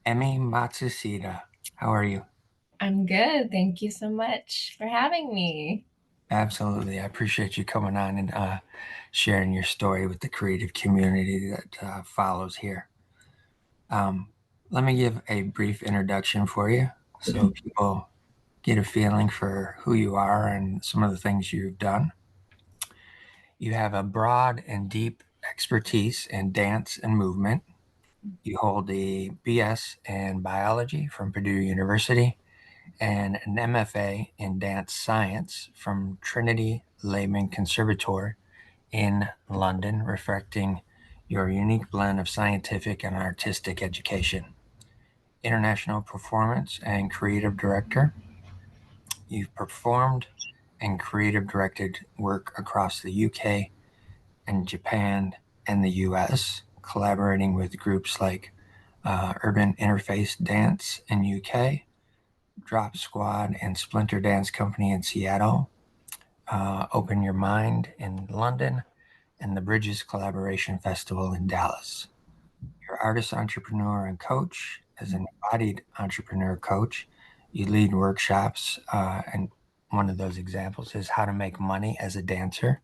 Emi Matsushita. How are you? I'm good. Thank you so much for having me. Absolutely. I appreciate you coming on and sharing your story with the creative community that follows here. Um, Let me give a brief introduction for you so people get a feeling for who you are and some of the things you've done. You have a broad and deep expertise in dance and movement. You hold a BS in biology from Purdue University and an MFA in dance science from Trinity Lehman Conservatoire in London, reflecting your unique blend of scientific and artistic education. International performance and creative director. You've performed and creative directed work across the UK and Japan and the US, collaborating with groups like Urban Interface Dance in UK, Drop Squad and Splinter Dance Company in Seattle, Open Your Mind in London, and the Bridges Collaboration Festival in Dallas. You're artist, entrepreneur, and coach. As an embodied entrepreneur coach, you lead workshops, and one of those examples is how to make money as a dancer.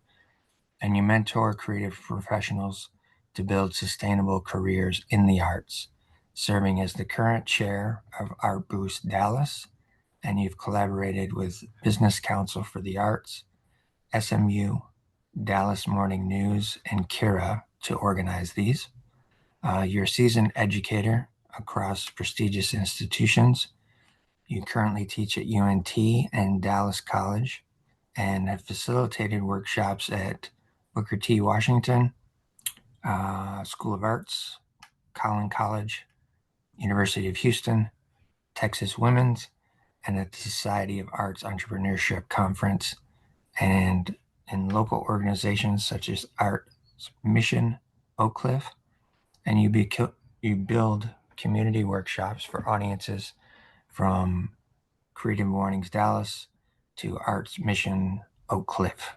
And you mentor creative professionals to build sustainable careers in the arts, serving as the current chair of Art Boost Dallas. And you've collaborated with Business Council for the Arts, SMU, Dallas Morning News, and Kira to organize these. You're a seasoned educator across prestigious institutions. You currently teach at UNT and Dallas College and have facilitated workshops at Booker T. Washington, School of Arts, Collin College, University of Houston, Texas Women's, and at the Society of Arts Entrepreneurship Conference, and in local organizations such as Art Mission Oak Cliff, and you build community workshops for audiences from Creative Mornings Dallas to Arts Mission Oak Cliff.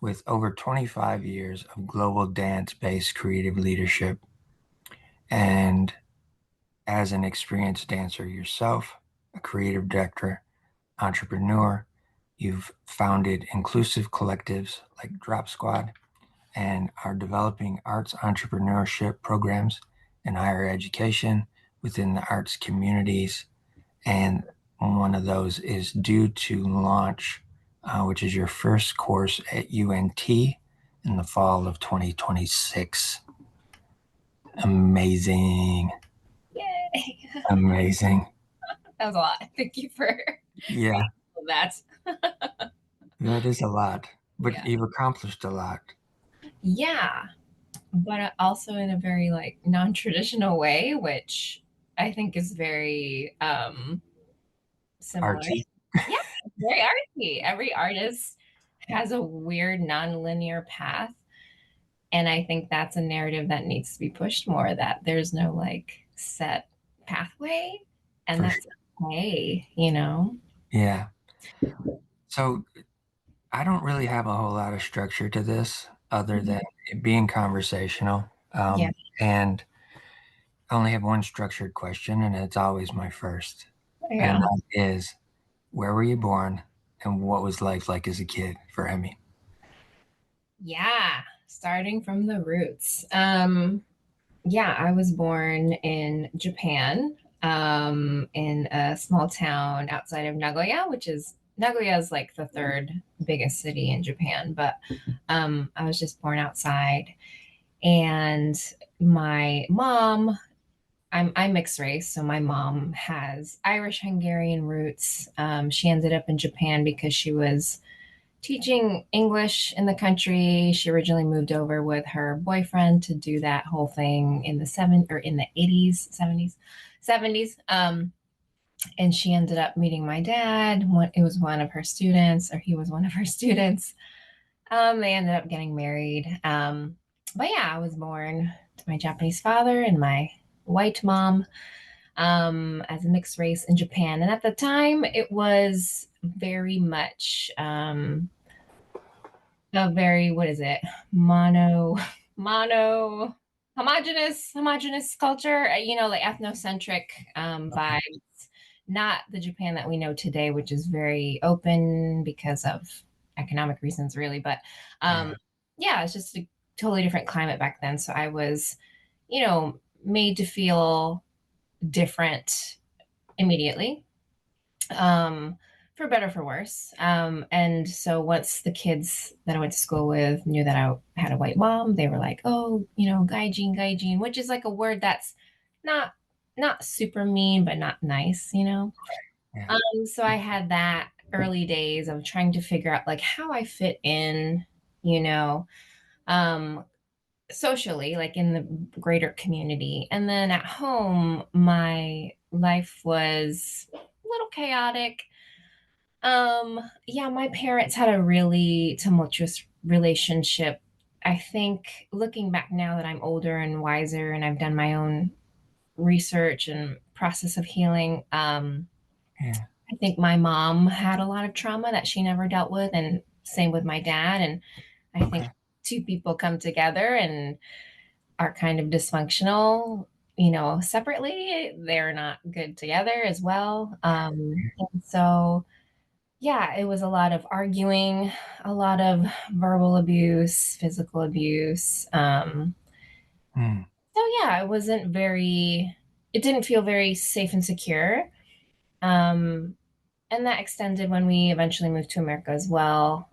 With over 25 years of global dance-based creative leadership, and as an experienced dancer yourself, a creative director, entrepreneur, you've founded inclusive collectives like Drop Squad and are developing arts entrepreneurship programs in higher education within the arts communities. And one of those is due to launch, which is your first course at UNT in the fall of 2026. Amazing. Yay. Amazing. That was a lot. Thank you for Yeah, that. that is a lot, but Yeah. you've accomplished a lot. Yeah. But also in a very like non-traditional way, which I think is very similar. Artsy. Yeah, it's very artsy. Every artist has a weird non-linear path. And I think that's a narrative that needs to be pushed more, that there's no like set pathway. And For that's sure. okay, you know? Yeah. So I don't really have a whole lot of structure to this other than it being conversational. Yeah. And I only have one structured question, and it's always my first. And Yeah. that is, where were you born and what was life like as a kid for Emmy? Yeah. Starting from the roots. Yeah, I was born in Japan, in a small town outside of Nagoya, Nagoya is like the third biggest city in Japan, but I was just born outside. And my mom, I'm mixed race, so my mom has Irish Hungarian roots. She ended up in Japan because she was teaching English in the country. She originally moved over with her boyfriend to do that whole thing in the in the 80s, 70s, 70s. And she ended up meeting my dad. It was one of her students, or he was one of her students. They ended up getting married. But yeah, I was born to my Japanese father and my white mom, as a mixed race in Japan. And at the time, it was very much a very, what is it, mono, mono. homogenous culture, like ethnocentric Okay. vibes. Not the Japan that we know today, which is very open because of economic reasons, really. But Yeah. yeah, it's just a totally different climate back then. So I was, made to feel different immediately, um, for better for worse. And so once the kids that I went to school with knew that I had a white mom, they were like, "Oh, gaijin, gaijin," which is like a word that's not not super mean, but not nice. Yeah. So I had that early days of trying to figure out like how I fit in, you know, um, socially, like in the greater community. And then at home, my life was a little chaotic. Yeah, my parents had a really tumultuous relationship. I think looking back now that I'm older and wiser and I've done my own research and process of healing, Yeah. I think my mom had a lot of trauma that she never dealt with, and same with my dad. And I think Okay. two people come together and are kind of dysfunctional, separately. They're not good together as well. And so yeah, it was a lot of arguing, a lot of verbal abuse, physical abuse. Mm. So yeah, it didn't feel very safe and secure. Um, and that extended when we eventually moved to America as well.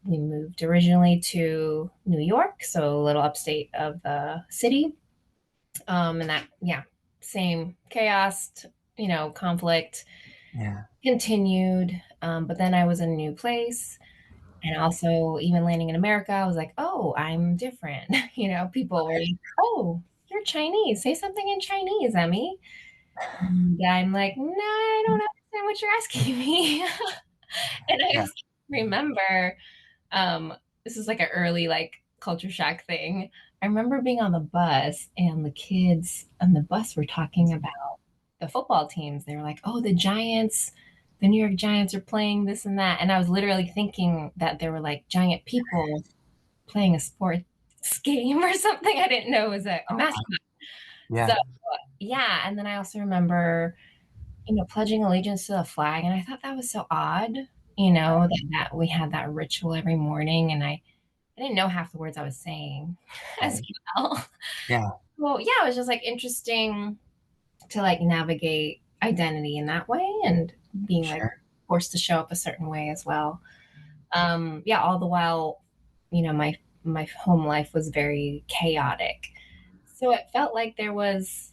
We moved originally to New York, so a little upstate of the city. And that, yeah, same chaos, conflict Yeah. continued. But then I was in a new place. And also, even landing in America, I was like, oh, I'm different. People were like, oh, you're Chinese. Say something in Chinese, Emmy. And I'm like, no, I don't understand what you're asking me. And I Yeah. also remember, um, this is like an early like culture shock thing. I remember being on the bus and the kids on the bus were talking about the football teams. They were like, "Oh, the New York Giants are playing this and that." And I was literally thinking that there were like giant people playing a sports game or something. I didn't know it was a Oh, mascot. So, yeah. yeah, and then I also remember pledging allegiance to the flag. And I thought that was so odd, that we had that ritual every morning. And I didn't know half the words I was saying as Right. well. Yeah. Well, yeah, it was just like interesting to like navigate identity in that way and being like Sure. forced to show up a certain way as well. Yeah, all the while, my home life was very chaotic. So it felt like there was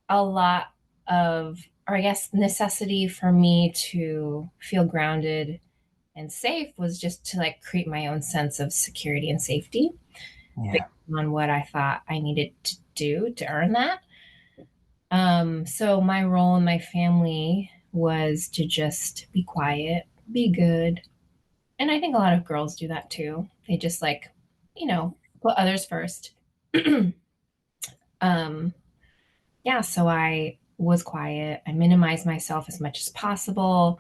a lot of, or I guess, necessity for me to feel grounded and safe was just to like create my own sense of security and safety based Yeah. on what I thought I needed to do to earn that. So my role in my family was to just be quiet, be good. And I think a lot of girls do that too. They just like, put others first. um, yeah, so I was quiet. I minimized myself as much as possible,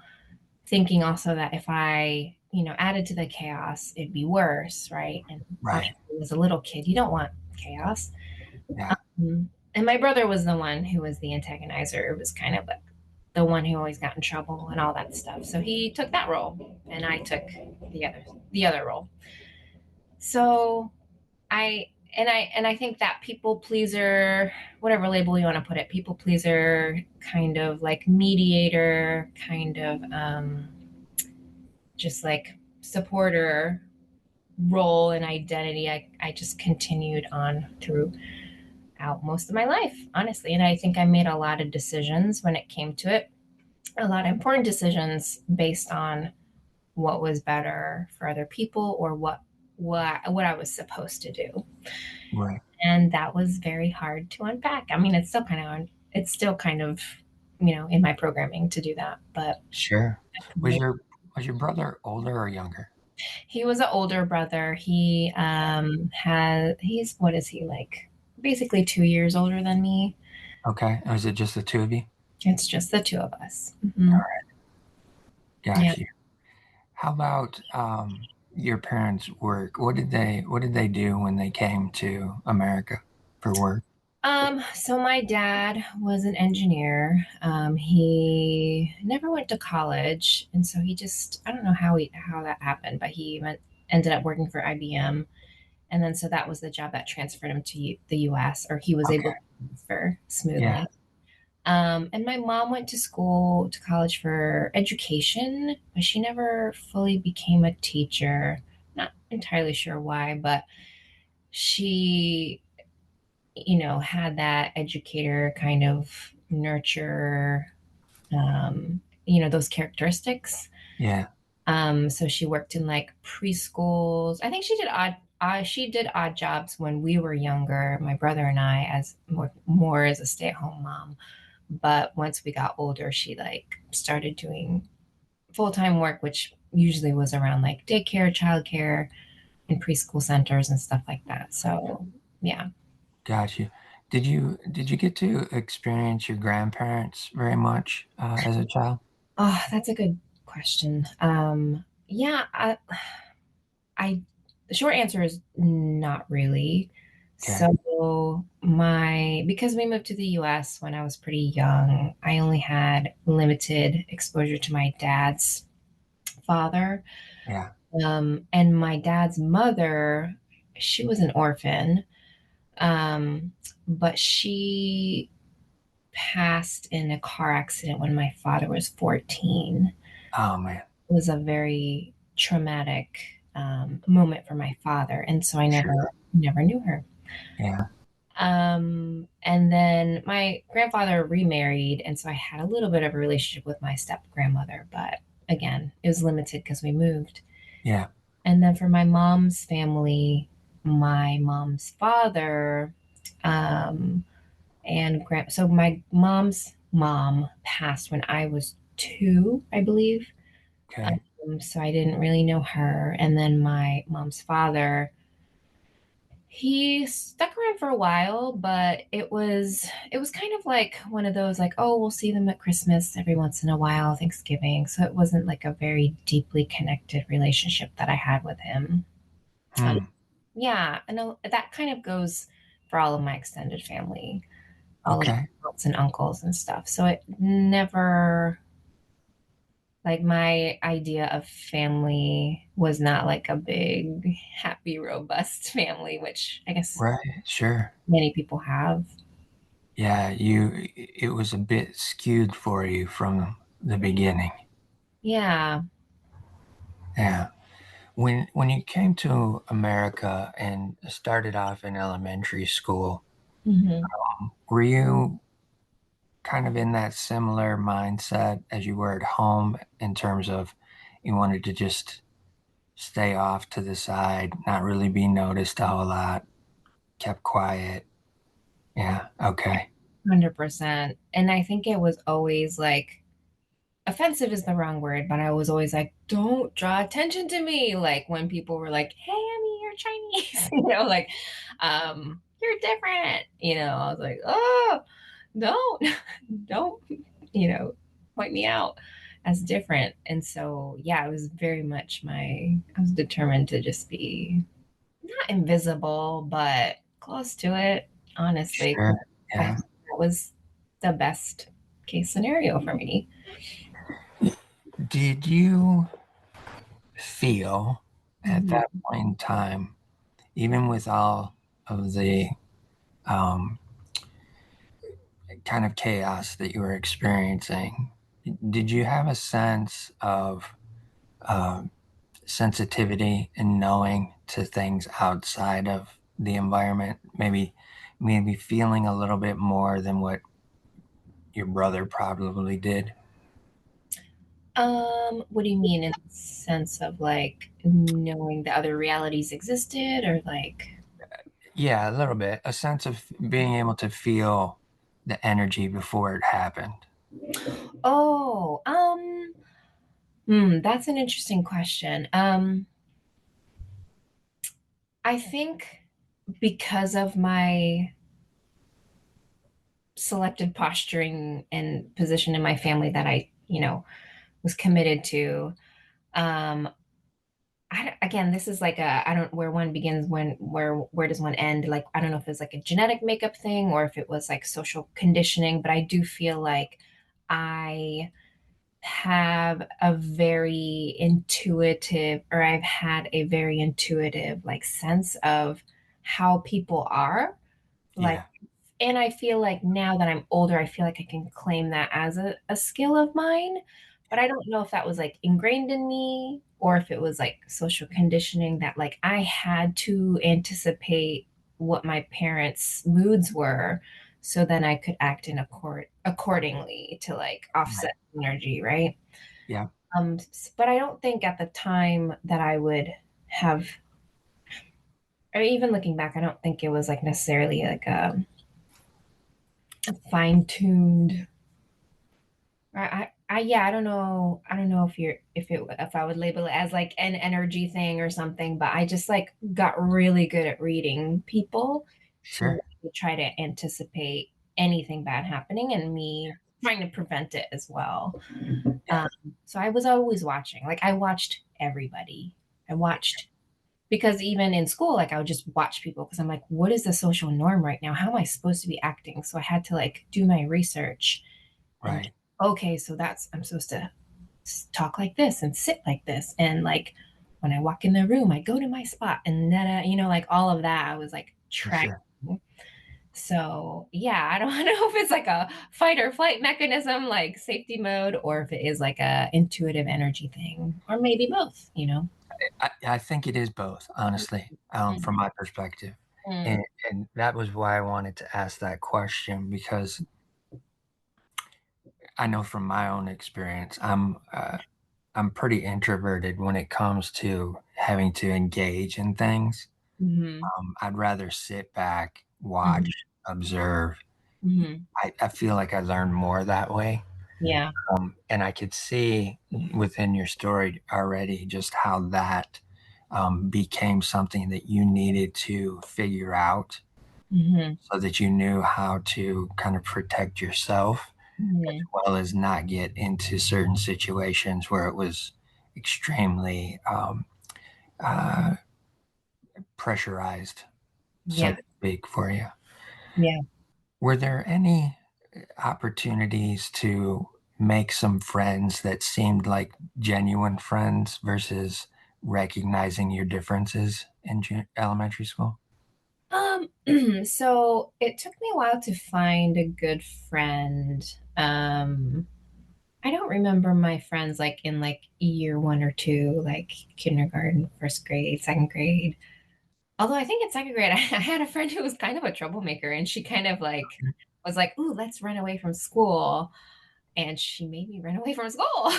thinking also that if I, added to the chaos, it'd be worse, right? And Right. obviously, as a little kid, you don't want chaos. Yeah. And my brother was the one who was the antagonizer. It was kind of like the one who always got in trouble and all that stuff. So he took that role, and I took the other role. So I I think that people pleaser, whatever label you want to put it, people pleaser, kind of like mediator, kind of just like supporter role and identity. I just continued on throughout most of my life, honestly. And I think I made a lot of decisions when it came to it, a lot of important decisions based on what was better for other people or what I was supposed to do. Right. And that was very hard to unpack. I mean, it's still kind of in my programming to do that, but Sure. Was your brother older or younger? he was an older brother. He's, what is he, like, basically 2 years older than me. Okay. Or is it just the two of you? It's just the two of us. All Hmm. right. Yeah. Got you. How about your parents' work? What did they do when they came to America? for work? So my dad was an engineer. He never went to college, and so he just I don't know how that happened, but ended up working for IBM, and then so that was the job that transferred him to the US, or he was Okay. able to transfer Yeah. smoothly. And my mom went to college for education, but she never fully became a teacher. Not entirely sure why, but she, had that educator kind of nurture, those characteristics. Yeah. So she worked in like preschools. I think she did odd jobs when we were younger, my brother and I, as more as a stay-at-home mom. But once we got older, she like started doing full-time work, which usually was around like daycare, childcare, and preschool centers and stuff like that. So yeah. Got you. Did you get to experience your grandparents very much as a child? Oh, that's a good question. Yeah, I the short answer is not really. Okay. So because we moved to the US when I was pretty young, I only had limited exposure to my dad's father. Yeah. And my dad's mother, she was an orphan, but she passed in a car accident when my father was 14. Oh man. It was a very traumatic moment for my father, and so I Sure. never knew her. Yeah. And then my grandfather remarried, and so I had a little bit of a relationship with my step grandmother, but again, it was limited because we moved. Yeah. And then for my mom's family, my mom's father, um, so my mom's mom passed when I was 2, I believe. Okay. So I didn't really know her. And then my mom's father, he stuck around for a while, but it was kind of like one of those like, oh, we'll see them at Christmas every once in a while, Thanksgiving. So it wasn't like a very deeply connected relationship that I had with him. Um, Hmm. yeah, and that kind of goes for all of my extended family, all of Okay. my aunts and uncles and stuff. So it never like my idea of family was not like a big, happy, robust family, which I guess Right. Sure. many people have. Yeah. It was a bit skewed for you from the beginning. Yeah. Yeah. When you came to America and started off in elementary school, Hmm. were you kind of in that similar mindset as you were at home in terms of you wanted to just stay off to the side, not really be noticed a whole lot, kept quiet? Yeah. Okay. 100%. And I think it was always like offensive is the wrong word, but I was always like, don't draw attention to me. Like when people were like, hey, Emmy, you're Chinese, like, you're different. I was like, oh, don't, don't, you know, point me out as different. And so, yeah, it was very much I was determined to just be not invisible, but close to it, honestly. Sure. I Yeah. think that was the best case scenario for me. Did you feel at that Mhm. point in time, even with all of the um, kind of chaos that you were experiencing, did you have a sense of uh, sensitivity and knowing to things outside of the environment? Maybe feeling a little bit more than what your brother probably did. What do you mean in the sense of like knowing that other realities existed or like Yeah, a little bit. A sense of being able to feel the energy before it happened. oh, that's an interesting question. I think because of my selected posturing and position in my family that I was committed to, um, again, this is like a, I don't, where one begins, where does one end? Like, I don't know if it's like a genetic makeup thing or if it was like social conditioning, but I do feel like I have a very intuitive, or I've had a very intuitive like sense of how people are. Like, Yeah. and I feel like now that I'm older, I feel like I can claim that as a skill of mine. But I don't know if that was like ingrained in me or if it was like social conditioning that like I had to anticipate what my parents' moods were so then I could act in accordingly to like Right. offset energy, right? Yeah. But I don't think at the time that I would have, or even looking back, I don't think it was like necessarily like a fine-tuned. Yeah, I don't know if I would label it as like an energy thing or something, but I just like got really good at reading people to Sure. try to anticipate anything bad happening and me trying to prevent it as well. Yeah. Um, so I was always watching. Like I watched everybody. I watched because even in school, like I would just watch people because I'm like, what is the social norm right now? How am I supposed to be acting? So I had to like do my research and Right. okay, so that's I'm supposed to talk like this and sit like this and like when I walk in the room, I go to my spot and then like all of that I was like For tracking. sure. So yeah, I don't know if it's like a fight or flight mechanism, like safety mode, or if it is like a intuitive energy thing, or maybe both. I think it is both, honestly, from my perspective. And, Mm, and that was why I wanted to ask that question because I know from my own experience, I'm pretty introverted when it comes to having to engage in things. mm-hmm, I'd rather sit back, watch, mm-hmm, observe. mm-hmm. I feel like I learn more that way. Yeah. And I could see within your story already just how that became something that you needed to figure out Mm-hmm, so that you knew how to kind of protect yourself as mm-hmm. well as not get into certain situations where it was extremely uh, pressurized, so Yeah. to speak, for you. Yeah. Were there any opportunities to make some friends that seemed like genuine friends versus recognizing your differences in elementary school? So it took me a while to find a good friend. I don't remember my friends like in like year one or two, like kindergarten, first grade, second grade. Although I think in second grade, I had a friend who was kind of a troublemaker and she kind of like was like, ooh, let's run away from school. And she made me run away from school.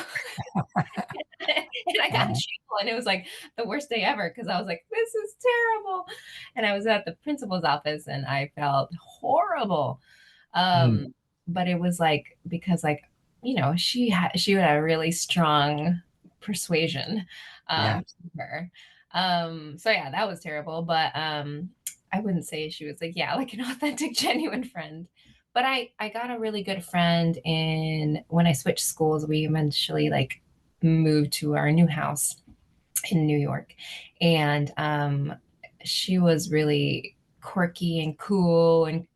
And I got in Uh, trouble, and it was like the worst day ever because I was like, "This is terrible," and I was at the principal's office, and I felt horrible. Um, mm, but it was like because she had a really strong persuasion yeah, to her. So yeah, that was terrible. But I wouldn't say she was like yeah, like an authentic, genuine friend. But I got a really good friend in when I switched schools. We eventually like moved to our new house in New York, and she was really quirky and cool and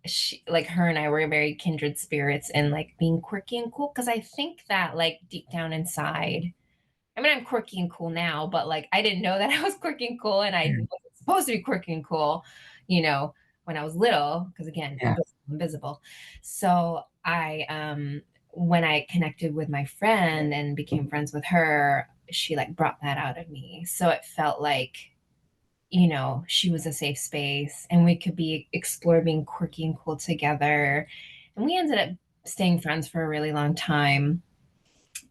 she like her and I were very kindred spirits and like being quirky and cool because I think that like deep down inside, I mean I'm quirky and cool now, but like I didn't know that I was quirky and cool and I yeah, wasn't supposed to be quirky and cool, you know, when I was little because again yeah, invisible. So I when I connected with my friend and became friends with her, she like brought that out of me. So it felt like she was a safe space and we could be explore being quirky and cool together. And we ended up staying friends for a really long time.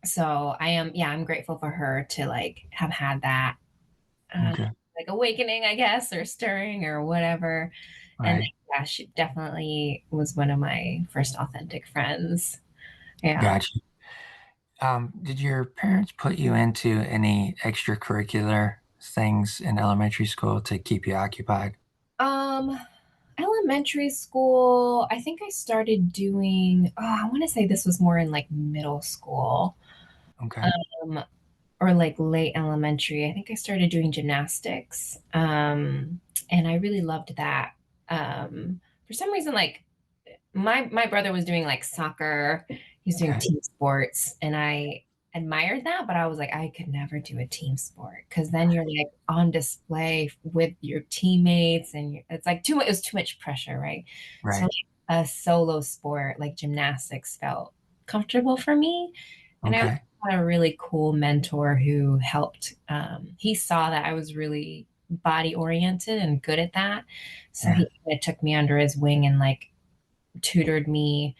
So I'm grateful for her to like have had that okay, like awakening, I guess, or stirring or whatever. And right, yeah, she definitely was one of my first authentic friends. Yeah. gotcha. Did your parents put you into any extracurricular things in elementary school to keep you occupied? Um, Elementary school, I think I started doing, I want to say this was more in like middle school. Okay, Um, or like late elementary, I think I started doing gymnastics. And I really loved that. For some reason, like my brother was doing like soccer, he's doing Okay. team sports, and I admired that, but I was like, I could never do a team sport because then you're like on display with your teammates, and it's like too much. It was too much pressure, right? So Right. like, a solo sport like gymnastics felt comfortable for me, and I Okay. had a really cool mentor who helped. He saw that I was really body oriented and good at that, so Yeah. he kind of took me under his wing and like tutored me,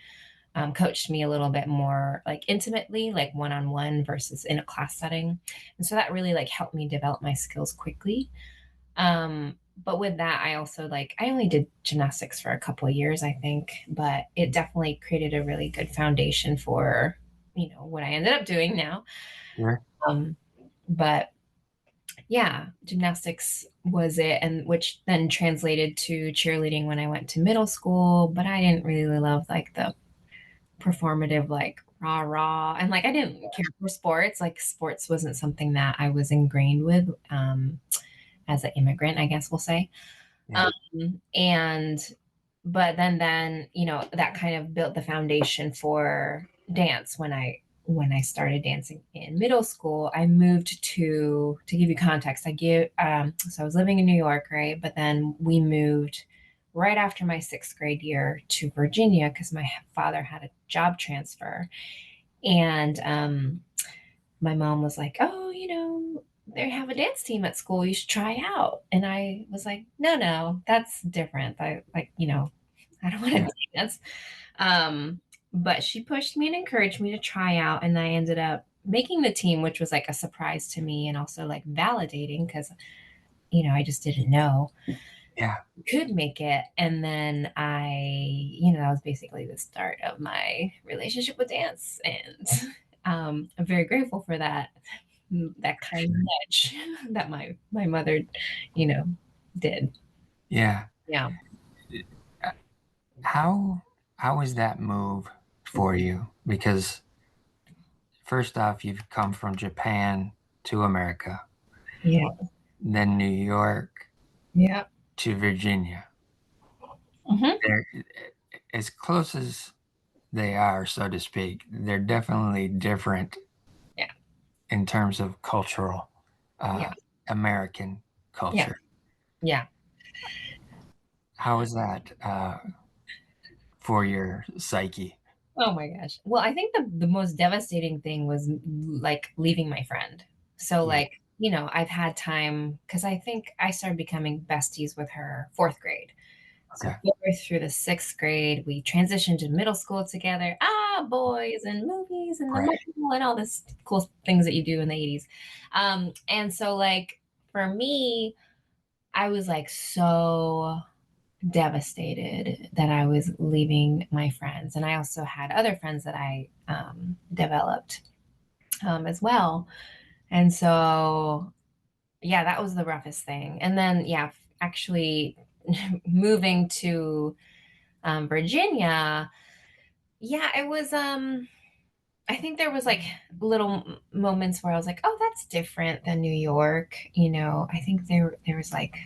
coached me a little bit more like intimately, like one on one versus in a class setting. And so that really like helped me develop my skills quickly. But with that, I also like, I only did gymnastics for a couple of years, I think, but it definitely created a really good foundation for, what I ended up doing now. Sure. Um, but yeah, gymnastics was it, and which then translated to cheerleading when I went to middle school. But I didn't really love like the performative, like rah rah, and like I didn't care for sports. Like sports wasn't something that I was ingrained with, as an immigrant, I guess we'll say. Yeah. And but then that kind of built the foundation for dance when I started dancing in middle school. I moved to give you context. So I was living in New York, right? But then we moved right after my 6th grade year to Virginia because my father had a job transfer. And my mom was like, "Oh, they have a dance team at school. You should try out." And I was like, "No, no, that's different. I like, I don't want Yeah. to dance." Um, but she pushed me and encouraged me to try out, and I ended up making the team, which was like a surprise to me and also like validating because I just didn't know Yeah. I could make it. And then that was basically the start of my relationship with dance, and I'm very grateful for that kind nudge that my mother, you know, did. Yeah. Yeah. Uh, how was that move for you? Because first off, you've come from Japan to America, Yeah. then New York Yeah. to Virginia. Hmm. They're as close as they are, so to speak. They're definitely different Yeah. in terms of cultural, Yeah. uh, American Yeah. culture. Yeah. How is that for your psyche? Oh my gosh. Well, I think the most devastating thing was like leaving my friend. So Yeah. like, I've had time because I think I started becoming besties with her 4th grade. So Okay. 4th through the 6th grade, we transitioned to middle school together. Ah, boys and movies and the Right. mall and all this cool things that you do in the 80s. And so like for me, I was like so devastated that I was leaving my friends. And I also had other friends that I developed as well. And so, yeah, that was the roughest thing. And then, yeah, actually moving to Virginia, yeah, it was. I think there was like little moments where I was like, "Oh, that's different than New York." I think there was like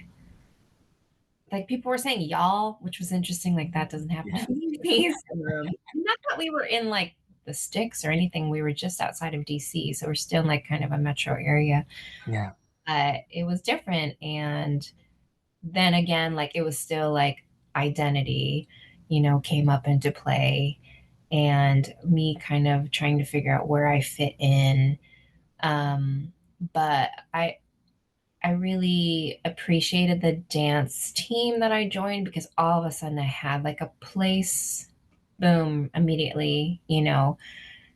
people were saying y'all, which was interesting. Like that doesn't happen Yeah. in these. Not that we were in like the sticks or anything. We were just outside of DC, so we're still in like kind of a metro area. Yeah. But it was different, and then again, like it was still like identity, came up into play, and me kind of trying to figure out where I fit in. But I really appreciated the dance team that I joined because all of a sudden I had like a place, boom, immediately,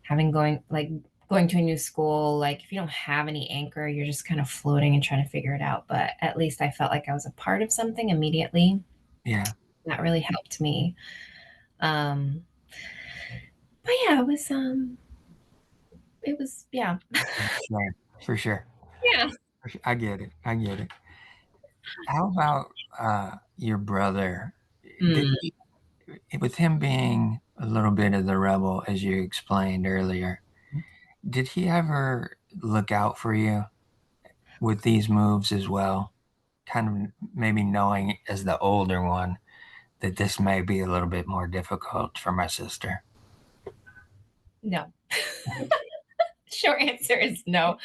having going to a new school. Like if you don't have any anchor, you're just kind of floating and trying to figure it out. But at least I felt like I was a part of something immediately. Yeah. That really helped me. Um, but yeah, yeah. Sure. For sure. Yeah. For sure. I get it. I get it. How about your brother? Did Mm. he, with him being a little bit of the rebel, as you explained earlier, did he ever look out for you with these moves as well? Kind of maybe knowing as the older one that this may be a little bit more difficult for my sister. No. Short answer is no.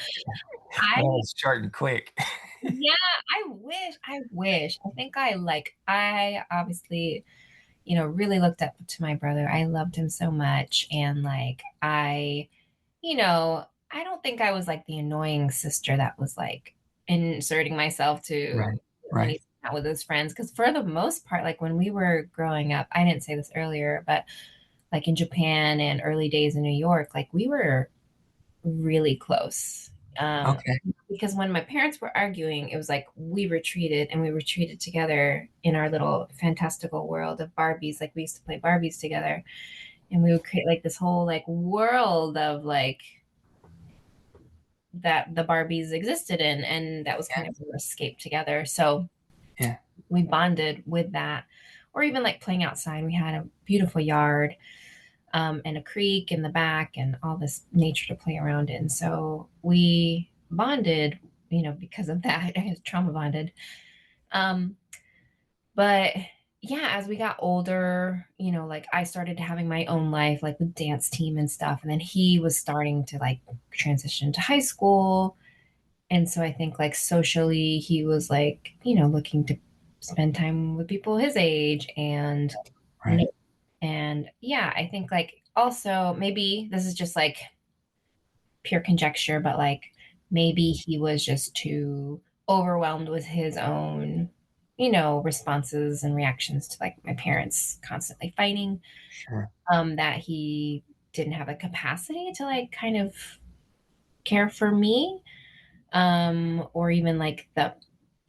I Well, it's short and quick. Yeah, I wish. I think I obviously, really looked up to my brother. I loved him so much. And I don't think I was like the annoying sister that was like inserting myself to Right, when he's right. out with his friends. Because for the most part, like when we were growing up, I didn't say this earlier, but like in Japan and early days in New York, like we were really close. Okay, Because when my parents were arguing, it was like we retreated and we retreated together in our little fantastical world of Barbies. Like we used to play Barbies together and we would create like this whole like world of like that the Barbies existed in. And that was yeah, kind of our escape together. So yeah, we bonded with that. Or even like playing outside. We had a beautiful yard and a creek in the back and all this nature to play around in. So we bonded, because of that. I was trauma bonded. Um, but yeah, as we got older, like I started having my own life, like with dance team and stuff. And then he was starting to like transition to high school. And so I think like socially, he was like, looking to spend time with people his age right. and yeah, I think like also maybe this is just like pure conjecture, but like maybe he was just too overwhelmed with his own, responses and reactions to like my parents constantly fighting, Sure. that he didn't have the capacity to like kind of care for me, or even like the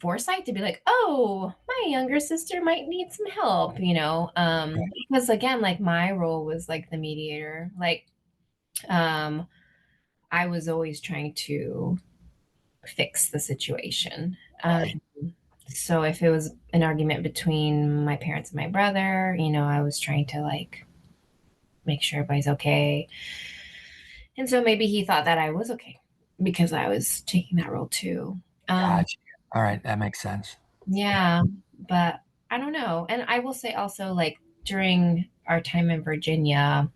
foresight to be like, oh, my younger sister might need some help, Right, because again, like my role was like the mediator, like um I was always trying to fix the situation. right. So if it was an argument between my parents and my brother, I was trying to like make sure everybody's okay. And so maybe he thought that I was okay because I was taking that role too. Um, Gotcha. All right, that makes sense. yeah, but I don't know. And I will say also, like during our time in Virginia,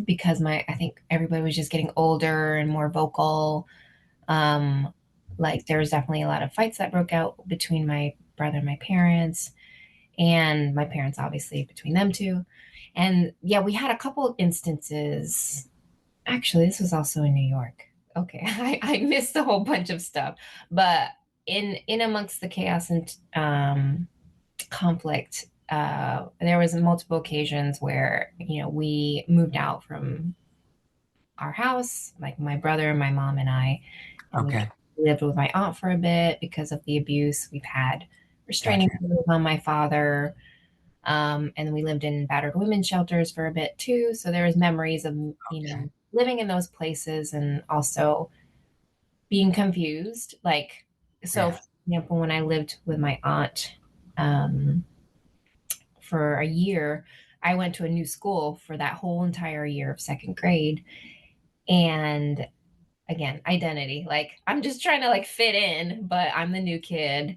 because I think everybody was just getting older and more vocal. Um, like there was definitely a lot of fights that broke out between my brother and my parents, and my parents obviously between them two. And yeah, we had a couple of instances. Actually, this was also in New York. Okay, I missed a whole bunch of stuff, but in amongst the chaos and conflict, there was multiple occasions where we moved out from our house, like my brother, my mom, and I, and we Okay, lived with my aunt for a bit because of the abuse. We've had restraining gotcha. orders on my father. And then we lived in battered women's shelters for a bit too. So there was memories of, Okay, living in those places and also being confused. Like, so yeah, for example, when I lived with my aunt um, for a year, I went to a new school for that whole entire year of second grade. And again, identity. Like I'm just trying to like fit in, but I'm the new kid.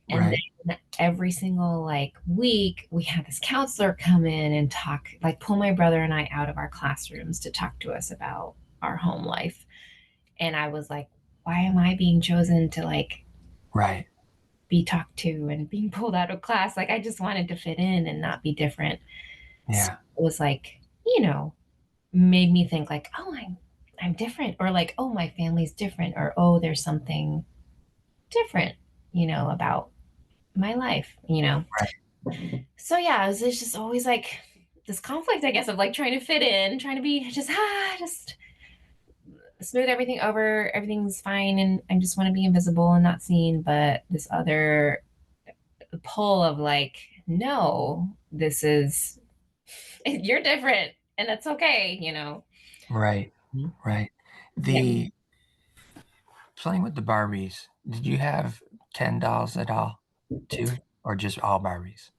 And right. then every single like week, we had this counselor come in and talk, like pull my brother and I out of our classrooms to talk to us about our home life. And I was like, why am I being chosen to like Right. be talked to and being pulled out of class? Like I just wanted to fit in and not be different. So Yeah. it was like, made me think like, oh, I'm different, or like, oh, my family's different, or oh, there's something different, about my life. Right. So yeah, it's just always like this conflict, I guess, of like trying to fit in, trying to be just smooth everything over, everything's fine, and I just want to be invisible and not seen. But this other pull of like, no, this is you're different, and that's okay. Right. Right. Yeah. The playing with the Barbies, did you have Ken dolls at all too? Or just all Barbies?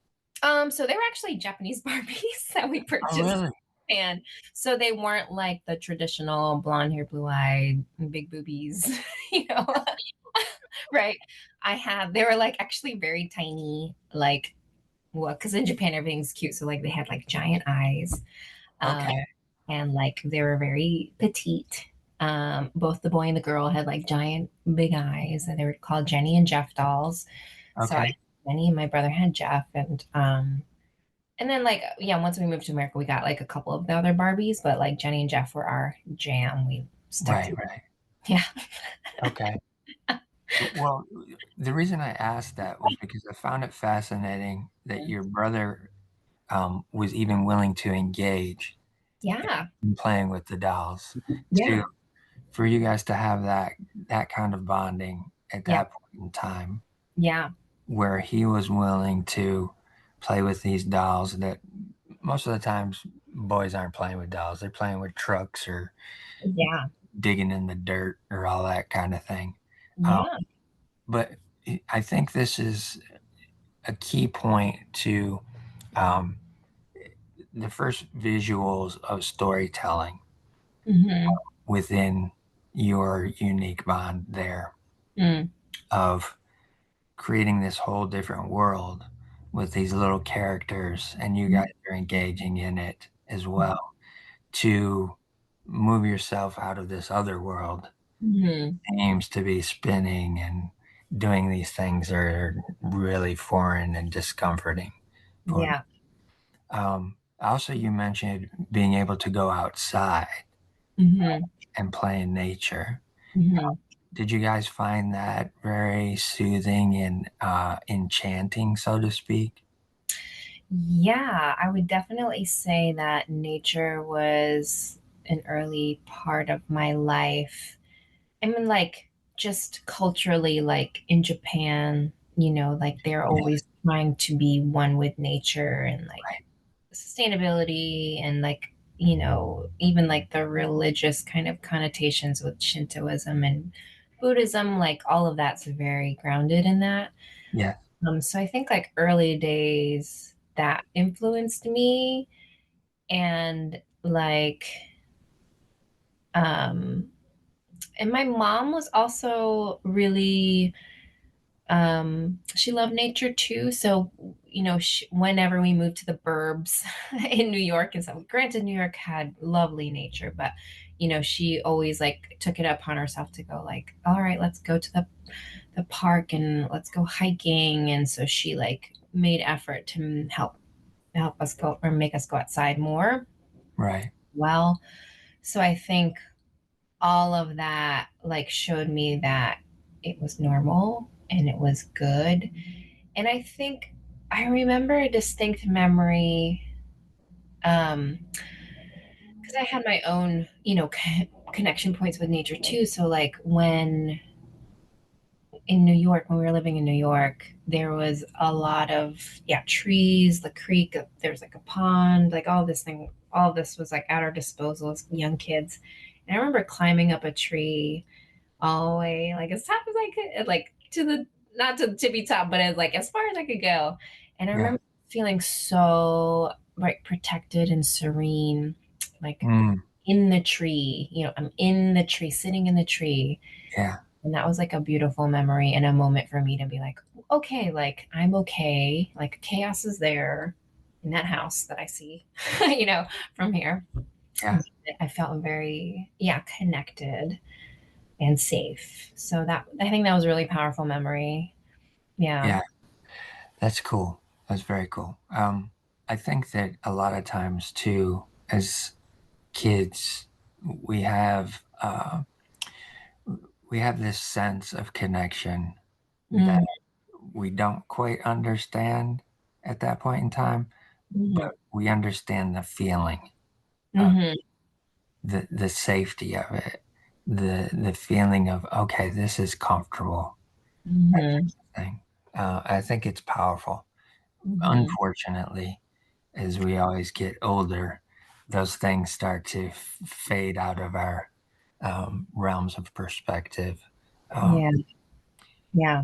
So they were actually Japanese Barbies that we Oh, purchased. really? And so they weren't like the traditional blonde hair, blue eyed, big boobies, you know, right? They were like actually very tiny, like, well, because in Japan everything's cute. So like they had like giant eyes, um, Okay. and like they were very petite. Both the boy and the girl had like giant big eyes, and they were called Jenny and Jeff dolls. So I Okay. Jenny and my brother had Jeff, and then like yeah, once we moved to America, we got like a couple of the other Barbies, but like Jenny and Jeff were our jam. We stuck Right. to Right. yeah. Okay. Well, the reason I asked that was because I found it fascinating that your brother was even willing to engage Yeah. in playing with the dolls. To Yeah. For you guys to have that kind of bonding at Yeah. that point in time, Yeah. where he was willing to play with these dolls that most of the times boys aren't playing with dolls; they're playing with trucks or Yeah. digging in the dirt or all that kind of thing. Um, Yeah. but I think this is a key point to um, the first visuals of storytelling Mm-hmm. within your unique bond there Mm. of creating this whole different world with these little characters, and you guys are engaging in it as well to move yourself out of this other world. Mm-hmm. Seems to be spinning and doing these things are really foreign and discomforting for me. Yeah. Also, you mentioned being able to go outside Mm-hmm. and play in nature. Mm-hmm. Did you guys find that very soothing and enchanting, so to speak? Yeah, I would definitely say that nature was an early part of my life. I mean, like, just culturally, like in Japan, like they're Yeah, always trying to be one with nature and like right. sustainability and like, even like the religious kind of connotations with Shintoism and Buddhism, like all of that's very grounded in that. Yeah, So I think like early days that influenced me and like um and my mom was also really she loved nature too, so whenever we moved to the burbs in New York, and so granted New York had lovely nature, but she always like took it upon herself to go like, all right, let's go to the park and let's go hiking. And so she like made effort to help us go or make us go outside more. right. Well, so I think all of that like showed me that it was normal and it was good. And I think I remember a distinct memory because I had my own, connection points with nature too. So like when in New York, when we were living in New York, there was a lot of trees, the creek, there's like a pond, like all this was like at our disposal as young kids. And I remember climbing up a tree all the way, like as top as I could, like to the not to the tippy top, but as like as far as I could go. And I Yeah. remember feeling so like protected and serene, like Mm, in the tree. I'm in the tree, sitting in the tree, yeah. and that was like a beautiful memory and a moment for me to be like, okay, like I'm okay. Like chaos is there in that house that I see, from here. Yeah. I felt very, connected and safe. So that I think that was a really powerful memory. Yeah. Yeah. That's cool. That's very cool. I think that a lot of times too, as kids, we have uh, we have this sense of connection that Mm-hmm. we don't quite understand at that point in time, Mm-hmm. but we understand the feeling of Mm-hmm. the safety of it, the feeling of okay, this is comfortable. That Mm-hmm. thing. I think it's powerful. Mm-hmm. Unfortunately, as we always get older, those things start to fade out of our realms of perspective. Um, Yeah. Yeah.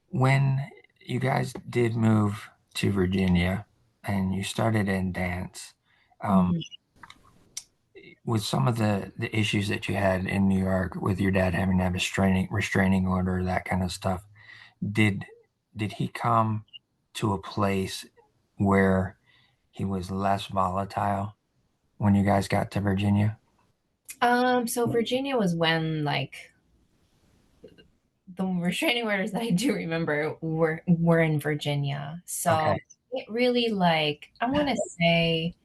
when you guys did move to Virginia and you started in dance, um, Mm-hmm. with some of the issues that you had in New York with your dad having to have a restraining order, that kind of stuff, did did he come to a place where he was less volatile when you guys got to Virginia? So Virginia was when like the restraining orders that I do remember were in Virginia. So Okay. it really like I want to say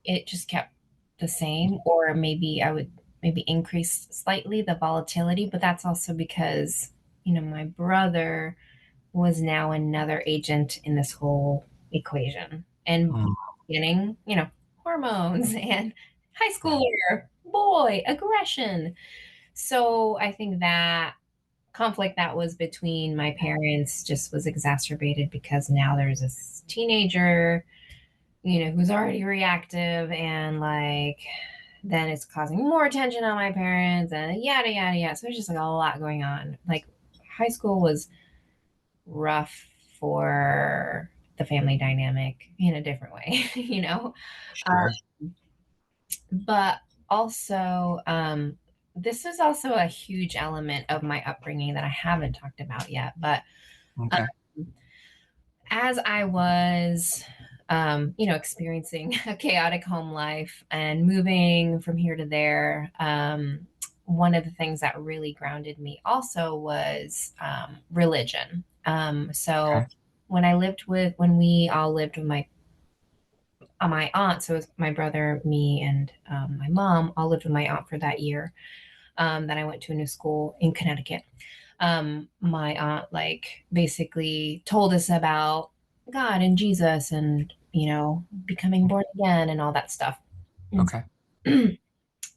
it just kept the same, or maybe I would maybe increase slightly the volatility, but that's also because, my brother was now another agent in this whole equation. And Mm, beginning, hormones and high right. schooler, boy, aggression. So I think that conflict that was between my parents just was exacerbated because now there's this teenager, who's already reactive and like then it's causing more tension on my parents and yada yada yada. So there's just like a lot going on. Like high school was rough for the family dynamic in a different way, Sure. but also this is also a huge element of my upbringing that I haven't talked about yet. But Okay. as I was, experiencing a chaotic home life and moving from here to there, one of the things that really grounded me also was religion. So Okay. when we all lived with my aunt, so it was my brother, me, and my mom all lived with my aunt for that year that I went to a new school in Connecticut. My aunt like basically told us about God and Jesus and becoming born again and all that stuff. And Okay.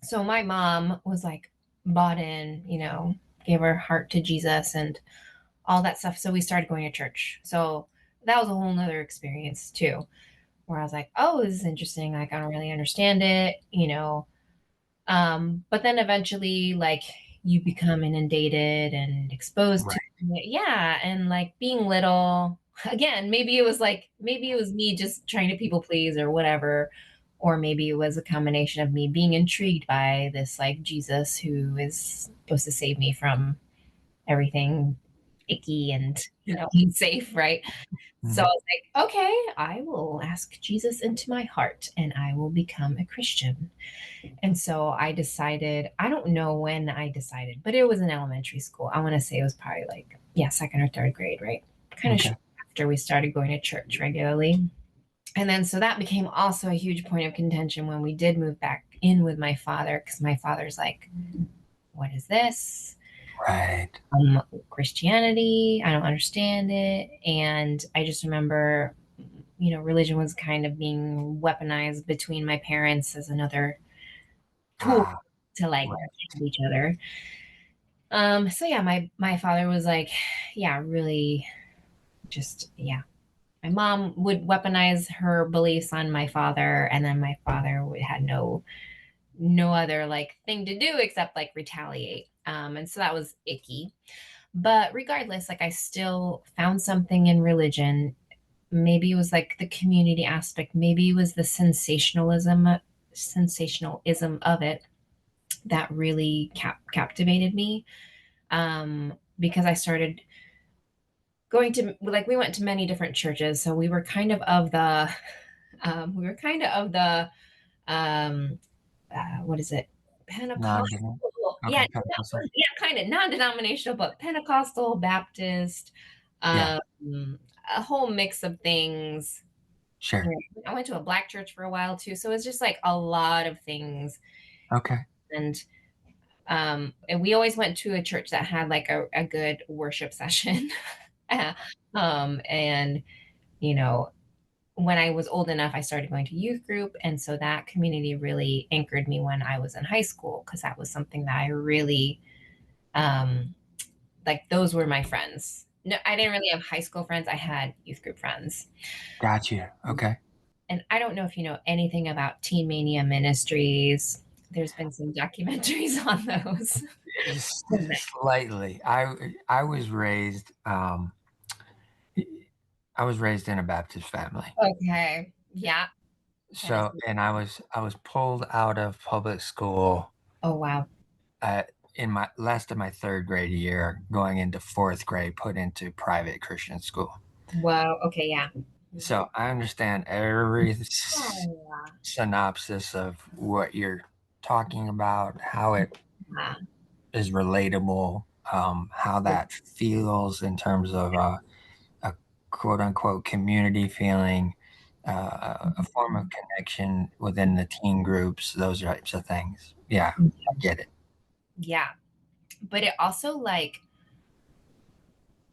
so my mom was like bought in, gave her heart to Jesus and all that stuff. So we started going to church. So that was a whole nother experience too, where I was like, oh, this is interesting. Like I don't really understand it, but then eventually, like, you become inundated and exposed to Right. it. Yeah. And like being little, again, maybe it was me just trying to people please or whatever. Or maybe it was a combination of me being intrigued by this, like, Jesus who is supposed to save me from everything icky and, Yeah. unsafe, right? So I Mhm. was like, okay, I will ask Jesus into my heart and I will become a Christian. And so I decided, I don't know when I decided, but it was in elementary school. I want to say it was probably like, yeah, second or third grade, right? Kind of Okay. after we started going to church regularly. And then so that became also a huge point of contention when we did move back in with my father, because my father's like, what is this? Right. Christianity. I don't understand it. And I just remember, religion was kind of being weaponized between my parents as another tool Ah, to like right. each other. So yeah, my father was like, yeah, really just yeah. My mom would weaponize her beliefs on my father, and then my father had no other like thing to do except like retaliate. And so that was icky. But regardless, like I still found something in religion. Maybe it was like the community aspect. Maybe it was the sensationalism of it that really captivated me. Because I started going to like we went to many different churches, so we were kind of the what is it, Non-denominational. Pentecostal, yeah, Okay. Pentecostal. yeah, kind of non-denominational, but Pentecostal, Baptist, Yeah. um, a whole mix of things. Sure. I went to a black church for a while too, so it's just like a lot of things. Okay. And we always went to a church that had like a good worship session. And you know, when I was old enough, I started going to youth group, and so that community really anchored me when I was in high school because that was something that I really um, like. Those were my friends. No, I didn't really have high school friends. I had youth group friends, Got you. Okay. and I don't know if you know anything about Teen Mania Ministries. There's been some documentaries on those. Slightly. I was raised I was raised in a Baptist family. Okay. Yeah. kind of. So, and I was pulled out of public school Oh, wow. uh, in my last of my third grade year, going into fourth grade, put into private Christian school. Wow. Okay. Yeah. Mhm. So I understand every Oh, synopsis of what you're talking about, how it yeah. is relatable, how that feels in terms of a quote unquote community feeling, a form of connection within the teen groups, those types of things. Yeah, I get it. Yeah. But it also like,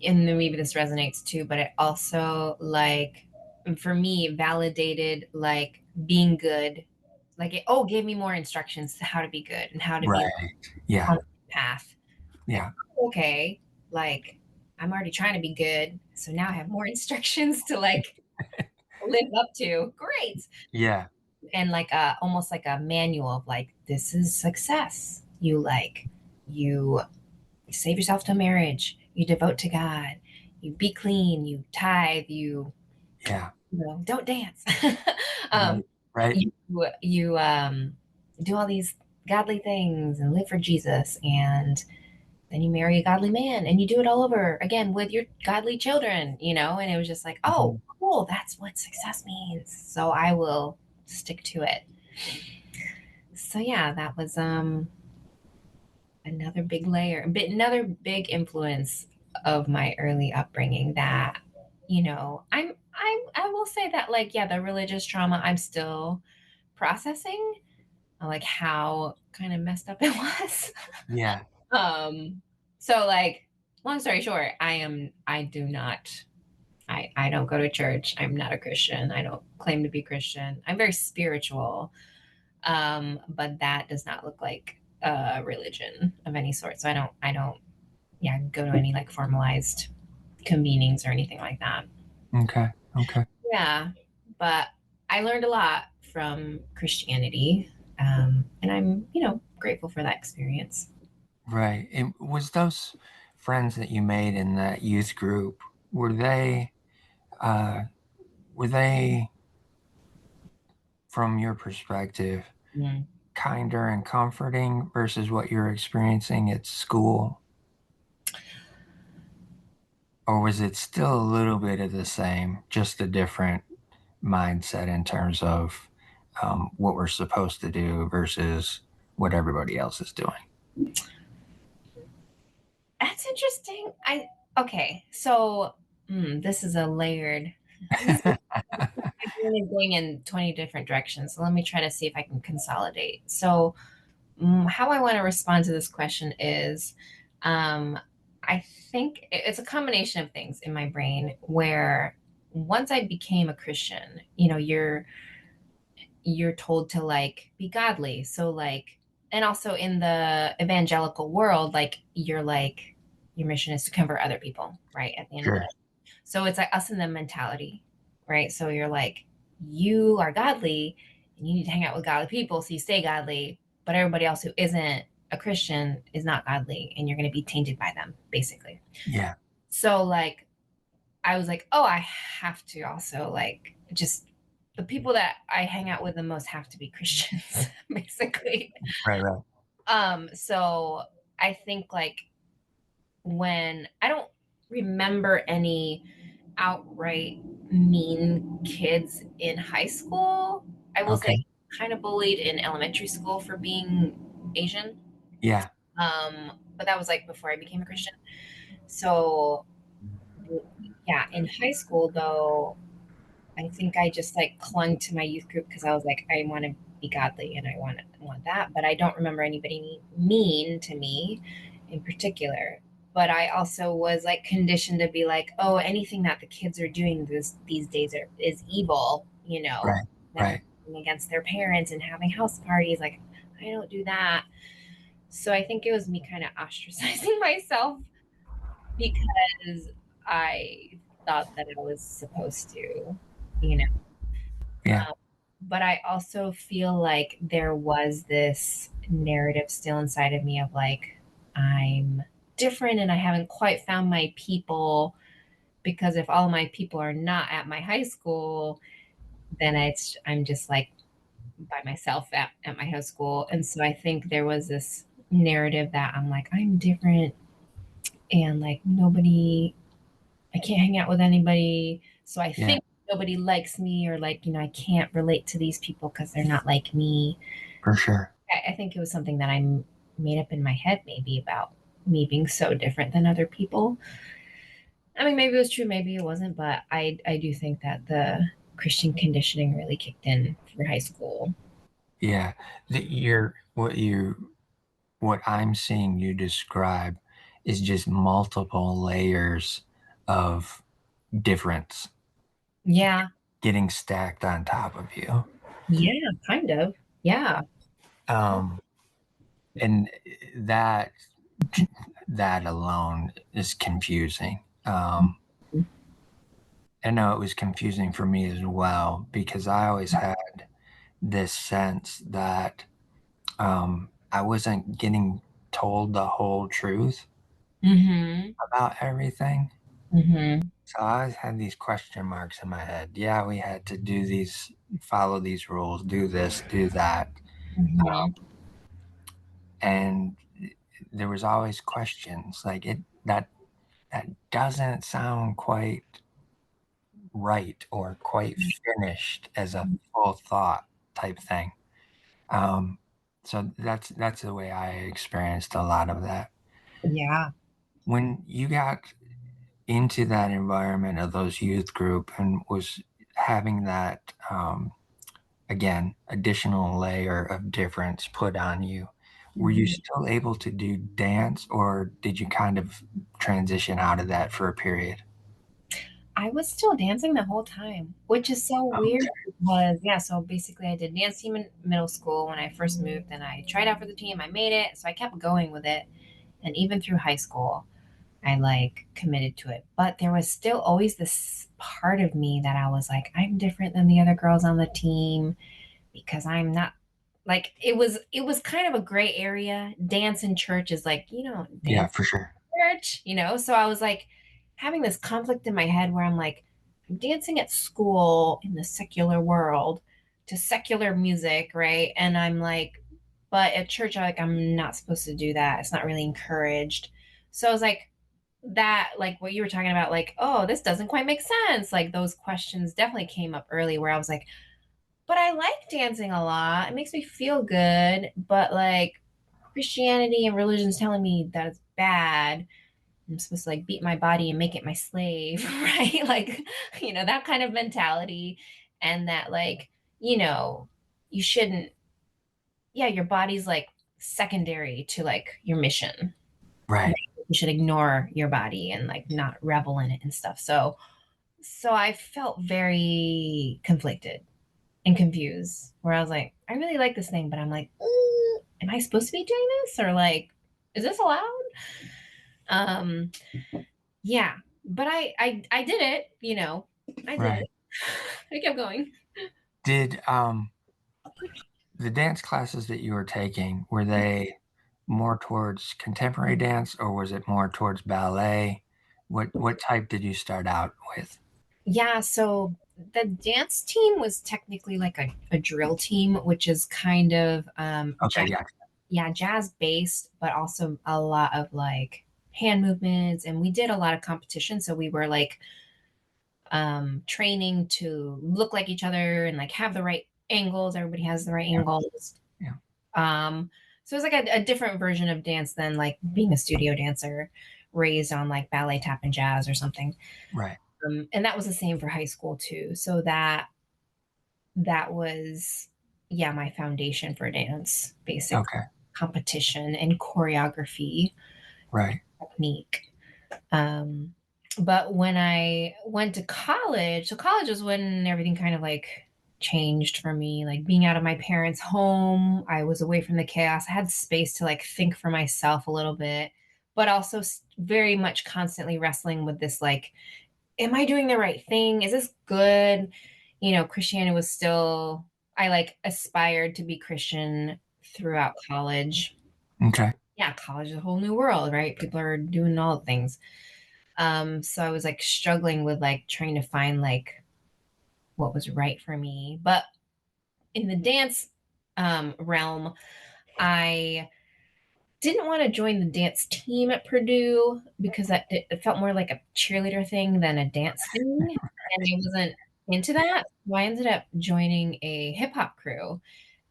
and then maybe this resonates too, but it also like for me validated like being good. Like it gave me more instructions to how to be good and how to be Right. Yeah. on the path. Like, Yeah. okay, like I'm already trying to be good. So now I have more instructions to like live up to. Great. Yeah. And like almost like a manual of like this is success. You save yourself to marriage, you devote to God, you be clean, you tithe, Yeah. don't dance. um Right. Right. you do all these godly things and live for Jesus, and then you marry a godly man and you do it all over again with your godly children, and it was just like, oh Mhm. cool, that's what success means, so I will stick to it. So yeah, that was another big layer, but another big influence of my early upbringing that, I will say that like, yeah, the religious trauma I'm still processing, like how kind of messed up it was. Yeah. um, so like, long story short, I don't go to church. I'm not a Christian. I don't claim to be Christian. I'm very spiritual. But that does not look like a religion of any sort. So I don't, yeah, go to any like formalized convenings or anything like that. Okay. Okay. Yeah, but I learned a lot from Christianity, and I'm, grateful for that experience. Right. And was those friends that you made in that youth group, were they uh were they from your perspective Mm. kinder and comforting versus what you're experiencing at school? Or was it still a little bit of the same, just a different mindset in terms of what we're supposed to do versus what everybody else is doing? That's interesting. Okay, so this is a layered. This is really going in 20 different directions. So let me try to see if I can consolidate. So how I want to respond to this question is um, I think it's a combination of things in my brain where once I became a Christian, you're told to like be godly. So like, and also in the evangelical world, like your mission is to convert other people, right? At the end of the day. Sure. So it's like us and them mentality, right? So you're like, you are godly and you need to hang out with godly people so you stay godly, but everybody else who isn't a Christian is not godly and you're going to be tainted by them, basically. Yeah. So like, I was like, oh, I have to also like just the people that I hang out with the most have to be Christians, basically. Right. Right. So I think like when I don't remember any outright mean kids in high school. I will say Okay. kind of bullied in elementary school for being Asian. Yeah. But that was like before I became a Christian. So yeah, in high school though, I think I just like clung to my youth group because I was like, I want to be godly and I want that. But I don't remember anybody mean to me in particular. But I also was like conditioned to be like, oh, anything that the kids are doing these days is evil, Right. them Right. against their parents and having house parties. Like, I don't do that. So I think it was me kind of ostracizing myself because I thought that I was supposed to, you know. Yeah. But I also feel like there was this narrative still inside of me of like, I'm different and I haven't quite found my people because if all my people are not at my high school, then I'm just like by myself at my high school. And so I think there was this narrative that I'm like, I'm different and like nobody, I can't hang out with anybody. So I Yeah, think nobody likes me, or like, I can't relate to these people because they're not like me. for sure. I think it was something that I made up in my head, maybe about me being so different than other people. I mean, maybe it was true, maybe it wasn't, but I do think that the Christian conditioning really kicked in for high school. Yeah, what I'm seeing you describe is just multiple layers of difference Yeah, getting stacked on top of you. yeah, kind of. Yeah. Um, and that that alone is confusing. I know it was confusing for me as well because I always had this sense that I wasn't getting told the whole truth Mm-hmm. about everything. Mm-hmm. So I always had these question marks in my head. Yeah, we had to do these, follow these rules, do this, do that. Mm-hmm. And there was always questions like that doesn't sound quite right or quite finished as a full thought type thing. Um, so that's the way I experienced a lot of that. Yeah. When you got into that environment of those youth group and was having that again additional layer of difference put on you, were you Mhm. still able to do dance or did you kind of transition out of that for a period? I was still dancing the whole time, which is so weird Okay. because, yeah, so basically I did dance team in middle school when I first moved, and I tried out for the team. I made it, so I kept going with it. And even through high school, I like committed to it. But there was still always this part of me that I was like, I'm different than the other girls on the team because I'm not like it was kind of a gray area. Dance in church is like, Yeah, dance for sure. church. So I was like having this conflict in my head where I'm like, I'm dancing at school in the secular world to secular music, right? And I'm like, but at church, I'm not supposed to do that. It's not really encouraged. So I was like, that, like what you were talking about, like, oh, this doesn't quite make sense. Like those questions definitely came up early where I was like, but I like dancing a lot. It makes me feel good. But like Christianity and religion's telling me that it's bad. I'm supposed to like beat my body and make it my slave, right? Like, that kind of mentality. And that, like, you know, you shouldn't, yeah, your body's like secondary to like your mission. Right. You should ignore your body and like not revel in it and stuff. So I felt very conflicted and confused where I was like, I really like this thing, but I'm like, am I supposed to be doing this? Or like, is this allowed? Um, Yeah, but I did it. I did Right. it. I kept going. Did the dance classes that you were taking, were they more towards contemporary dance or was it more towards ballet? What type did you start out with? Yeah, so the dance team was technically like a drill team, which is kind of Okay, yeah. jazz based, but also a lot of like hand movements, and we did a lot of competition. So we were like training to look like each other and like have the right angles. Everybody has the right Yeah. angles. Yeah. Um, so it's like a different version of dance than like being a studio dancer raised on like ballet, tap, and jazz or something. Right. And that was the same for high school too. So that was, yeah, my foundation for dance, basic Okay. competition and choreography Right. technique. Um, but when I went to college, so college is when everything kind of like changed for me. Like being out of my parents' home, I was away from the chaos. I had space to like think for myself a little bit, but also very much constantly wrestling with this like, am I doing the right thing? Is this good? Christianity was still, I like aspired to be Christian throughout college. Okay. Yeah, college is a whole new world, right? People are doing all the things. So I was like struggling with like trying to find like what was right for me. But in the dance realm, I didn't want to join the dance team at Purdue because it felt more like a cheerleader thing than a dance thing. And I wasn't into that. So I ended up joining a hip hop crew.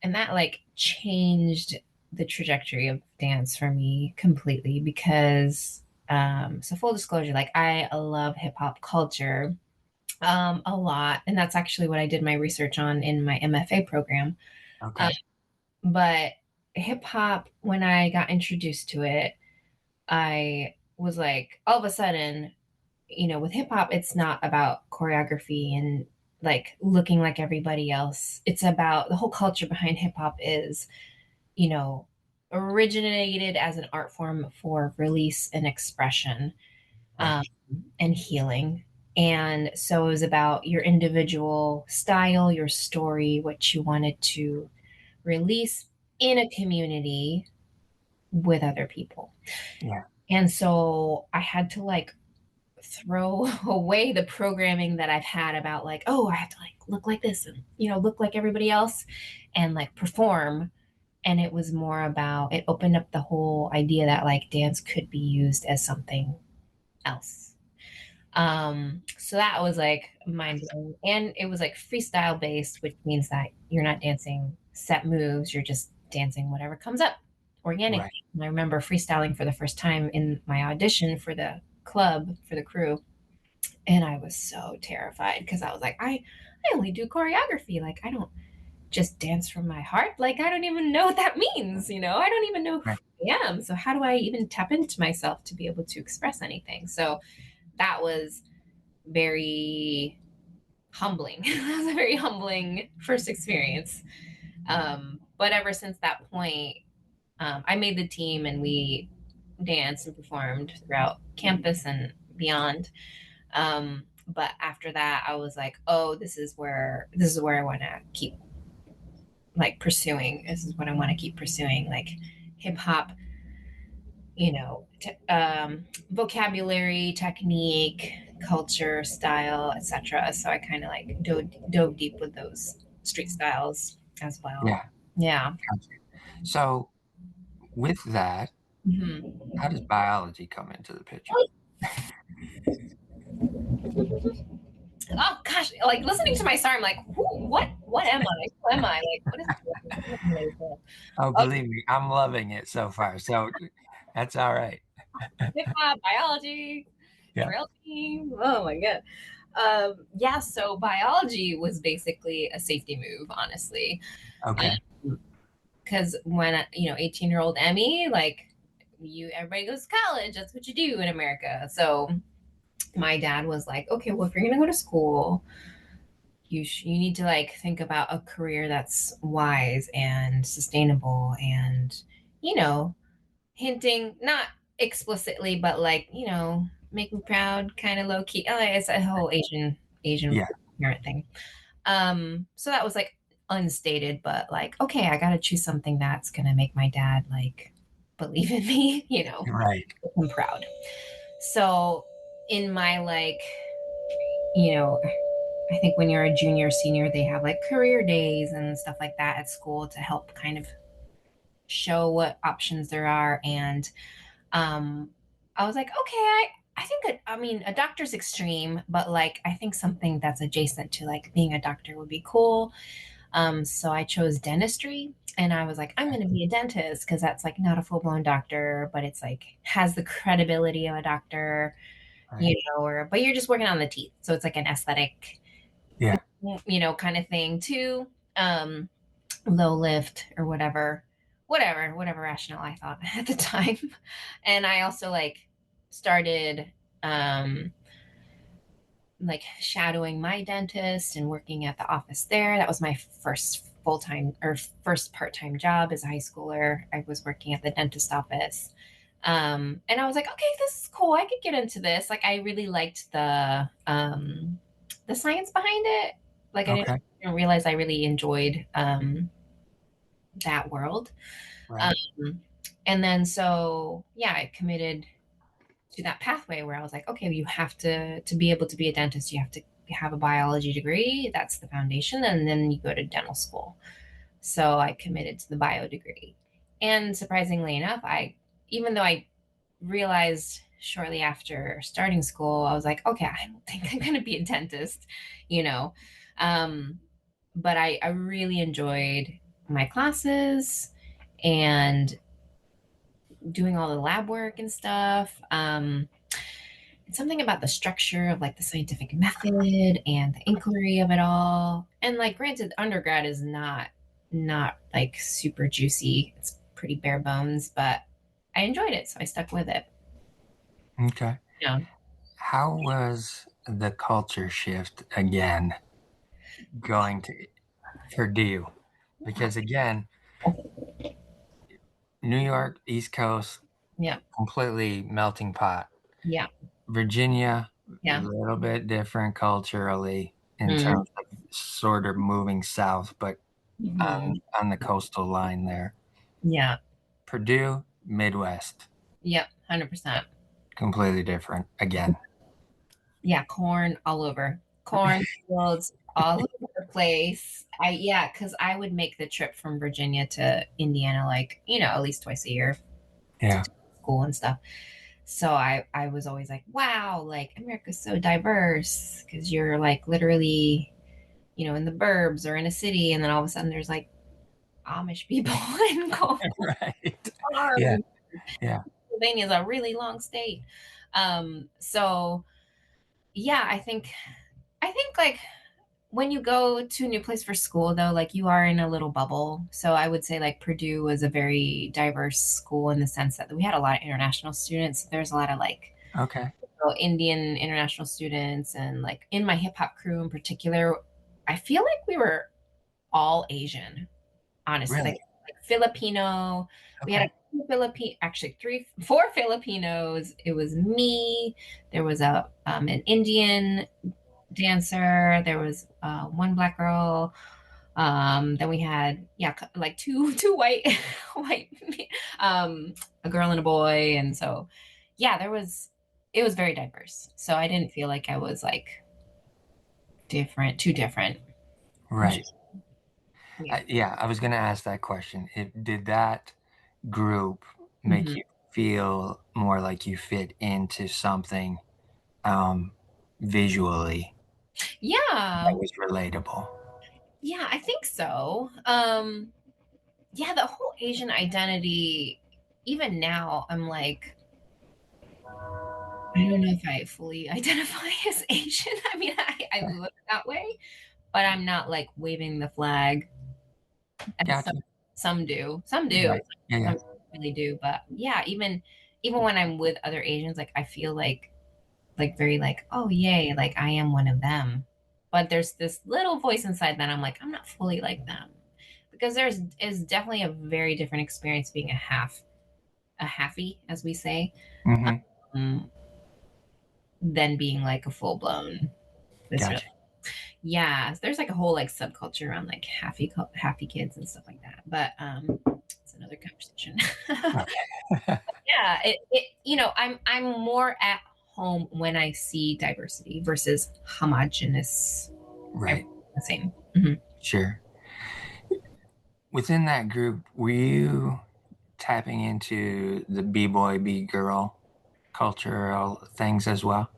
And that like changed the trajectory of dance for me completely because, so full disclosure, like I love hip hop culture a lot. And that's actually what I did my research on in my MFA program. Um, Okay. but hip hop, when I got introduced to it, I was like, all of a sudden, with hip hop, it's not about choreography and like looking like everybody else. It's about the whole culture behind hip hop is, you know, originated as an art form for release and expression, Right. um, and healing. And so it was about your individual style, your story, what you wanted to release in a community with other people. Yeah. And so I had to like throw away the programming that I've had about like, oh, I have to like look like this and, look like everybody else and like perform. And it was more about, it opened up the whole idea that like dance could be used as something else. So that was like mind blowing. And it was like freestyle based, which means that you're not dancing set moves, you're just dancing whatever comes up organically. Right. And I remember freestyling for the first time in my audition for the club, for the crew. And I was so terrified because I was like, I only do choreography. Like, I don't just dance from my heart. Like, I don't even know what that means. I don't even know who Right. I am. So, how do I even tap into myself to be able to express anything? So, that was very humbling. That was a very humbling first experience. But ever since that point, I made the team and we danced and performed throughout campus and beyond. But after that, I was like, oh, this is where I want to keep like pursuing. This is what I want to keep pursuing, like hip hop, vocabulary, technique, culture, style, etc. So I kind of like dove deep with those street styles as well. Yeah. Yeah. Gotcha. So with that, Hmm. how does biology come into the picture? Oh gosh, like listening to my star, I'm like, what am I? Who am I? Like, what is this? Oh, Okay, believe me, I'm loving it so far. So that's all right. hip hop, biology, Yeah. trail team. Oh my god. Yeah, so biology was basically a safety move, honestly. Okay. Because when 18-year-old Emmy, like everybody goes to college, that's what you do in America. So my dad was like, okay, well, if you're gonna go to school, you need to like think about a career that's wise and sustainable and you know hinting not explicitly but like make me proud kind of low key. Oh, it's a whole Asian Yeah. parent thing. So that was like unstated, but like, okay, I gotta choose something that's gonna make my dad like believe in me, Right. I'm proud. So in my like, you know, I think when you're a junior, senior, they have like career days and stuff like that at school to help kind of show what options there are. And I was like, okay, I think I mean a doctor's extreme, but like I think something that's adjacent to like being a doctor would be cool. So I chose dentistry, and I was like, I'm going to be a dentist because that's like not a full blown doctor, but it's like has the credibility of a doctor, Right. or but you're just working on the teeth, so it's like an aesthetic, Yeah. kind of thing too. Um, Low lift or whatever rationale I thought at the time. And I also like started like shadowing my dentist and working at the office there. That was my first full time or first part time job as a high schooler. I was working at the dentist office. And I was like, okay, this is cool. I could get into this. Like, I really liked the science behind it. Like, I Okay. didn't realize I really enjoyed that world. Right. Um, and then so yeah, I committed to that pathway where I was like, okay, you have to be able to be a dentist, you have to have a biology degree. That's the foundation. And then you go to dental school. So I committed to the bio degree. And surprisingly enough, even though I realized shortly after starting school, I was like, okay, I don't think I'm going to be a dentist, you know. Um, but I really enjoyed my classes and doing all the lab work and stuff. It's something about the structure of like the scientific method and the inquiry of it all. And like, granted, undergrad is not like super juicy. It's pretty bare bones, but I enjoyed it, so I stuck with it. Okay. Yeah. How was the culture shift again going to Purdue? Because again, New York, East Coast, Yeah. completely melting pot. Yeah. Virginia, a Yeah. little bit different culturally in Mm. terms of sort of moving south, but Hmm. on the coastal line there. Yeah. Purdue, Midwest, Yep. 100%. completely different again. Yeah. Corn all over. Corn fields all over the place. Yeah, because I would make the trip from Virginia to Indiana, like, at least twice a year to Yeah, do school and stuff. So I was always like, wow, like America's so diverse because you're like literally, in the burbs or in a city, and then all of a sudden there's like Amish people and gold right. Yeah, farms. yeah. Pennsylvania is a really long state. So yeah, I think like when you go to a new place for school though, like you are in a little bubble. So I would say like Purdue was a very diverse school in the sense that we had a lot of international students. There's a lot of like Okay. Indian international students, and like in my hip hop crew in particular, I feel like we were all Asian, honestly. Like, Really? Filipino. We had Okay. a Philippine, actually four Filipinos. It was me. There was an Indian dancer. There was one black girl. Then we had like two white white a girl and a boy, and so yeah, it was very diverse. So I didn't feel like I was like too different. Which Right. is, yeah. Yeah, I was going to ask that question. Did that group make Hmm. you feel more like you fit into something um, visually that Yeah. was relatable? Yeah, I think so. Yeah, the whole Asian identity, even now, I'm like, I don't know if I fully identify as Asian. I mean, I look that way, but I'm not like waving the flag as Gotcha. some do. Some do. Right. Yeah, yeah. Some really do. But yeah, even when I'm with other Asians, like I feel like very like, oh yay, like I am one of them. But there's this little voice inside that I'm like, I'm not fully like them. Because there's is definitely a very different experience being a halfie, as we say, Hmm. um, than being like a full blown Israeli. Gotcha. Yeah, so there's like a whole like subculture around like halfie kids and stuff like that. But it's another conversation. Okay. Yeah, I'm more at home when I see diversity versus homogenous. Right. Everything the same. Mhm. Sure. Within that group, were you tapping into the B-boy, B-girl cultural things as well?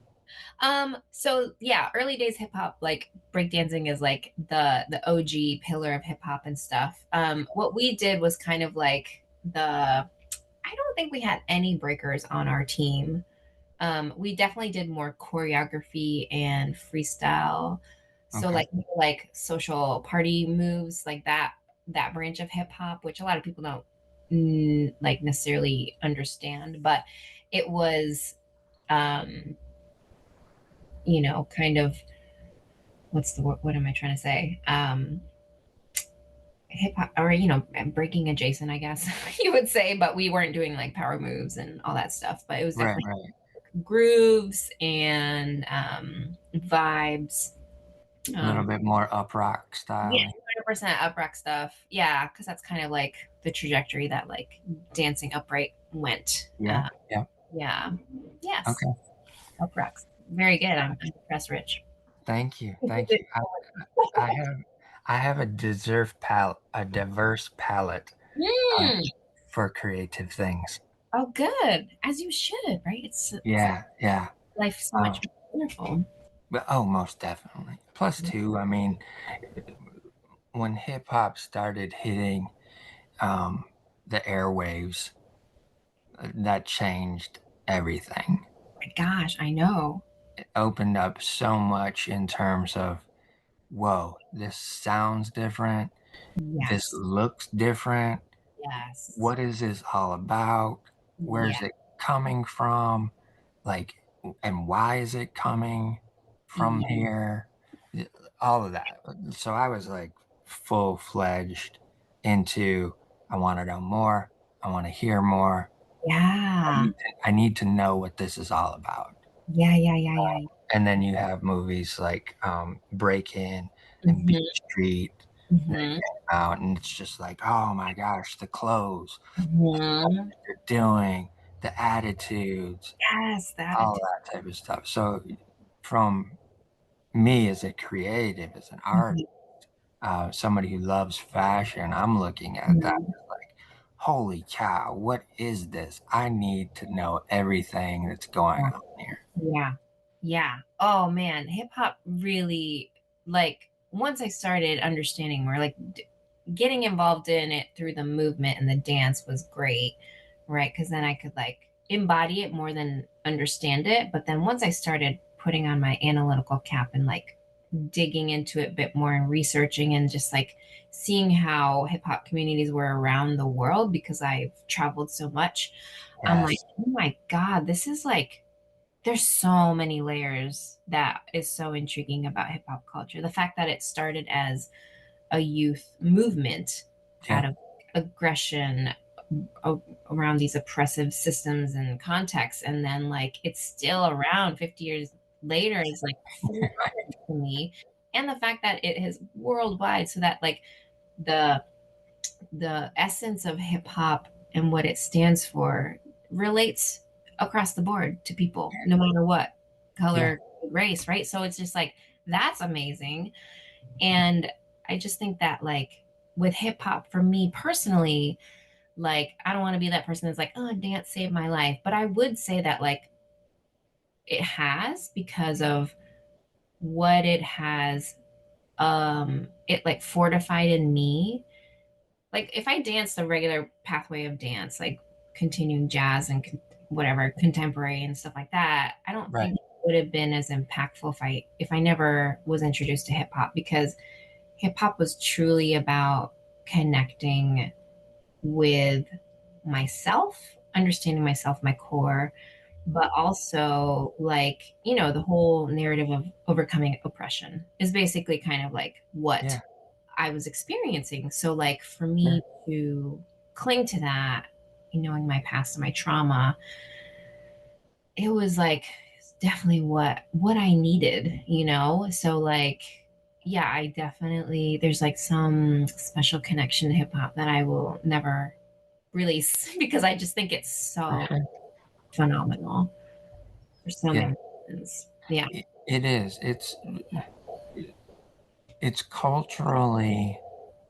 So yeah, early days hip hop, like breakdancing is like the OG pillar of hip hop and stuff. What we did was kind of like I don't think we had any breakers on our team. We definitely did more choreography and freestyle. So Okay. like social party moves, like that branch of hip hop, which a lot of people don't like necessarily understand, but it was um kind of what's the word, what am I trying to say? Hip hop, or breaking adjacent, I guess you would say, but we weren't doing like power moves and all that stuff. But it was Right, definitely right. grooves and vibes. A little Um, bit more up rock yeah, style. 100% up rock stuff. Yeah, because that's kind of like the trajectory that like dancing upright went. Yeah, yeah. Yeah, yes, Okay. up rocks. Very good. I'm impressed, Rich. Thank you. Thank you. I have I have a diverse palette uh, Mm. for creative things. Oh, good. As you should, right? It's Yeah, yeah. life so much Um, more wonderful. but oh, most definitely. Plus, too, I mean, when hip hop started hitting um, the airwaves, that changed everything. My gosh, I know. It opened up so much in terms of, whoa, this sounds different. This Yes. looks different. Yes. What is this all about? Yeah. Where's it coming from? Like, and why is it coming from Yeah. here? All of that. So I was like full fledged into, I want to know more. I want to hear more. Yeah. I need to know what this is all about. Yeah. Yeah. Yeah. Yeah. And then you have movies like Break In and Beat Mm-hmm. Street Mm-hmm. out, and it's just like, oh my gosh, the clothes, Mm-hmm. they're doing, the attitudes, Yes, all that. that type of stuff. So, from me as a creative, as an artist, somebody who loves fashion, I'm looking at that Mhm. like, holy cow, what is this? I need to know everything that's going on here. Yeah. Yeah. Oh man, hip hop really like once I started understanding more, like getting involved in it through the movement and the dance was great, right? Because then I could like embody it more than understand it. But then once I started putting on my analytical cap and like digging into it a bit more and researching and just like seeing how hip hop communities were around the world because I've traveled so much, I'm like, Yes. oh my God, this is like there's so many layers that is so intriguing about hip hop culture. The fact that it started as a youth movement out Yep. of aggression around these oppressive systems and contexts, and then like it's still around 50 years later is like foreign to me. And the fact that it is worldwide, so that like the the essence of hip hop and what it stands for relates across the board to people, no matter what Yeah. color, race, right? So it's just like that's amazing. And I just think that like with hip hop, for me personally, like I don't want to be that person that's like, oh, dance saved my life. But I would say that like it has because of what it has it like fortified in me. Like if I danced the regular pathway of dance, like continuing jazz and whatever contemporary and stuff like that, I don't Right. think it would have been as impactful if I never was introduced to hip hop, because hip hop was truly about connecting with myself, understanding myself, my core, but also like, the whole narrative of overcoming oppression is basically kind of like what Yeah. I was experiencing. So like for Yeah. me to cling to that, knowing my past and my trauma, it was like definitely what I needed. So like yeah, I definitely there's like some special connection to hip hop that I will never release because I just think it's For so sure. phenomenal for so Yeah. many reasons. Yeah. It is. It's culturally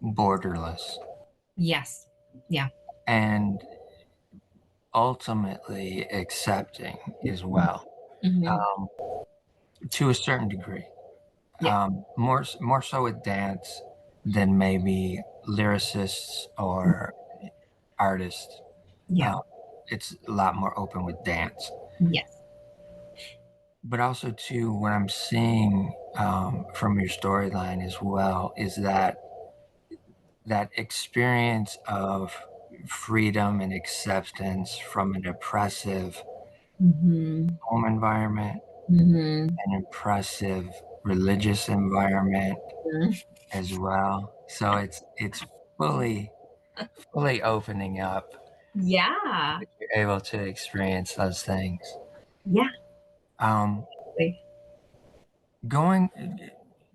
borderless Yes. Yeah. and ultimately accepting as well, Hmm. um, to a certain degree. Yeah. More so with dance than maybe lyricists or artists. Yeah. Uh, it's a lot more open with dance, Yes. but also too what I'm seeing from your storyline as well is that experience of freedom and acceptance from an oppressive Hmm. home environment, Hmm. an oppressive religious environment as well. So it's fully opening up Yeah. that you're able to experience those things. Yeah. Um, going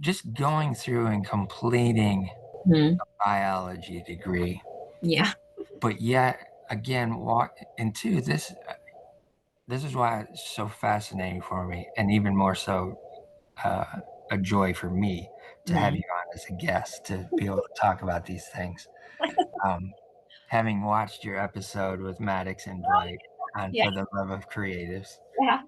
just going through and completing Mhm. a biology degree, Yeah. but yet again, walk into this. This is why it's so fascinating for me, and even more so a joy for me to have Mm. you on as a guest to be able to talk about these things. Um, Having watched your episode with Maddox and Dwight on Yeah, For the Love of Creatives, yeah.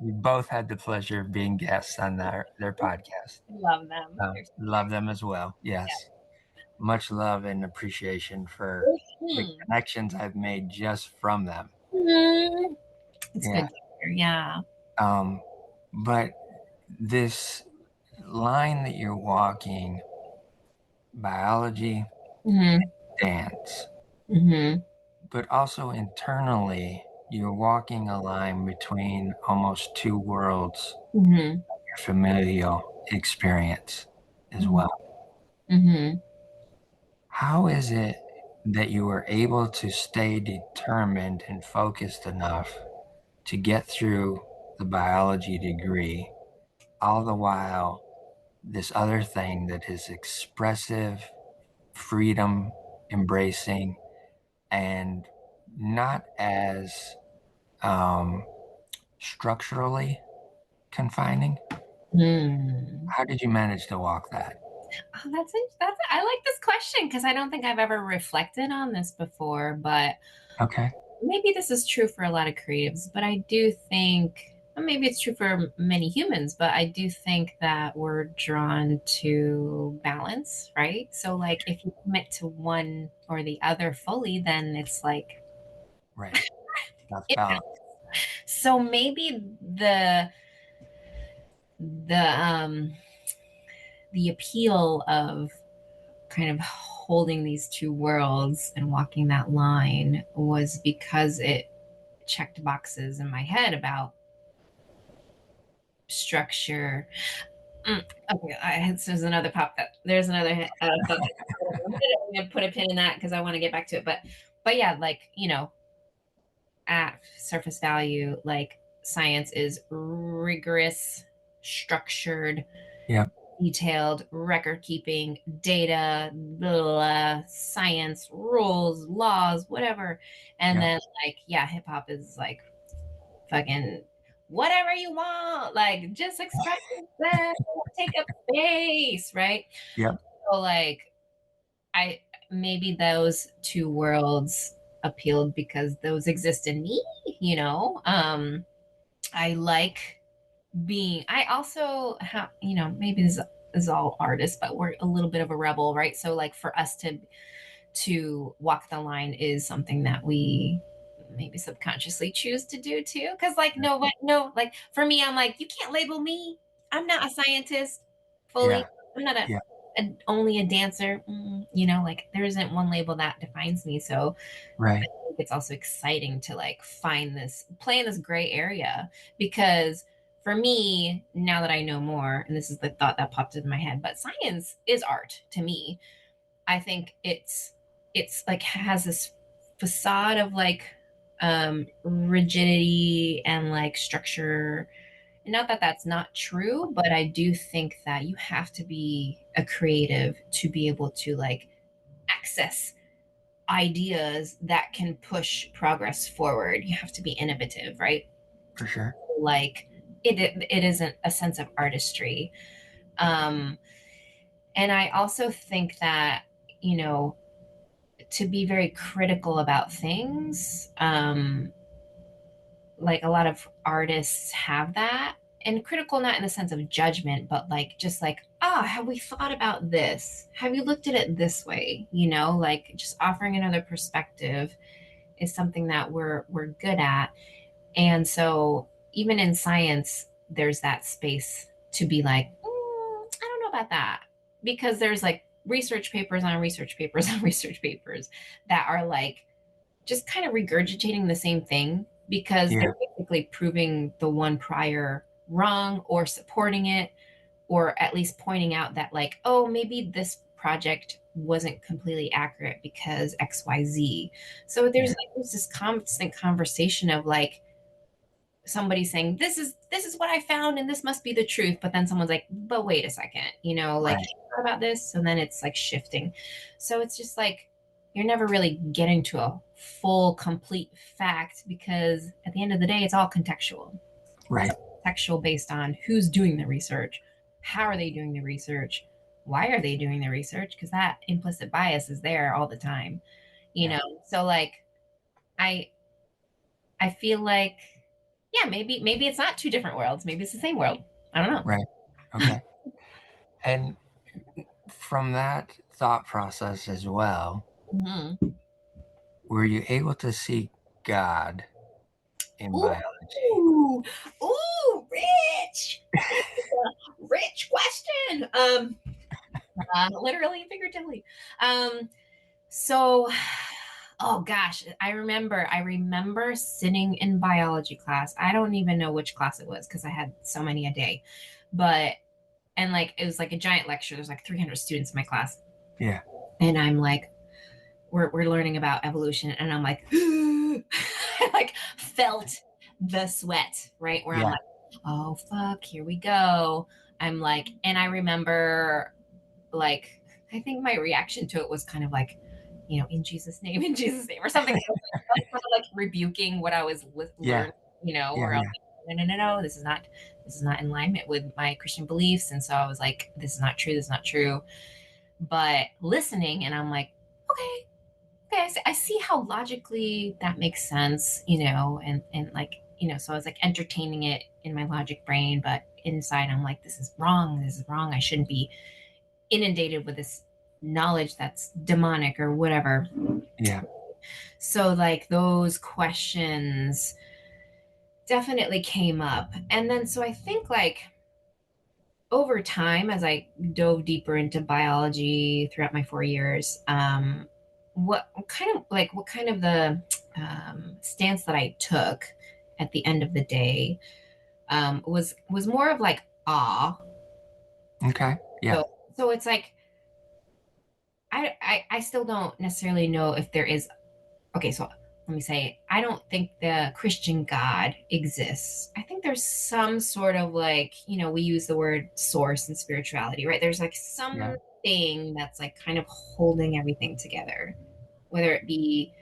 we both had the pleasure of being guests on their podcast. I love them. They're so Love them as well. Yes. Much love and appreciation for the great. connections I've made just from them. Mm. It's Yeah. good to hear. Yeah. Um, but this line that you're walking, biology, Hmm. dance, Hmm. but also internally, you're walking a line between almost two worlds, Hmm. your familial experience as Hmm. well. Hmm. How is it that you were able to stay determined and focused enough to get through the biology degree, all the while this other thing that is expressive, freedom embracing, and not as um, structurally confining? Hmm. How did you manage to walk that? Oh, that's I like this question because I don't think I've ever reflected on this before, but Okay. maybe this is true for a lot of creatives, but I do think maybe it's true for many humans, but I do think that we're drawn to balance, right? So like if you commit to one or the other fully, then it's like Right. That's it, balance. so maybe the the appeal of kind of holding these two worlds and walking that line was because it checked boxes in my head about structure. Okay, there's another pop that there's another thought. I'm gonna put a pin in that because I want to get back to it. But yeah, like at surface value, like science is rigorous, structured, Yep. detailed, record keeping, data, blah, science, rules, laws, whatever. And Yep. then yeah, hip hop is like fucking whatever you want, like just express yourself, take up space, right? Yep. So like I maybe those two worlds appealed because those exist in me, you know. I like being I also have, maybe this is all artists, but we're a little bit of a rebel, right? So like for us to walk the line is something that we maybe subconsciously choose to do too. Cause like, no, like for me, I'm like, you can't label me. I'm not a scientist fully. Yeah. I'm not Yeah. only a dancer. Like there isn't one label that defines me. So I Right. think it's also exciting to like play in this gray area because for me, now that I know more, and this is the thought that popped into my head, but science is art to me. I think it's like has this facade of like rigidity and like structure. And not that that's not true, but I do think that you have to be a creative to be able to like access ideas that can push progress forward. You have to be innovative, right? For sure. Like it isn't a sense of artistry. Um, and I also think that, you know, to be very critical about things. Like a lot of artists have that. And critical, not in the sense of judgment, but like just like, have we thought about this? Have you looked at it this way? Like just offering another perspective is something that we're good at. And so even in science, there's that space to be like, I don't know about that. Because there's like research papers on research papers on research papers that are like just kind of regurgitating the same thing because Yeah. they're basically proving the one prior wrong or supporting it or at least pointing out that like, oh, maybe this project wasn't completely accurate because XYZ. So Yeah. there's this constant conversation of like somebody saying this is what I found and this must be the truth, but then someone's like, but wait a second, like Right. you thought about this, and then it's like shifting. So it's just like you're never really getting to a full complete fact because at the end of the day it's all contextual. It's Right. contextual based on who's doing the research, how are they doing the research? Why are they doing the research? Because that implicit bias is there all the time, you Yeah. know. So like I I feel like, yeah, maybe it's not two different worlds. Maybe it's the same world. I don't know. Right. Okay. And from that thought process as well, Mhm. were you able to see God in biology? Ooh, ooh, Rich. This is a rich question. Literally and figuratively. Um, so, oh gosh, I remember sitting in biology class. I don't even know which class it was because I had so many a day, but and like it was like a giant lecture. There's like 300 students in my class, Yeah. and I'm like, we're learning about evolution, and I'm like, I like felt the sweat, right? Where I'm Yeah. like, oh fuck, here we go. I'm like, and I remember like I think my reaction to it was kind of like, in Jesus' name, or something. I was kind of like rebuking what I was Yeah. learning, Yeah. where I'm Yeah. like, no, no, no, no, this is not in alignment with my Christian beliefs. And so I was like, this is not true, this is not true. But listening, and I'm like, okay, okay, I see how logically that makes sense, and like, so I was like entertaining it in my logic brain, but inside I'm like, this is wrong. I shouldn't be inundated with this knowledge that's demonic or whatever. Yeah. So like those questions definitely came up. And then so I think like over time as I dove deeper into biology throughout my 4 years, what kind of the stance that I took at the end of the day was more of like awe. Okay. Yeah. So it's like I still don't necessarily know if there is. Okay, so let me say, I don't think the Christian God exists. I think there's some sort of like, we use the word source and spirituality, right? There's like Yeah. something that's like kind of holding everything together, whether it be,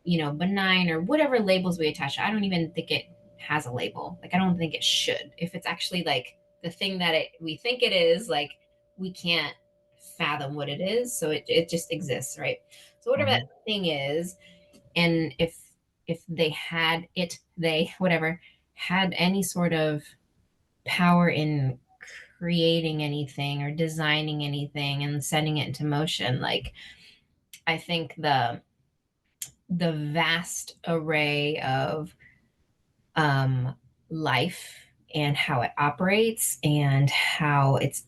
benign or whatever labels we attach. I don't even think it has a label. Like, I don't think it should. If it's actually like the thing that we think it is, like, we can't fathom what it is. So it just exists, right? So whatever that Hmm. thing is, and if they had it they whatever had any sort of power in creating anything or designing anything and setting it into motion, like I think the vast array of um life and how it operates and how it's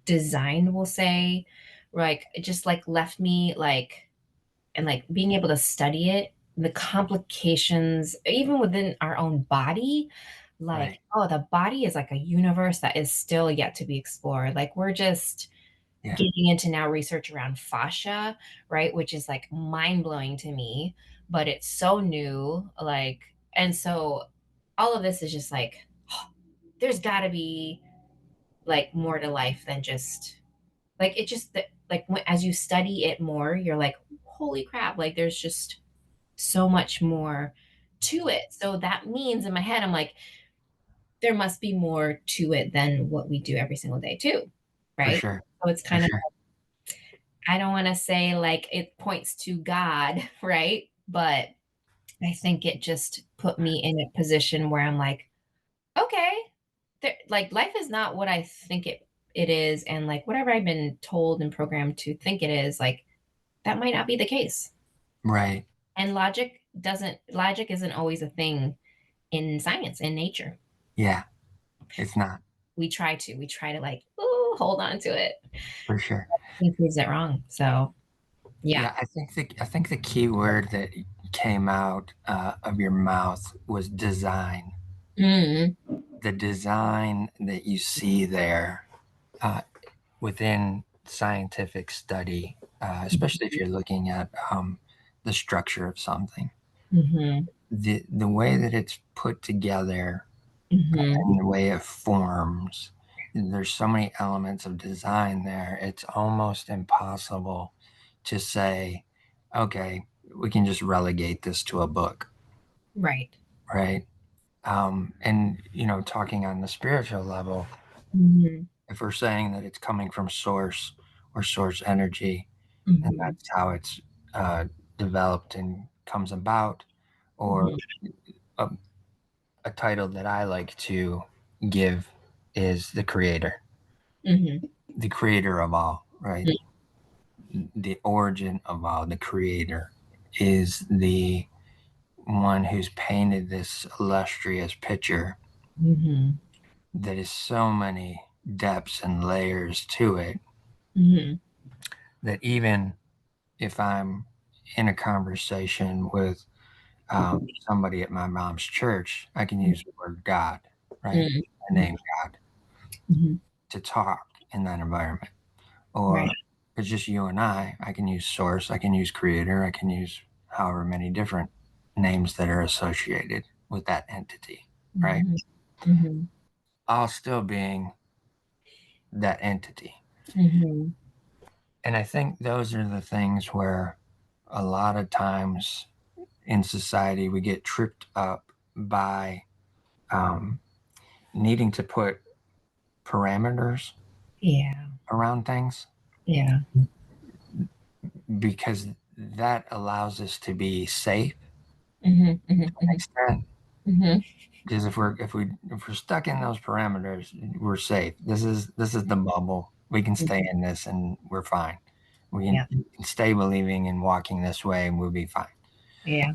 designed, we'll say, like it just like left me like, and like being able to study it, the complications, even within our own body, like, Right. oh, the body is like a universe that is still yet to be explored. Like, we're just Yeah. getting into now research around fascia, right? Which is like mind blowing to me, but it's so new. Like, and so all of this is just like, oh, there's got to be like more to life than just like it just like as you study it more, you're like, holy crap, like there's just so much more to it. So that means in my head, I'm like, there must be more to it than what we do every single day, too. For Right. sure. So it's For kind of, sure. I don't want to say like it points to God, right? But I think it just put me in a position where I'm like, okay, like life is not what I think it is. And like whatever I've been told and programmed to think it is, like that might not be the case. Right. And logic isn't always a thing in science, in nature. Yeah. It's not. We try to like, ooh, hold on to it. For sure. He proves it wrong. So yeah. Yeah. I think the key word that came out of your mouth was design. Mm, The design that you see there uh, within scientific study, especially if you're looking at the structure of something, mm-hmm, the way that it's put together mm-hmm, and the way it forms, there's so many elements of design there. It's almost impossible to say, okay, we can just relegate this to a book, right. right? And talking on the spiritual level. Mm-hmm. If we're saying that it's coming from source or source energy, and Mm-hmm. that's how it's uh, developed and comes about, or Mm-hmm. a, a title that I like to give is Mm-hmm. the creator of all, right? The origin of all, the creator is the one who's painted this illustrious picture Mm-hmm. that is so many depths and layers to it Mm-hmm. that even if I'm in a conversation with somebody at my mom's church, I can use the word God, right? The Mm-hmm. name God Mm-hmm. to talk in that environment. Or Right. if it's just you and I can use source, I can use creator, I can use however many different names that are associated with that entity, right? Mm-hmm. Mm-hmm. All still being that entity. Mm-hmm. And I think those are the things where a lot of times in society we get tripped up by um, needing to put parameters Yeah. around things Yeah. because that allows us to be safe Mm-hmm. to Mm-hmm. an extent. Mm-hmm. Because if we're stuck in those parameters, we're safe. This is the bubble. We can stay in this and we're fine. We Yeah. can stay believing and walking this way and we'll be fine. Yeah.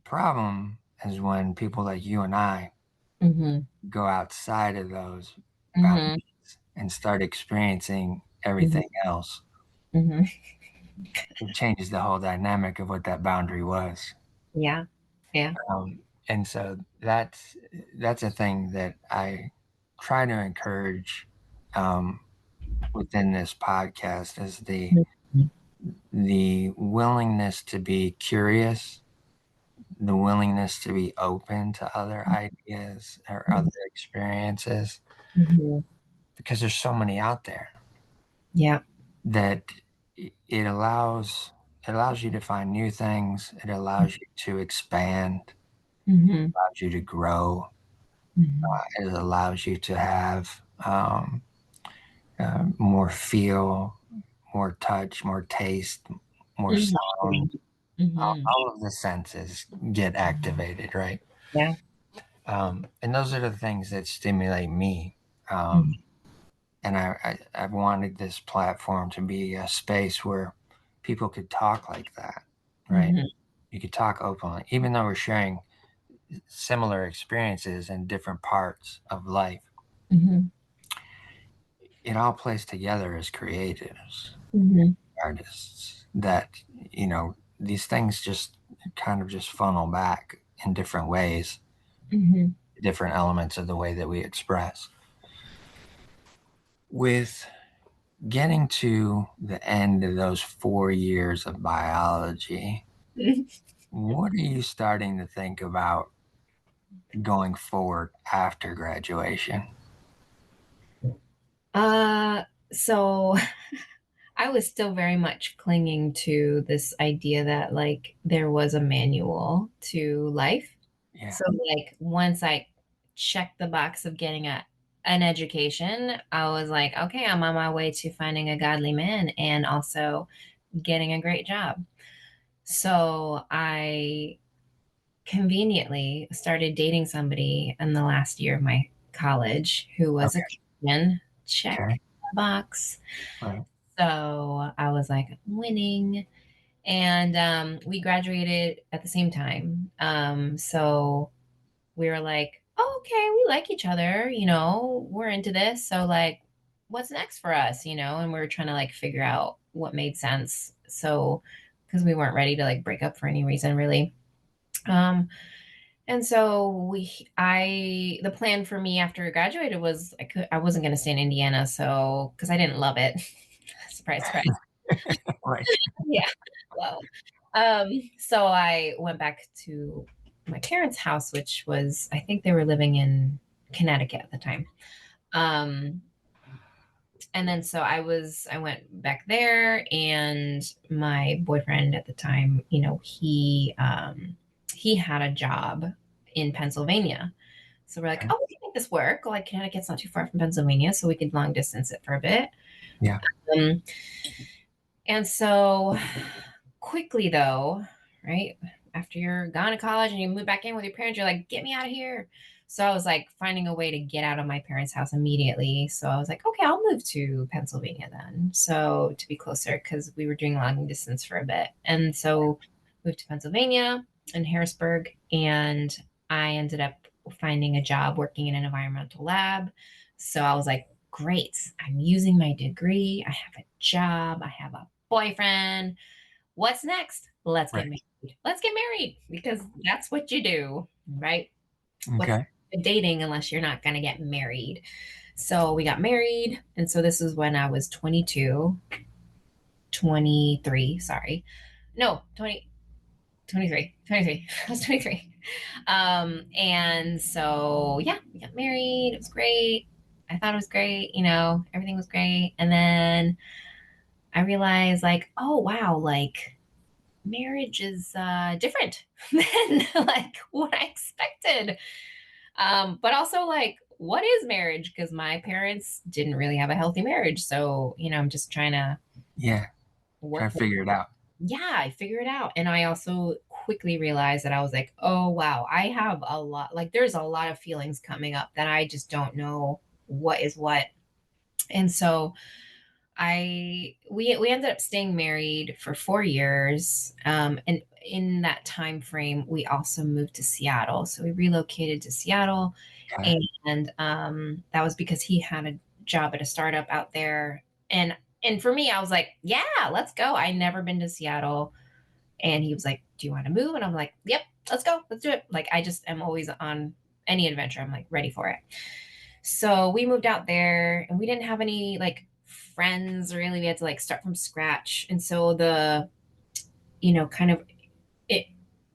Problem is when people like you and I Mm-hmm. go outside of those Mm-hmm. boundaries and start experiencing Mm-hmm. everything else. Mm-hmm. It changes the whole dynamic of what that boundary was. Yeah. Yeah. And so that's a thing that I try to encourage um, within this podcast is the willingness to be curious, the willingness to be open to other ideas or other experiences, Mm-hmm. because there's so many out there Yeah. that it allows you to find new things. It allows you to expand. Mm-hmm. Allows you to grow. Mm-hmm. It allows you to have more feel, more touch, more taste, more sound. Mm-hmm. All of the senses get activated, right? Yeah. And those are the things that stimulate me. Um, Mm-hmm. and I've wanted this platform to be a space where people could talk like that, right? Mm-hmm. You could talk openly, even though we're sharing similar experiences in different parts of life. Mm-hmm. It all plays together as creatives, Mm-hmm. artists. That these things just kind of just funnel back in different ways, Mm-hmm. different elements of the way that we express. With getting to the end of those 4 years of biology, what are you starting to think about going forward after graduation? Uh, so I was still very much clinging to this idea that like there was a manual to life. Yeah. So like once I checked the box of getting an education, I was like, okay, I'm on my way to finding a godly man and also getting a great job. So I conveniently started dating somebody in the last year of my college who was a Okay. Christian. Check Okay. the box. Right. So I was like, winning. And we graduated at the same time. So we were like, oh, okay, we like each other, we're into this. So, like, what's next for us, And we were trying to like figure out what made sense. So, because we weren't ready to like break up for any reason, really. Um, and so the plan for me after I graduated was I wasn't going to stay in Indiana. So, because I didn't love it. Surprise, surprise. Right. Yeah. Well, so I went back to my parents' house, which was, I think they were living in Connecticut at the time. Um, and then so I went back there and my boyfriend at the time, he had a job in Pennsylvania. So we're like, Okay. oh, we can make this work. Like Connecticut's not too far from Pennsylvania, so we could long distance it for a bit. Yeah. Um, and so quickly though, right? After you're gone to college and you move back in with your parents, you're like, get me out of here. So I was like finding a way to get out of my parents' house immediately. So I was like, okay, I'll move to Pennsylvania then. So to be closer, because we were doing long distance for a bit. And so moved to Pennsylvania in Harrisburg, and I ended up finding a job working in an environmental lab. So I was like, great, I'm using my degree. I have a job. I have a boyfriend. What's next? Let's get Right. married. Let's get married because that's what you do, right? What's Okay. dating unless you're not going to get married? So we got married. And so this is when I was 22, 23. Sorry. No, 20, 23, 23. I was 23. And so, yeah, we got married. It was great. I thought it was great. Everything was great. And then I realized, like, oh, wow, like, marriage is different than like what I expected. But also like, what is marriage? Because my parents didn't really have a healthy marriage. So, I'm just trying to Yeah. Try work. to figure it out. Yeah, I figured it out. And I also quickly realized that I was like, oh, wow, I have a lot, like, there's a lot of feelings coming up that I just don't know what is what. And so we ended up staying married for 4 years, and in that time frame, we also moved to Seattle. So we relocated to Seattle, Okay. and that was because he had a job at a startup out there, and for me, I was like, yeah, let's go. I never been to Seattle, and he was like, do you want to move? And I'm like, yep, let's go, let's do it. Like I just am always on any adventure. I'm like ready for it. So we moved out there and we didn't have any like friends really. We had to like start from scratch. And so the, kind of it,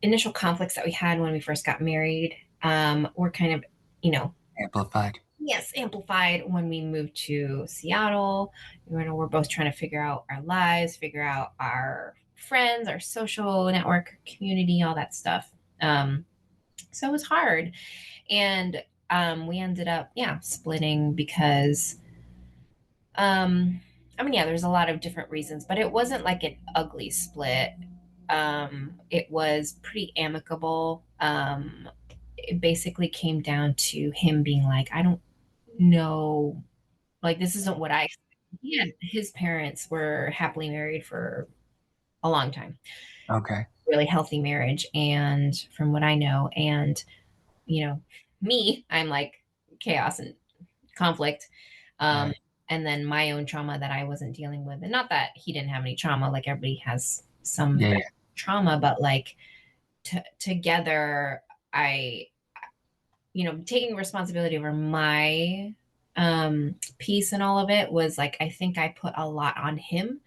initial conflicts that we had when we first got married were kind of, you know, Amplified. yes, amplified when we moved to Seattle. We're both trying to figure out our lives, figure out our friends, our social network, community, all that stuff. So it was hard. And we ended up, yeah, splitting because I mean, yeah, there's a lot of different reasons, but it wasn't like an ugly split. It was pretty amicable. It basically came down to him being like, I don't know, like, this isn't what I expected. Yeah, his parents were happily married for a long time, Okay. really healthy marriage. And from what I know, and, you know, me, I'm like chaos and conflict. Um, Right. and then my own trauma that I wasn't dealing with. And not that he didn't have any trauma, like everybody has some Yeah. Yeah. trauma, but like together, I, taking responsibility over my piece and all of it was like, I think I put a lot on him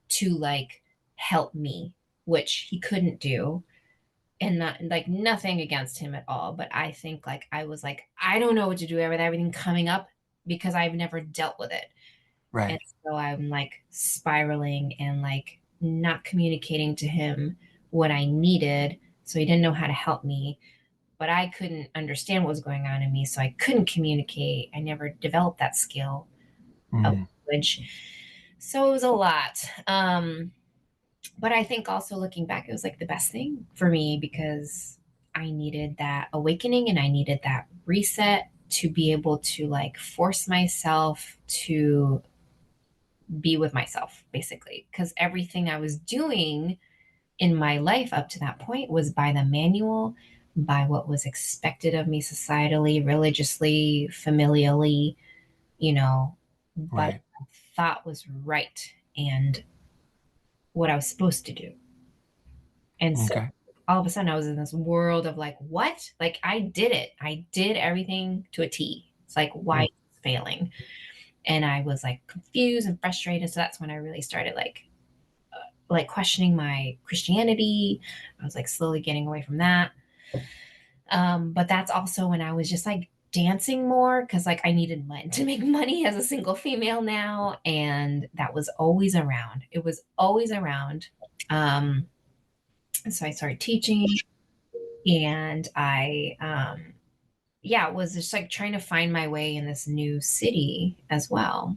to like help me, which he couldn't do. And not like nothing against him at all, but I think like I was like, I don't know what to do with everything coming up because I've never dealt with it. And Right. so I'm like spiraling and like not communicating to him what I needed. So he didn't know how to help me, but I couldn't understand what was going on in me. So I couldn't communicate. I never developed that skill of Mm. language. So it was a lot. But I think also looking back, it was like the best thing for me because I needed that awakening and I needed that reset to be able to like force myself to be with myself, basically. Because everything I was doing in my life up to that point was by the manual, by what was expected of me societally, religiously, familially, by what Right. I thought was right and what I was supposed to do. And so Okay. all of a sudden I was in this world of like, what? Like I did it. I did everything to a T. It's like, why Mm. is it failing? And I was like confused and frustrated. So that's when I really started like questioning my Christianity. I was like slowly getting away from that. But that's also when I was just like dancing more because like I needed to make money as a single female now. And that was always around. It was always around. And so I started teaching and I yeah, it was just like trying to find my way in this new city as well.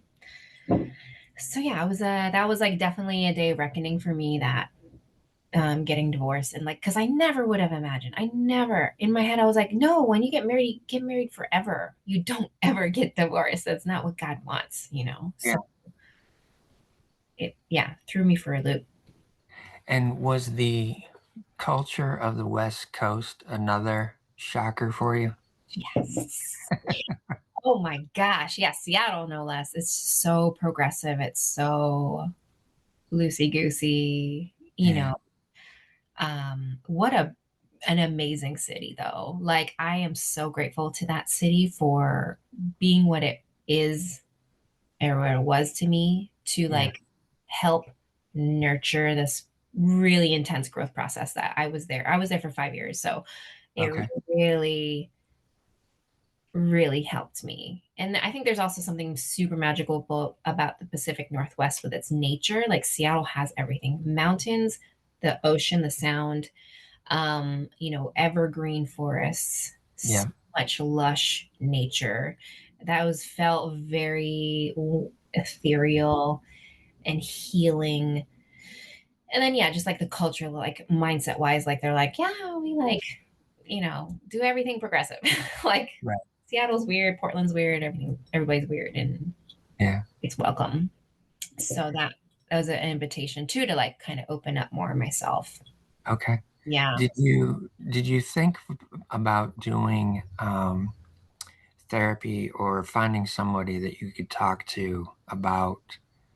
So yeah, it was that was like definitely a day of reckoning for me, that getting divorced, and like, because I never would have imagined. I never, in my head I was like, no, when you get married forever. You don't ever get divorced. That's not what God wants, you know. Yeah. So it, yeah, threw me for a loop. And was the culture of the West Coast another shocker for you? Yes. Oh my gosh. Yes, Seattle, no less. It's so progressive. It's so loosey goosey, you Yeah. know. What a an amazing city though. Like, I am so grateful to that city for being what it is, or what it was to me, to Yeah. like help nurture this really intense growth process that I was there for 5 years. So it Okay. really, really helped me. And I think there's also something super magical about the Pacific Northwest with its nature. Like, Seattle has everything: mountains, the ocean, the sound, evergreen forests, so Yeah. much lush nature. That was felt very ethereal and healing. And then, yeah, just like the culture, like mindset wise, like they're like, yeah, we like, do everything progressive. Like, Right. Seattle's weird, Portland's weird, everybody's weird, and Yeah. it's welcome. So that was an invitation too, to like kind of open up more myself. Okay. Yeah. Did you think about doing therapy or finding somebody that you could talk to about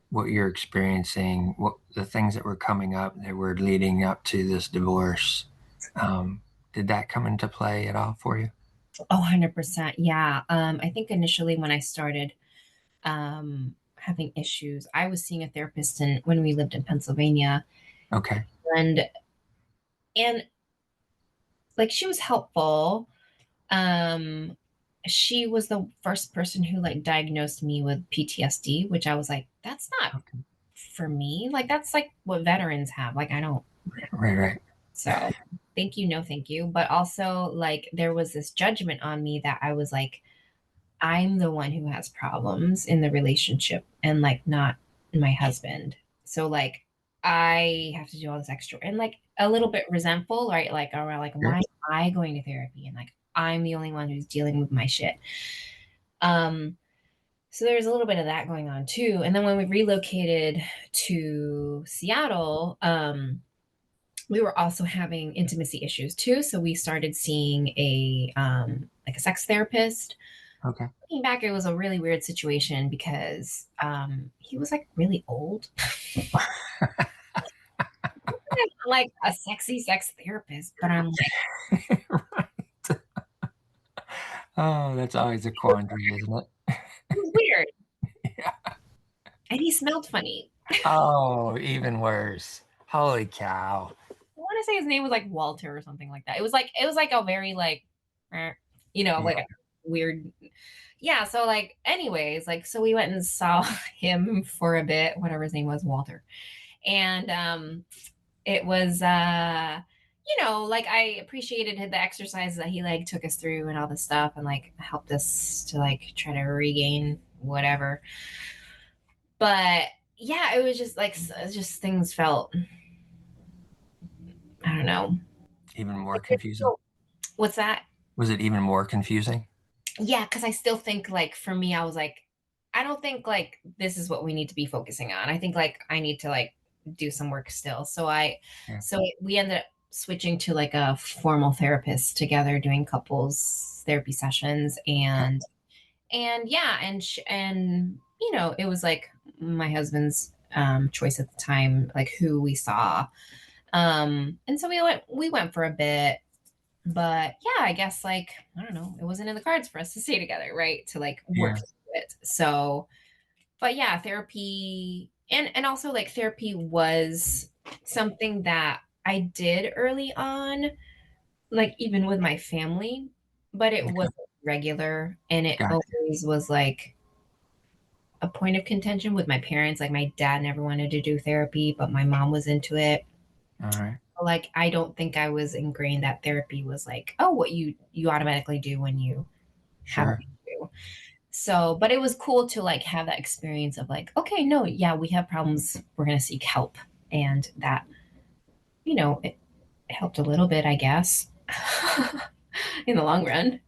what you're experiencing, what the things that were coming up that were leading up to this divorce? Um, did that come into play at all for you? Oh, 100%. Yeah. I think initially when I started having issues, I was seeing a therapist when we lived in Pennsylvania, Okay. and and like, she was helpful. Um, she was the first person who like diagnosed me with PTSD, which I was like, that's not Okay. for me. Like, that's like what veterans have. Like, I don't. Right. Right. So thank you, no thank you. But also, like, there was this judgment on me that I was like, I'm the one who has problems in the relationship, and like, not my husband. So like, I have to do all this extra, and like a little bit resentful, right? Like, around like, why Sure. am I going to therapy, and like, I'm the only one who's dealing with my shit. Um so there's a little bit of that going on too. And then when we relocated to Seattle, we were also having intimacy issues too. So we started seeing a like a sex therapist. Okay. Looking back, it was a really weird situation because he was like really old, like a sexy sex therapist. But I'm like, Oh, that's always a quandary, isn't it? it was weird, Yeah. and he smelled funny. Oh, even worse. Holy cow. I want to say his name was like Walter or something like that. It was like a very like, eh, like Yeah. a weird. Yeah. So like, anyways, like, so we went and saw him for a bit, whatever his name was, Walter, and it was like, I appreciated the exercises that he like took us through and all this stuff, and like helped us to like try to regain whatever. But yeah, it was just like, just things felt, I don't know. Even more confusing. What's that? Was it even more confusing? Yeah, because I still think, like, for me, I was like, I don't think like this is what we need to be focusing on. I think like I need to like do some work still. Yeah. We ended up switching to like a formal therapist together, doing couples therapy sessions, Okay. and yeah, and it was like my husband's choice at the time, like who we saw. And so we went for a bit, but yeah, I guess, like, I don't know, it wasn't in the cards for us to stay together, right? To like work Yeah. through it. So, but yeah, therapy, and also like therapy was something that I did early on, like even with my family, but it Okay. wasn't regular, and it Got always was like a point of contention with my parents. Like, my dad never wanted to do therapy, but my mom was into it. you. All right. Like, I don't think I was ingrained that therapy was like, oh, what you automatically do when you have an Sure. issue. So, but it was cool to like have that experience of like, okay, no, yeah, we have problems. We're going to seek help. And that, it helped a little bit, I guess, in the long run.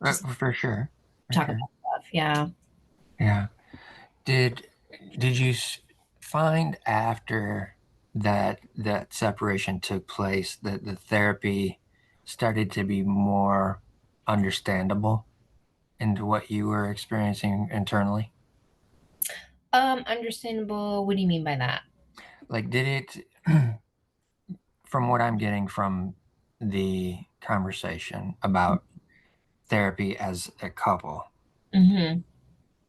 Just For sure. For talk sure. about stuff. Yeah. Yeah. Did did you find after that separation took place that the therapy started to be more understandable into what you were experiencing internally? Understandable. What do you mean by that? Like, did it, from what I'm getting from the conversation about therapy as a couple, Mm-hmm.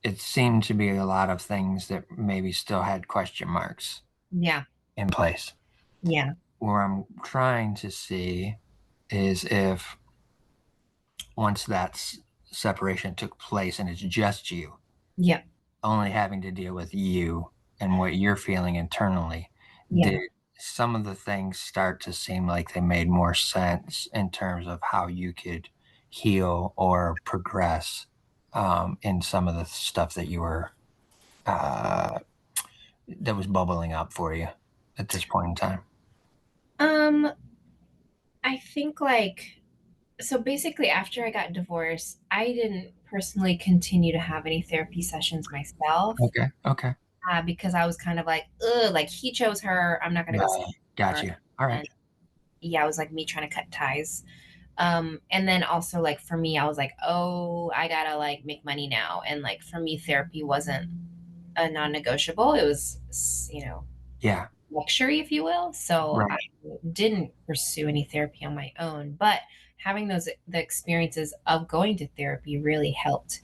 it seemed to be a lot of things that maybe still had question marks Yeah. in place. Yeah. Where I'm trying to see is if once that separation took place and it's just you, Yeah. only having to deal with you and what you're feeling internally, Yeah. did some of the things start to seem like they made more sense in terms of how you could heal or progress in some of the stuff that you were uh, that was bubbling up for you at this point in time? Um, I think like so basically after I got divorced, I didn't personally continue to have any therapy sessions myself, Okay. Okay. because I was kind of like, ugh, like he chose her, I'm not gonna go see Right. Got her. you. All right. And yeah, it was like me trying to cut ties. And then also like for me, I was like, oh, I gotta like make money now. And like for me, therapy wasn't a non-negotiable. It was, Yeah. luxury, if you will. So I Right. didn't pursue any therapy on my own, but having the experiences of going to therapy really helped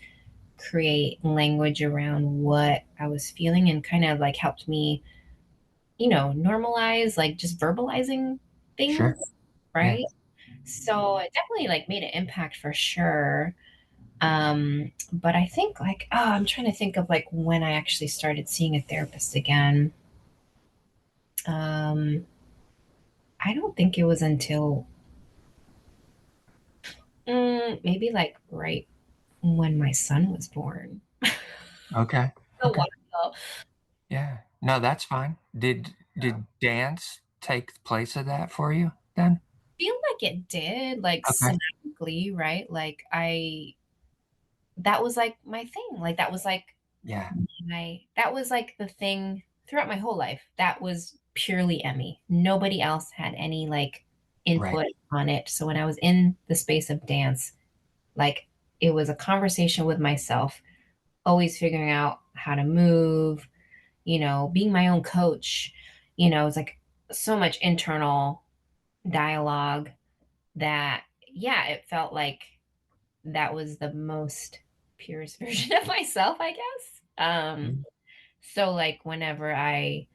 create language around what I was feeling and kind of like helped me, normalize like just verbalizing things, Sure. Yeah. right? So it definitely like made an impact for sure. But I think like, oh, I'm trying to think of like when I actually started seeing a therapist again. Um, I don't think it was until maybe like right when my son was born. Okay. A Okay. while. Yeah. No, that's fine. Did dance take place of that for you then? Feel like it did, like Okay. somatically, right? Like that was like my thing. Like Yeah. that was like the thing throughout my whole life. That was purely Emmy. Nobody else had any like Right. input on it. So when I was in the space of dance, like it was a conversation with myself, always figuring out how to move, being my own coach. It's like so much internal dialogue that, yeah, it felt like that was the most purest version of myself, I guess. Mm. So like whenever I,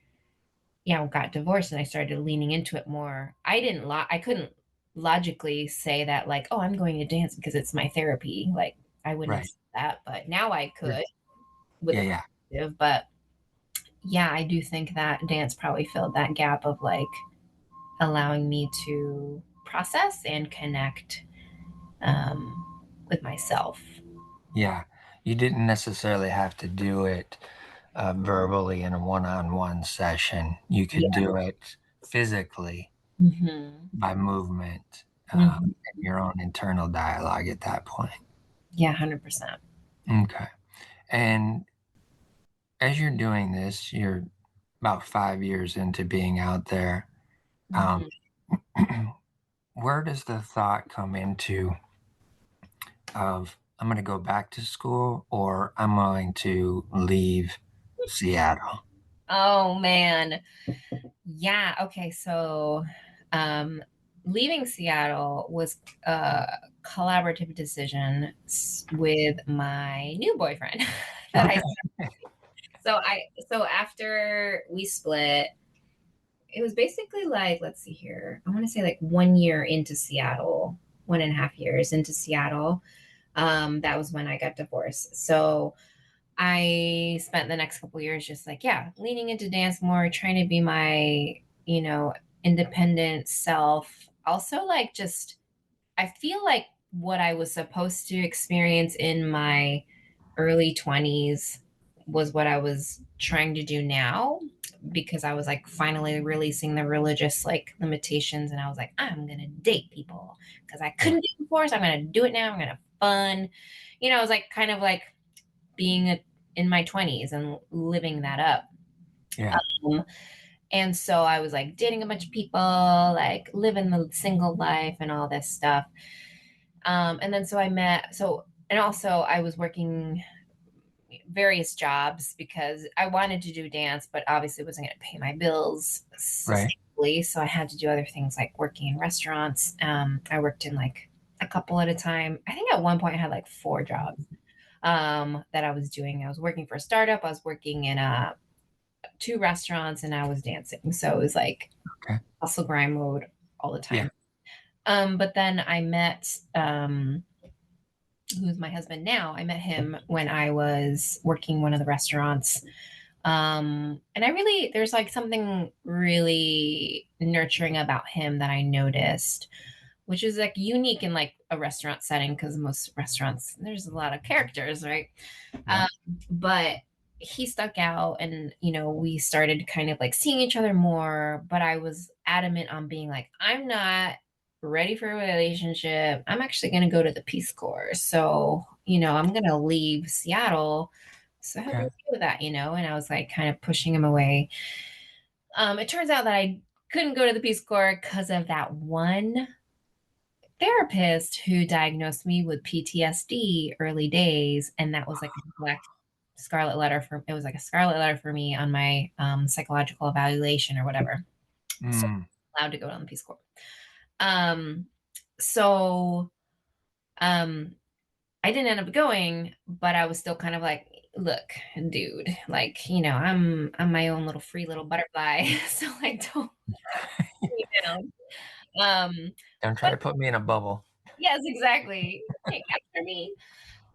got divorced and I started leaning into it more, I couldn't logically say that like, oh, I'm going to dance because it's my therapy. Like I wouldn't have Right. said that, but now I Sure. could with Yeah, the yeah. perspective. But yeah, I do think that dance probably filled that gap of like allowing me to process and connect with myself. Yeah. You didn't necessarily have to do it verbally in a one-on-one session. You could Yeah. do it physically Hmm. by movement Hmm. and your own internal dialogue at that point. Yeah, 100%. Okay. And as you're doing this, you're about 5 years into being out there. Um, Hmm. where does the thought come into of I'm going to go back to school or I'm going to leave Seattle? Oh man. Yeah. Okay. So, um, leaving Seattle was a collaborative decision with my new boyfriend that I. Okay. So after we split, it was basically like, let's see here. I want to say like 1 year into Seattle, 1.5 years into Seattle. That was when I got divorced. So I spent the next couple years just like, yeah, leaning into dance more, trying to be my, independent self. Also, like, just, I feel like what I was supposed to experience in my early 20s was what I was trying to do now, because I was like finally releasing the religious like limitations, and I was like, I'm gonna date people because I Yeah. couldn't do it before, so I'm gonna do it now. I'm gonna have fun. I was like kind of like being in my 20s and living that up. Yeah. Um, and so I was like dating a bunch of people, like living the single life and all this stuff. And then so I met, so, and also I was working various jobs because I wanted to do dance, but obviously wasn't going to pay my bills Right. sustainably. So I had to do other things like working in restaurants. I worked in like a couple at a time. I think at one point I had like 4 jobs that I was doing. I was working for a startup. I was working in 2 restaurants, and I was dancing. So it was like Okay. hustle grind mode all the Yeah. time. But then I met who's my husband now. I met him when I was working one of the restaurants. And I really, there's like something really nurturing about him that I noticed, which is like unique in like a restaurant setting, because most restaurants, there's a lot of characters, right? Yeah. Um, but he stuck out, and we started kind of like seeing each other more, but I was adamant on being like, I'm not ready for a relationship. I'm actually going to go to the Peace Corps. So, I'm going to leave Seattle. So how do Okay. you feel with that, And I was like kind of pushing him away. It turns out that I couldn't go to the Peace Corps because of that one therapist who diagnosed me with PTSD early days, and that was like a black scarlet letter for it was like a scarlet letter for me on my psychological evaluation or whatever. So Mm. I'm allowed to go on the Peace Corps. Um, so um, I didn't end up going, but I was still kind of like, look, dude, like I'm my own little free little butterfly, so like don't put me down. Um, Don't try but to put me in a bubble. yes, exactly. Take after me.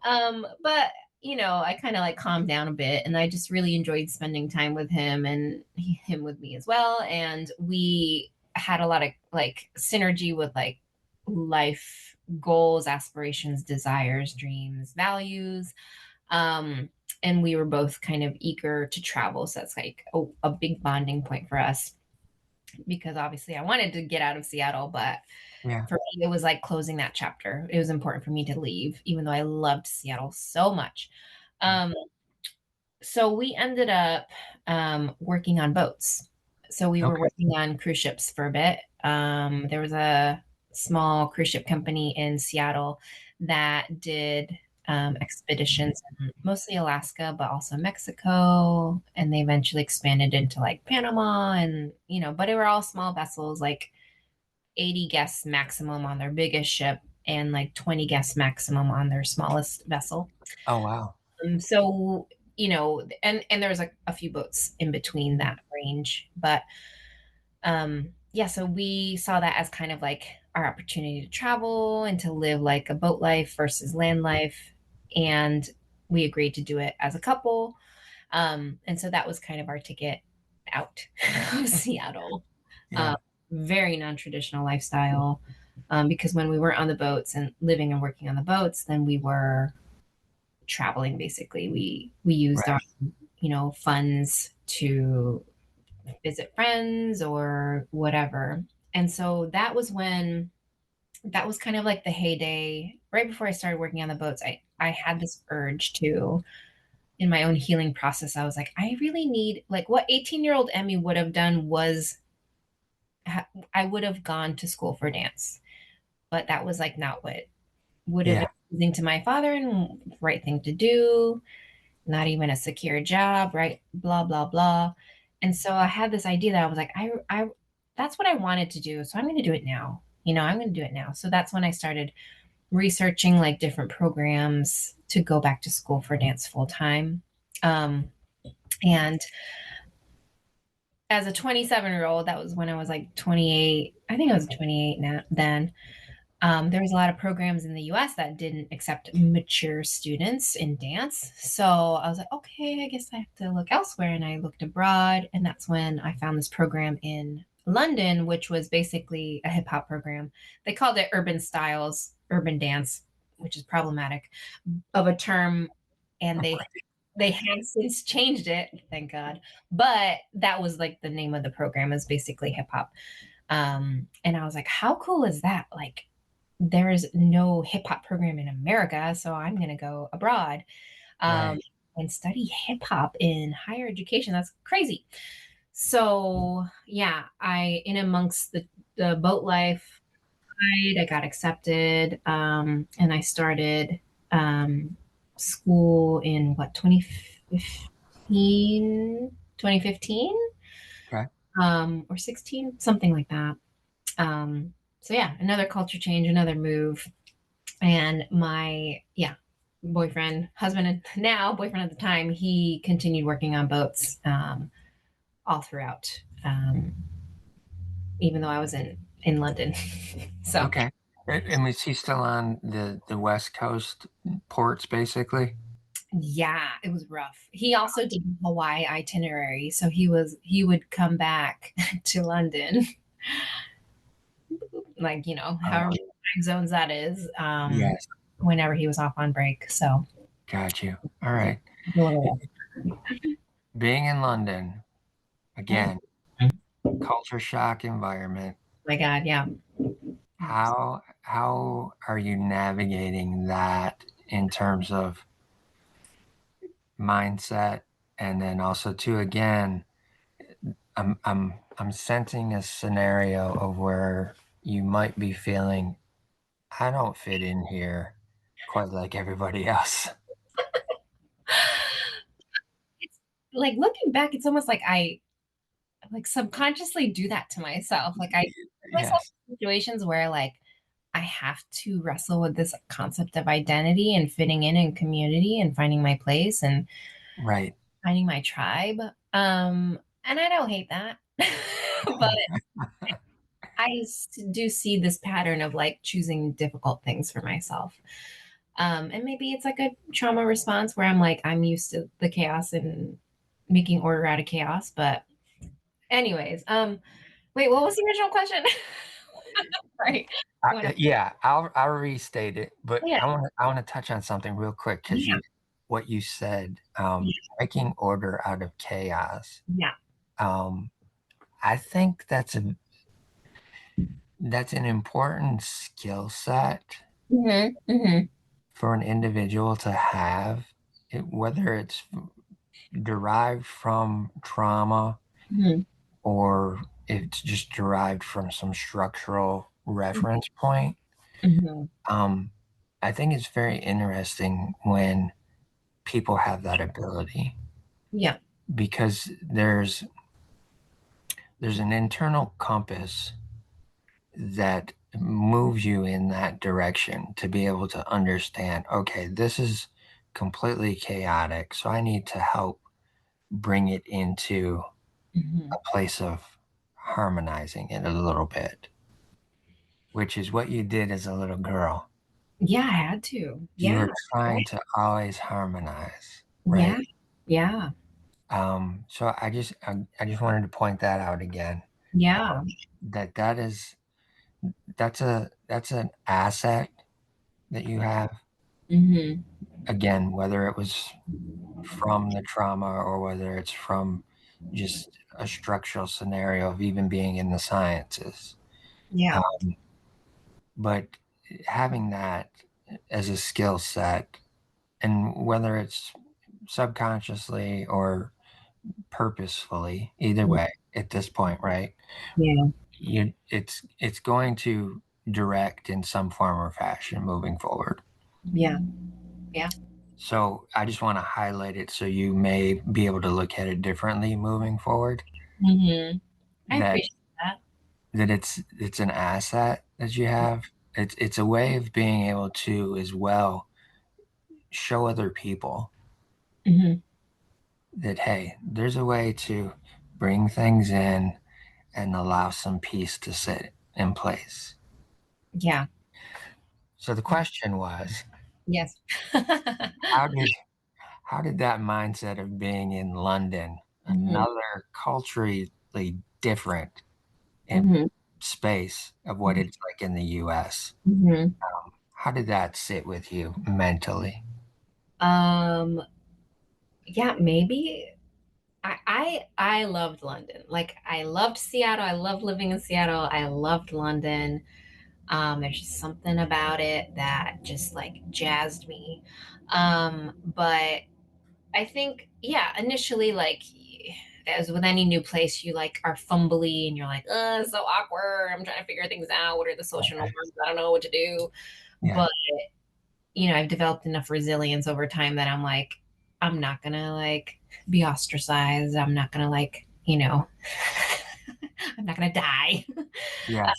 But I kind of like calmed down a bit, and I just really enjoyed spending time with him, and him with me as well. And we had a lot of like synergy with like life goals, aspirations, desires, dreams, values. Um, and we were both kind of eager to travel. So that's like a big bonding point for us, because obviously I wanted to get out of Seattle, but Yeah. for me, it was like closing that chapter. It was important for me to leave, even though I loved Seattle so much. Yeah. Um, so we ended up working on boats. So we were Okay. working on cruise ships for a bit. There was a small cruise ship company in Seattle that did expeditions in mostly Alaska, but also Mexico. And they eventually expanded into like Panama, and, but it were all small vessels, like 80 guests maximum on their biggest ship, and like 20 guests maximum on their smallest vessel. Oh, wow. So, and there's like a few boats in between that range. But yeah, so we saw that as kind of like our opportunity to travel and to live like a boat life versus land life. And we agreed to do it as a couple. And so that was kind of our ticket out of Seattle. Um, Yeah. very non-traditional lifestyle, because when we weren't on the boats and living and working on the boats, then we were traveling. Basically, we used our Right. funds to visit friends or whatever. And so that was kind of like the heyday. Right before I started working on the boats, I had this urge to, in my own healing process, I was like, I really need, like, what 18-year-old Emmy would have done was I would have gone to school for dance, but that was like not what would have been Yeah. pleasing to my father and right thing to do, not even a secure job, right? Blah, blah, blah. And so I had this idea that I was like, that's what I wanted to do. So I'm going to do it now. I'm going to do it now. So that's when I started researching like different programs to go back to school for dance full time. Um, and as a 27-year-old, that was when I was like 28. I think I was 28 now then. There was a lot of programs in the US that didn't accept mature students in dance. So I was like, okay, I guess I have to look elsewhere. And I looked abroad. And that's when I found this program in London, which was basically a hip hop program. They called it Urban Styles. urban dance, which is problematic, of a term, and they have since changed it, thank God. But that was like the name of the program is basically hip hop. And I was like, how cool is that? Like, there is no hip hop program in America, so I'm gonna go abroad um, Right. and study hip hop in higher education. That's crazy. So yeah, I in amongst the boat life, I got accepted, and I started um, school in what 2015, Okay. or 16, something like that. So yeah, another culture change, another move, and my yeah boyfriend, husband, and now boyfriend at the time, he continued working on boats all throughout, even though I was in London. So Okay. And was he still on the West Coast ports, basically? yeah, it was rough. He also did a Hawaii itinerary, so he would come back to London, like however Okay. many time zones that is, Yes. whenever he was off on break. So Got you. All right. a little Being in London, rough. again, culture shock environment. My God, yeah. How are you navigating that in terms of mindset? And then also too, again, I'm sensing a scenario of where you might be feeling I don't fit in here quite like everybody else. It's like looking back, it's almost like I like subconsciously do that to myself. Like I put myself Yes. in situations where like I have to wrestle with this concept of identity and fitting in community and finding my place and Right. finding my tribe. And I don't hate that. But do see this pattern of like choosing difficult things for myself. And maybe it's like a trauma response where I'm like, I'm used to the chaos and making order out of chaos. But anyways, wait, what was the original question? Right. Yeah, I'll restate it, but Yeah. I want to touch on something real quick because Yeah. you what you said, making order out of chaos. Yeah. Um, I think that's an important skill set Hmm. Hmm. for an individual to have, whether it's derived from trauma Hmm. or it's just derived from some structural reference point. Hmm. Um, I think it's very interesting when people have that ability Yeah. because there's an internal compass that moves you in that direction to be able to understand, okay, this is completely chaotic, so I need to help bring it into Hmm. a place of harmonizing it a little bit, which is what you did as a little girl. Yeah, I had to. You Yeah. were trying to always harmonize, right? Yeah. Yeah. So I just wanted to point that out again. Yeah. That that's an asset that you have. Hmm. Again, whether it was from the trauma or whether it's from just a structural scenario of even being in the sciences. Yeah. But having that as a skill set, and whether it's subconsciously or purposefully, either way, at this point, right? Yeah. It's going to direct in some form or fashion moving forward. Yeah. Yeah. So I just want to highlight it so you may be able to look at it differently moving forward. Hmm. I That appreciate that. it's an asset that you have. It's a way of being able to as well show other people Hmm. that hey, there's a way to bring things in and allow some peace to sit in place. Yeah. So the question was, Yes. how did how did that mindset of being in London, Hmm. another culturally different Hmm. space of what it's like in the US, Hmm. How did that sit with you mentally? Um, yeah, maybe I loved London. Like I loved Seattle. I loved living in Seattle. I loved London. There's just something about it that just like jazzed me. But I think, yeah, initially, like, as with any new place, you like are fumbly and you're like, it's so awkward. I'm trying to figure things out. What are the social Okay. norms? I don't know what to do. Yeah. But, I've developed enough resilience over time that I'm like, I'm not gonna like be ostracized. I'm not gonna like, I'm not gonna die. Yes.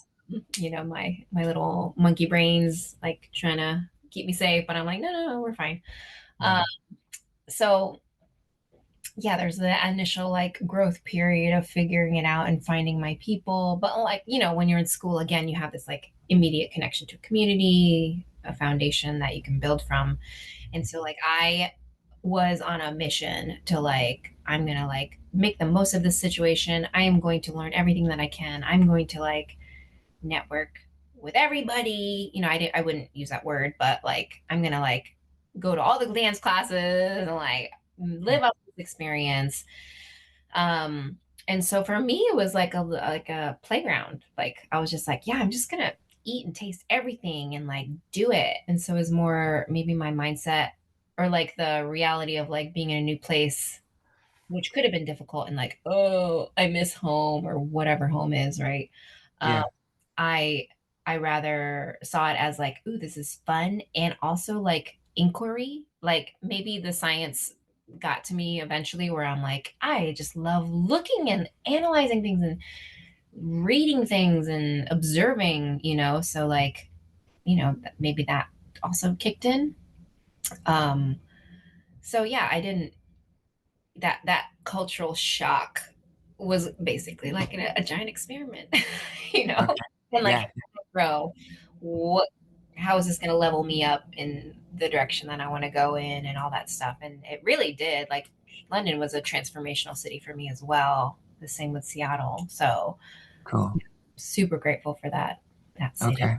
My little monkey brains like trying to keep me safe, but I'm like, no, no, no, we're fine. Uh, Right. so yeah, there's the initial like growth period of figuring it out and finding my people. But like, when you're in school, again, you have this like immediate connection to a community, a foundation that you can build from. And so like I was on a mission to like, I'm gonna like make the most of this situation. I am going to learn everything that I can. I'm going to like network with everybody. I wouldn't use that word, but like I'm gonna like go to all the dance classes and like live up this experience. Um, and so for me, it was like a playground. Like I was just like, yeah, I'm just gonna eat and taste everything and like do it. And so it was more maybe my mindset or like the reality of like being in a new place, which could have been difficult and like, oh, I miss home or whatever home is, right? Um, Yeah. I I rather saw it as like, ooh, this is fun and also like inquiry. Like maybe the science got to me eventually where I'm like, I just love looking and analyzing things and reading things and observing, so like, maybe that also kicked in. Um, so yeah, I didn't that cultural shock was basically like a giant experiment, you know, Okay. and like Yeah. grow what how is this going to level me up in the direction that I want to go in and all that stuff. And it really did. Like London was a transformational city for me as well. The same with Seattle. So Cool. super grateful for that city. Okay.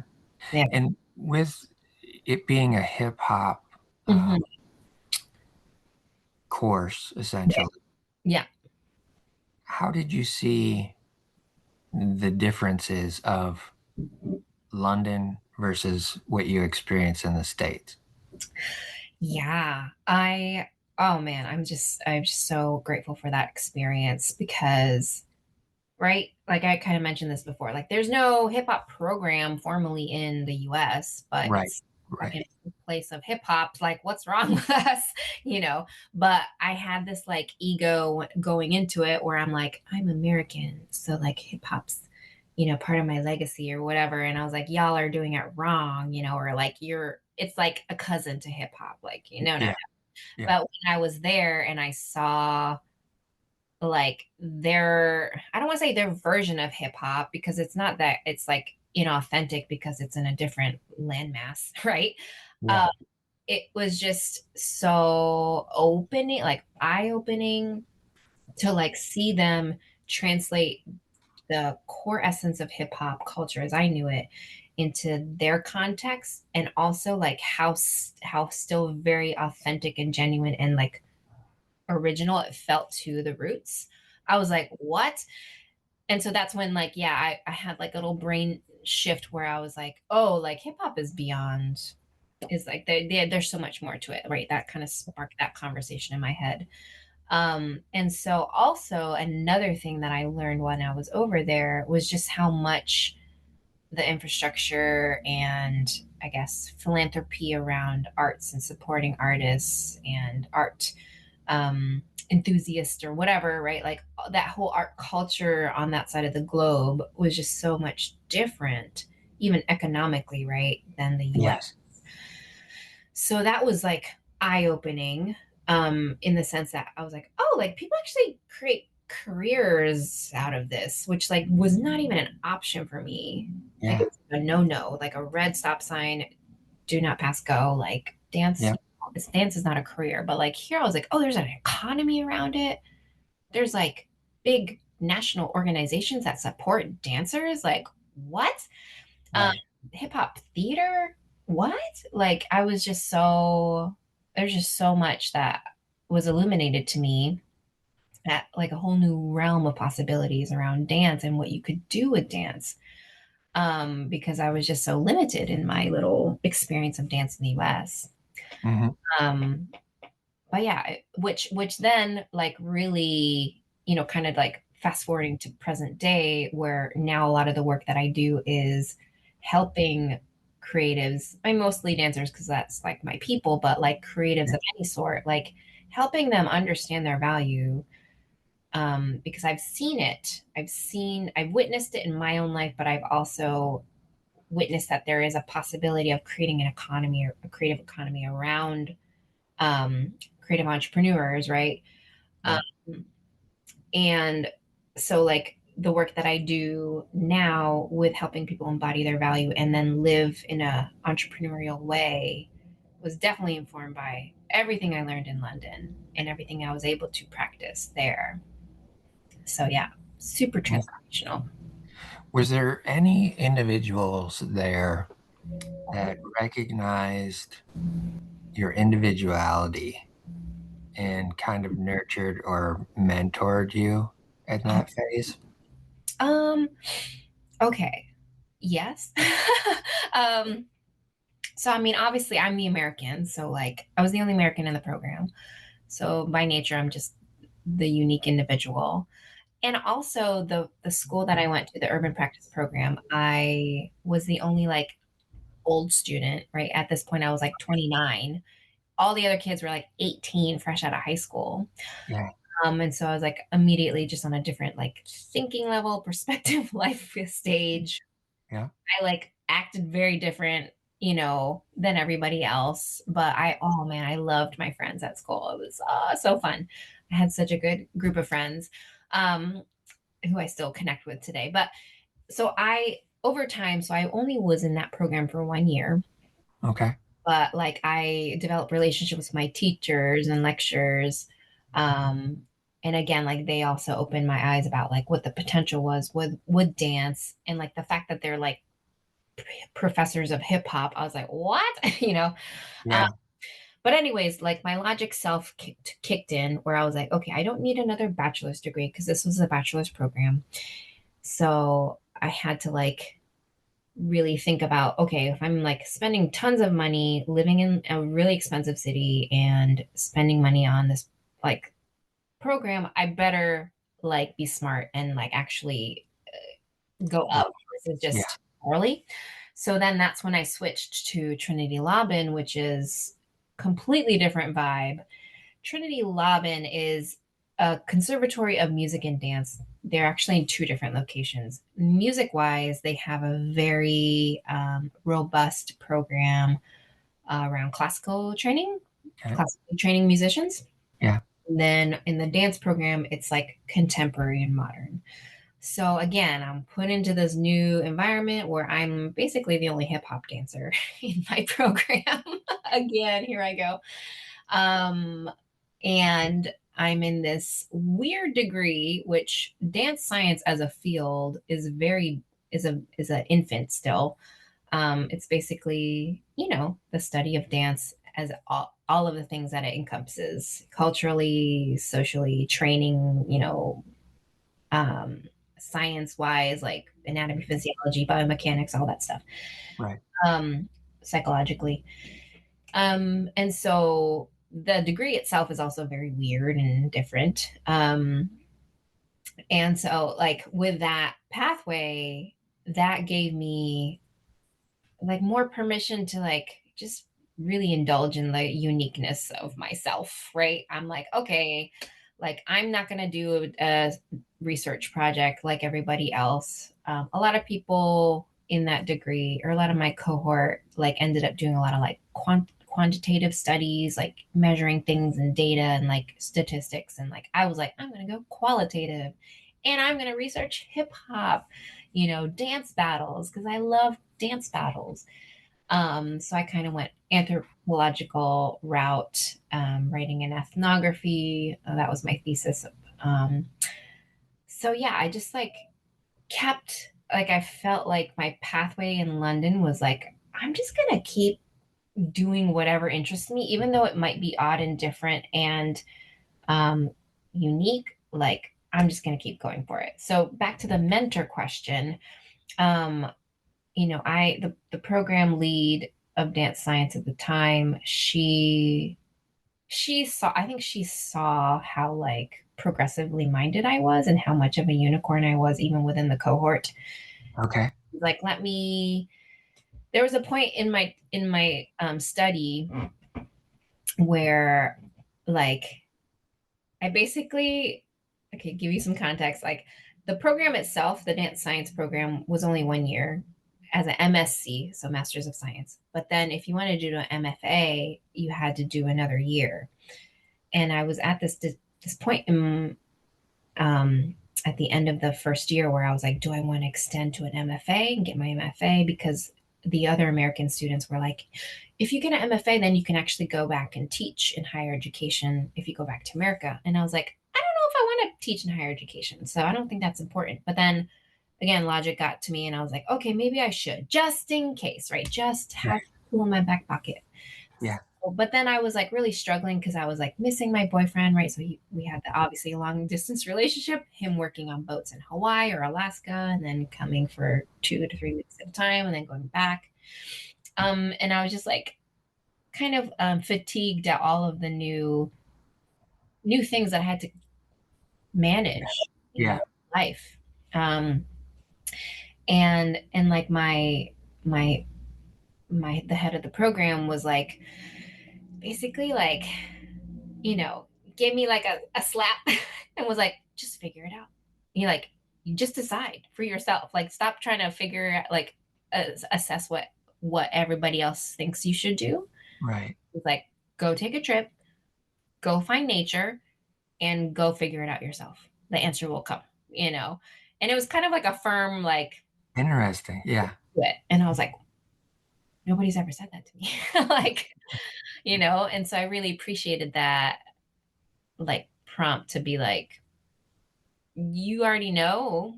Yeah. And with it being a hip hop Hmm. course, essentially, Yeah. how did you see the differences of London versus what you experience in the States? Yeah. Oh man, I'm just so grateful for that experience because right? Like I kind of mentioned this before. Like there's no hip hop program formally in the US, but Right. it's Right. fucking place of hip hop. Like what's wrong with us, But I had this like ego going into it where I'm like, I'm American, so like hip hop's part of my legacy or whatever. And I was like, y'all are doing it wrong, or like it's like a cousin to hip hop, like no. Yeah. Yeah. But when I was there and I saw like their I don't want to say their version of hip hop because it's not that it's like inauthentic because it's in a different landmass, right? Yeah. Uh, it was just so opening, like eye opening to like see them translate the core essence of hip hop culture as I knew it into their context and also like how still very authentic and genuine and like original it felt to the roots. I was like, what? And so that's when like, yeah, I had like a little brain shift where I was like, oh, like hip hop is beyond is like there's so much more to it, right? That kind of sparked that conversation in my head. And so also another thing that I learned when I was over there was just how much the infrastructure and I guess philanthropy around arts and supporting artists and art enthusiast or whatever, right? Like that whole art culture on that side of the globe was just so much different, even economically, right, than the US. Yes. So that was like eye opening in the sense that I was like, oh, like people actually create careers out of this, which like was not even an option for me. Like Yeah. it was a no, like a red stop sign, do not pass go, like dance. Yeah. Dance is not a career, but like here I was like, oh, there's an economy around it. There's like big national organizations that support dancers. Like what? Um, Right. hip hop theater. what? Like, I was just so, there's just so much that was illuminated to me, that like a whole new realm of possibilities around dance and what you could do with dance. Because I was just so limited in my little experience of dance in the US. Hmm. Um, but yeah, which then like really, kind of like fast forwarding to present day, where now a lot of the work that I do is helping creatives, I mostly dancers because that's like my people, but like creatives Yeah. of any sort, like helping them understand their value. Because I've seen it, I've witnessed it in my own life, but I've also witnessed that there is a possibility of creating an economy, or a creative economy around creative entrepreneurs, right? Yeah. Um, and so, like, the work that I do now with helping people embody their value and then live in a entrepreneurial way was definitely informed by everything I learned in London and everything I was able to practice there. So yeah, super transformational. Was there any individuals there that recognized your individuality and kind of nurtured or mentored you in that phase? Um, okay. Yes. um, so I mean, obviously I'm the American, so like I was the only American in the program. So by nature, I'm just the unique individual. And also the school that I went to, the urban practice program, I was the only like old student, right? At this point I was like 29. All the other kids were like 18, fresh out of high school. Yeah. And so I was like immediately just on a different like thinking level, perspective, life stage. Yeah. I like acted very different, than everybody else. But oh man, I loved my friends at school. It was so fun. I had such a good group of friends, um, who I still connect with today. But so over time, so I only was in that program for 1 year, Okay. but like I developed relationships with my teachers and lecturers. Um, and again, like they also opened my eyes about like what the potential was with dance, and like the fact that they're like professors of hip hop. I was like, what? Uh, Yeah. but anyways, like my logic self kicked in, where I was like, okay, I don't need another bachelor's degree because this was a bachelor's program. So I had to like really think about, okay, if I'm like spending tons of money living in a really expensive city and spending money on this like program, I better like be smart and like actually go Yeah. up versus Yeah. just early. So then that's when I switched to Trinity Laban, which is completely different vibe. Trinity Laban is a conservatory of music and dance. They're actually in two different locations. Music wise, they have a very robust program around Okay. classical training musicians. Yeah. And then in the dance program, it's like contemporary and modern. So again, I'm put into this new environment where I'm basically the only hip hop dancer in my program. Again, here I go. Um, and I'm in this weird degree, which dance science as a field is very is an infant still. It's basically, the study of dance as all of the things that it encompasses culturally, socially, training, um, science wise, like anatomy, physiology, biomechanics, all that stuff, Right. um, psychologically. And so the degree itself is also very weird and different. And so, like, with that pathway, that gave me like more permission to like just really indulge in the uniqueness of myself, right? I'm like, okay, like I'm not going to do a research project like everybody else. A lot of people in that degree, or a lot of my cohort, like ended up doing a lot of like quantitative studies, like measuring things and data and like statistics. And like I was like, I'm going to go qualitative, and I'm going to research hip hop, dance battles, because I love dance battles. So I kind of went anthropological route, writing an ethnography. That was my thesis. Um, so yeah, I just like kept like I felt like my pathway in London was like I'm just gonna keep doing whatever interests me, even though it might be odd and different and um, unique. Like, I'm just gonna keep going for it. So back to the mentor question. Um, the program lead of dance science at the time, she saw, I think she saw how like progressively minded I was and how much of a unicorn I was even within the cohort. Okay. Like, let me, there was a point in my study where like I basically, okay, give you some context. Like, the program itself, the dance science program, was only 1 year as an MSc, so Masters of Science. But then if you wanted to do an MFA, you had to do another year. And I was at this point in at the end of the first year where I was like, do I want to extend to an MFA and get my MFA? Because the other American students were like, if you get an MFA, then you can actually go back and teach in higher education if you go back to America. And I was like, I don't know if I want to teach in higher education. So I don't think that's important. But then again, logic got to me and I was like, okay, maybe I should, just in case, right? Just Yeah. have a tool in my back pocket. Yeah. But then I was like really struggling because I was like missing my boyfriend, right? So we had obviously a long distance relationship, him working on boats in Hawaii or Alaska, and then coming for 2 to 3 weeks at a time, and then going back. And I was just like kind of fatigued at all of the new things that I had to manage, Yeah. life. Um, and like my the head of the program was like basically like you know, gave me like a slap and was like, just figure it out. Like, you just decide for yourself. Like, stop trying to figure like assess what everybody else thinks you should do. Right. It's like, go take a trip, go find nature, and go figure it out yourself. The answer will come, you know. And it was kind of like a firm like Interesting. Yeah. quit. And I was like, nobody's ever said that to me. Like, and so I really appreciated that like prompt to be like, you already know.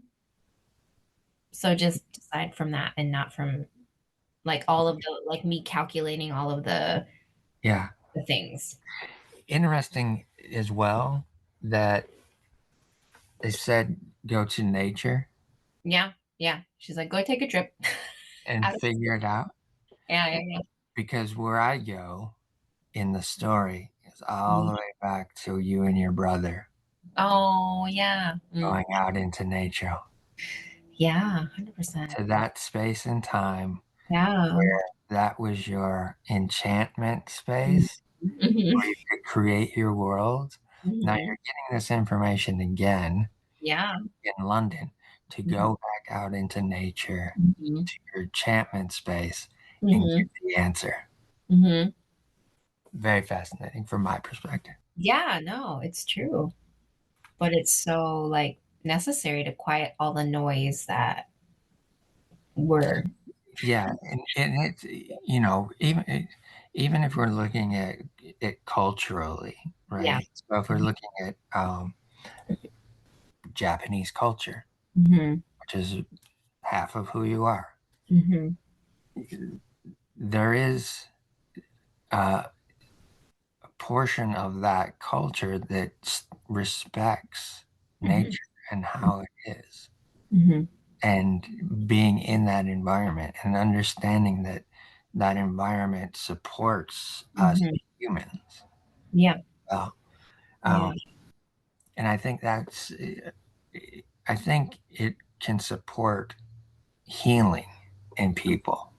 So just decide from that and not from like all of the like me calculating all of Yeah. the things. Interesting as well that they said go to nature Yeah. Yeah. She's like, go take a trip. and Out of figure it out yeah, yeah, because where I go in the story is all yeah. the way back to you and your brother Oh yeah. going out into nature, Yeah, 100%. to that space and time Yeah. where that was your enchantment space Mm-hmm. where you could create your world. Now Hmm. you're getting this information again Yeah. in London to go back out into nature, Hmm. to your enchantment space, and Hmm. get the answer. Hmm. Very fascinating from my perspective. Yeah, no, it's true. But it's so like necessary to quiet all the noise that we're Yeah, and it's even if we're looking at it culturally, yeah. right? So if we're looking at Japanese culture, Hmm. which is half of who you are, Hmm. there is uh, a portion of that culture that respects Hmm. nature and how it is, Hmm. and being in that environment and understanding that that environment supports us Hmm. humans. Yeah. Well, Yeah. um, and I think it can support healing in people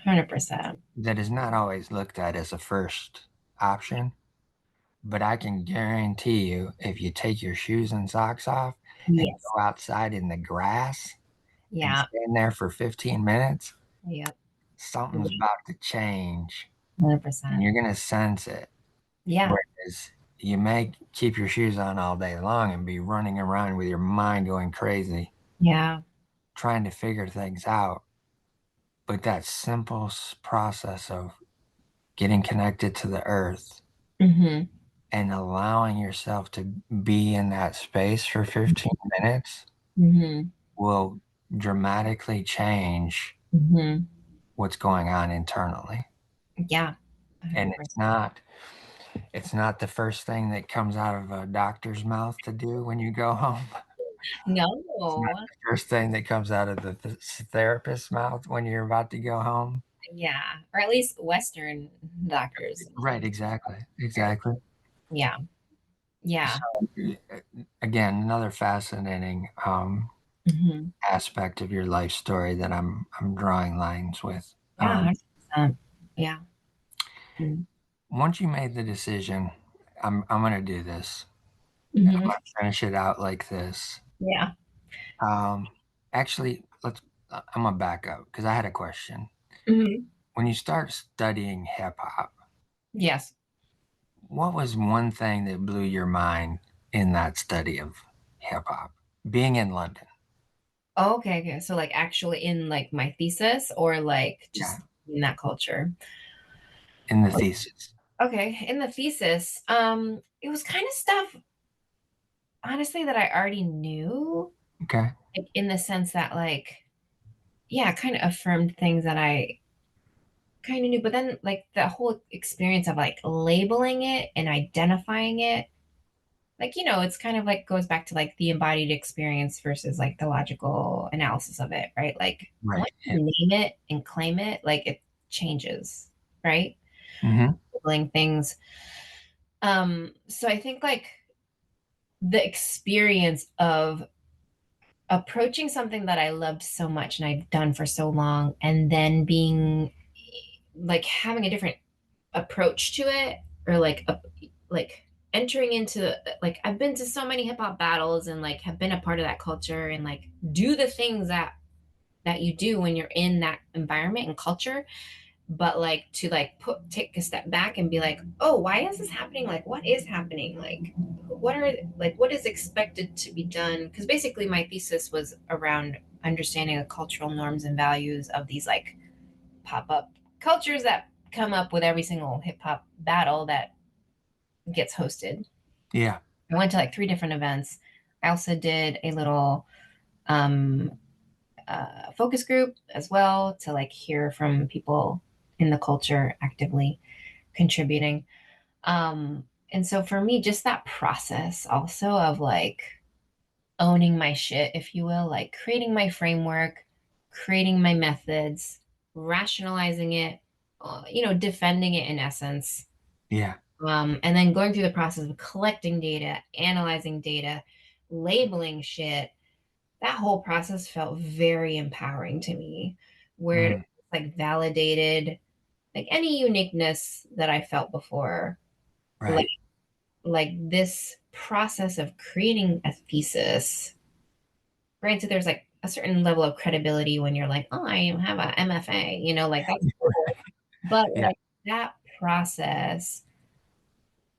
100%. that is not always looked at as a first option. But I can guarantee you, if you take your shoes and socks off and Yes. go outside in the grass and Yeah. stand there for 15 minutes, Yep. something's about to change and 100%. you're going to sense it. Yeah. Whereas you may keep your shoes on all day long and be running around with your mind going crazy, Yeah. trying to figure things out. But that simple process of getting connected to the earth Hmm. and allowing yourself to be in that space for 15 minutes Hmm. will dramatically change Hmm. what's going on internally. Yeah, And 100%. it's not the first thing that comes out of a doctor's mouth to do when you go home. It's not No. the first thing that comes out of the therapist's mouth when you're about to go home. Yeah, or at least Western doctors. Right, exactly. Exactly. Yeah, yeah. So again, another fascinating Hmm. aspect of your life story that I'm drawing lines with. Yeah, 100%. Yeah. Mm-hmm. Once you made the decision, I'm gonna do this. I'm Mm-hmm. gonna finish it out like this. Yeah. Um, actually, I'm gonna back up because I had a question. Hmm. When you start studying hip hop, Yes. what was one thing that blew your mind in that study of hip hop? Being in London, Oh, okay, okay. So like actually in like my thesis or like yeah, just in that culture. in the thesis. Okay, in the thesis, it was kind of stuff honestly that I already knew, Okay, like, in the sense that like yeah, kind of affirmed things that I kind of knew, but then like the whole experience of like labeling it and identifying it, like it's kind of like goes back to like the embodied experience versus like the logical analysis of it, right? Like right. once you name it and claim it, like it changes, right? Hmm. Labeling things. So I think like the experience of approaching something that I loved so much and I've done for so long, and then being like having a different approach to it, or like entering into like I've been to so many hip hop battles and like have been a part of that culture and like do the things that you do when you're in that environment and culture, but like to like take a step back and be like, oh, why is this happening? Like what is happening? Like what is expected to be done? Because basically my thesis was around understanding the cultural norms and values of these like pop-up cultures that come up with every single hip-hop battle that gets hosted. Yeah, I went to like three different events. I also did a little um, focus group as well to like hear from people in the culture actively contributing. And so for me, just that process also of like owning my shit, if you will, like creating my framework, creating my methods, rationalizing it, defending it in essence. yeah, And then going through the process of collecting data, analyzing data, labeling shit. That whole process felt very empowering to me, where it mm, like validated like any uniqueness that I felt before. Like right. like this process of creating a thesis. Granted, there's like a certain level of credibility when you're like, oh, I have a MFA, like that's cool. But Yeah, like that process,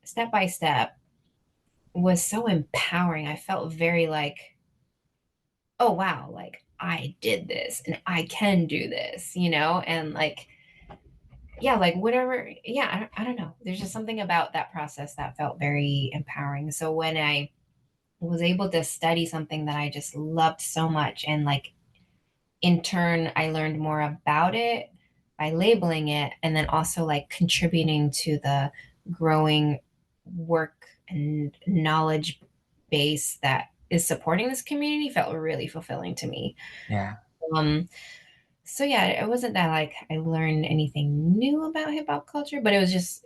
step by step, was so empowering. I felt very like, oh wow, like I did this and I can do this, and like yeah, like whatever, yeah, I don't know. There's just something about that process that felt very empowering. So when I was able to study something that I just loved so much, and like in turn I learned more about it by labeling it, and then also like contributing to the growing work and knowledge base that is supporting this community, felt really fulfilling to me. yeah. um so yeah, it wasn't that like I learned anything new about hip hop culture, but it was just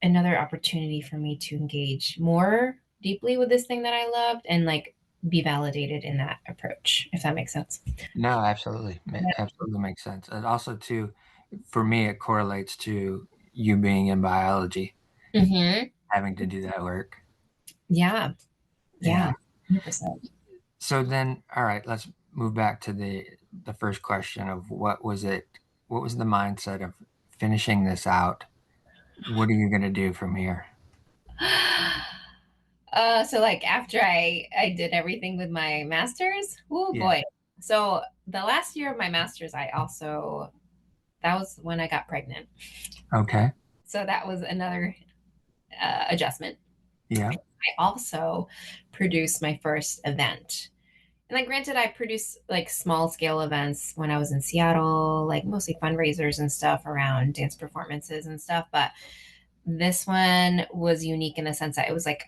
another opportunity for me to engage more deeply with this thing that I loved and like be validated in that approach, if that makes sense. No, absolutely. Absolutely makes sense. And also, too, for me, it correlates to you being in biology, Mm-hmm. having to do that work. Yeah. Yeah. Yeah. 100%. So then, all right, let's move back to the first question of what was it? What was the mindset of finishing this out? What are you going to do from here? So like after I did everything with my master's, oh Yeah. boy. So the last year of my master's, I also that was when I got pregnant. Okay. So that was another adjustment. Yeah. I also produced my first event. And like granted, I produced like small scale events when I was in Seattle, like mostly fundraisers and stuff around dance performances and stuff. But this one was unique in the sense that it was like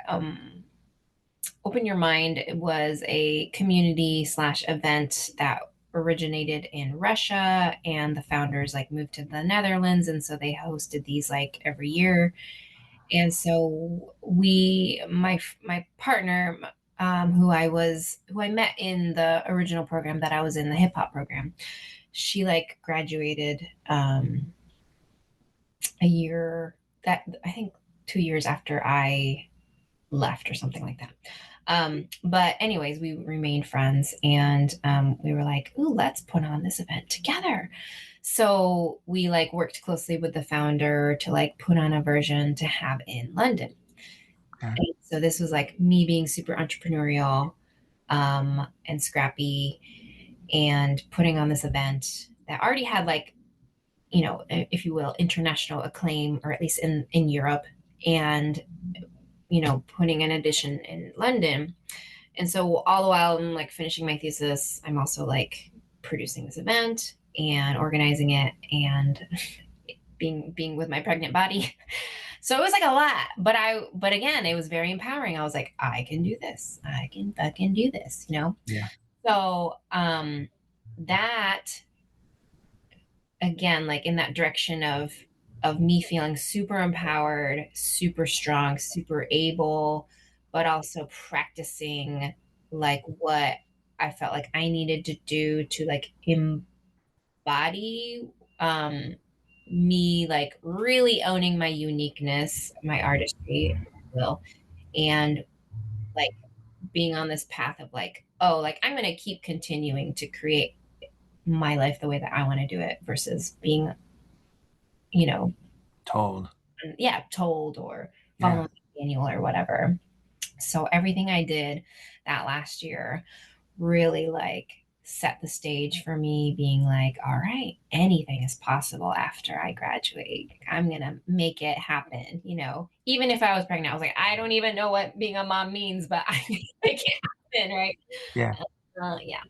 Open Your Mind was a community slash event that originated in Russia, and the founders like moved to the Netherlands, and so they hosted these like every year. And so my partner, who I met in the original program that I was in, the hip hop program, she like graduated a year that I think 2 years after I left or something like that. But anyways, we remained friends, and we were like, "Ooh, let's put on this event together." So we like worked closely with the founder to like put on a version to have in London. Okay. And so this was like me being super entrepreneurial and scrappy, and putting on this event that already had like, if you will, international acclaim, or at least in Europe, and putting an edition in London. And so all the while I'm like finishing my thesis, I'm also like producing this event and organizing it and being with my pregnant body. So it was like a lot, but again, it was very empowering. I was like, I can do this. I can fucking do this. Yeah. So that again, like in that direction of me feeling super empowered, super strong, super able, but also practicing like what I felt like I needed to do to like embody um me like really owning my uniqueness, my artistry, if you will, and like being on this path of like, oh, like I'm gonna keep continuing to create my life the way that I want to do it versus being, you know, Told. yeah, told or Yeah. following the manual or whatever. So everything I did that last year really like set the stage for me being like, all right, anything is possible after I graduate. I'm going to make it happen. Even if I was pregnant, I was like, I don't even know what being a mom means, but I can make it happen, right? Yeah. Yeah.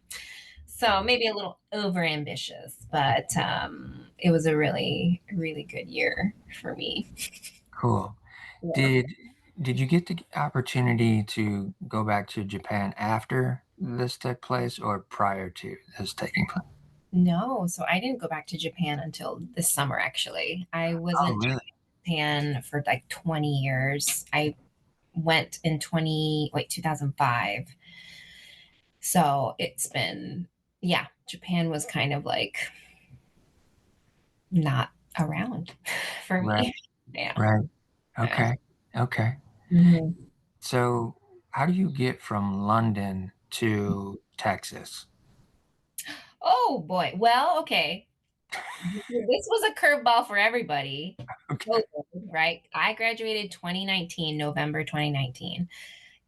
So maybe a little over ambitious, but it was a really, really good year for me. Cool. Yeah. Did did you get the opportunity to go back to Japan after this took place or prior to this taking place? No, so I didn't go back to Japan until this summer, actually. I Oh, wasn't really? in Japan for like 20 years. I went in 2005. So it's been, yeah, Japan was kind of like not around for Right. me. Yeah. Right. Yeah. Okay. Okay. Mhm. So, how do you get from London to Texas? Oh boy. Well, okay. This was a curveball for everybody. Okay. COVID, right? I graduated 2019, November 2019.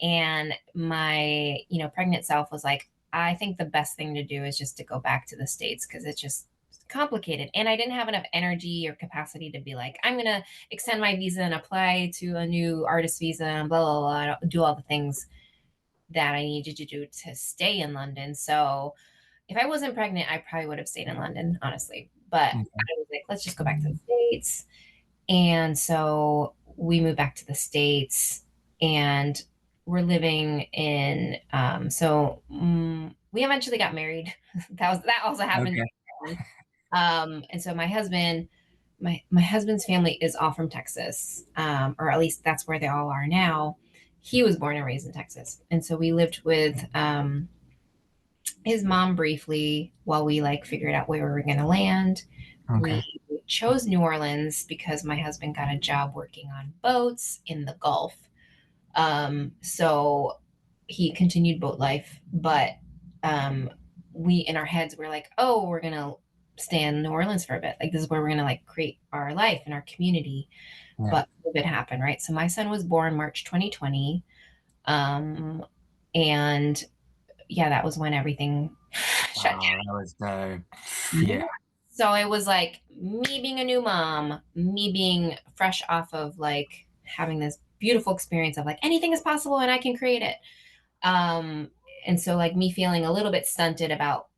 And my, pregnant self was like, I think the best thing to do is just to go back to the States because it's just complicated. And I didn't have enough energy or capacity to be like, I'm going to extend my visa and apply to a new artist visa and blah, blah, blah, do all the things that I needed to do to stay in London. So if I wasn't pregnant, I probably would have stayed in London, honestly. But Okay. I was like, let's just go back to the States. And so we moved back to the States, and we're living in, we eventually got married. That also happened. Okay. And so my husband's family is all from Texas, or at least that's where they all are now. He was born and raised in Texas. And so we lived with, his mom briefly while we like figured out where we were going to land. We Okay. chose New Orleans because my husband got a job working on boats in the Gulf. So he continued boat life, but um, we in our heads were like, oh, we're gonna stay in New Orleans for a bit. Like this is where we're gonna like create our life and our community. Yeah. But COVID happened, right? So my son was born March 2020. Um, and yeah, that was when everything shut Wow. That was the, down. yeah. So it was like me being a new mom, me being fresh off of like having this beautiful experience of like anything is possible and I can create it. Um, and so like me feeling a little bit stunted about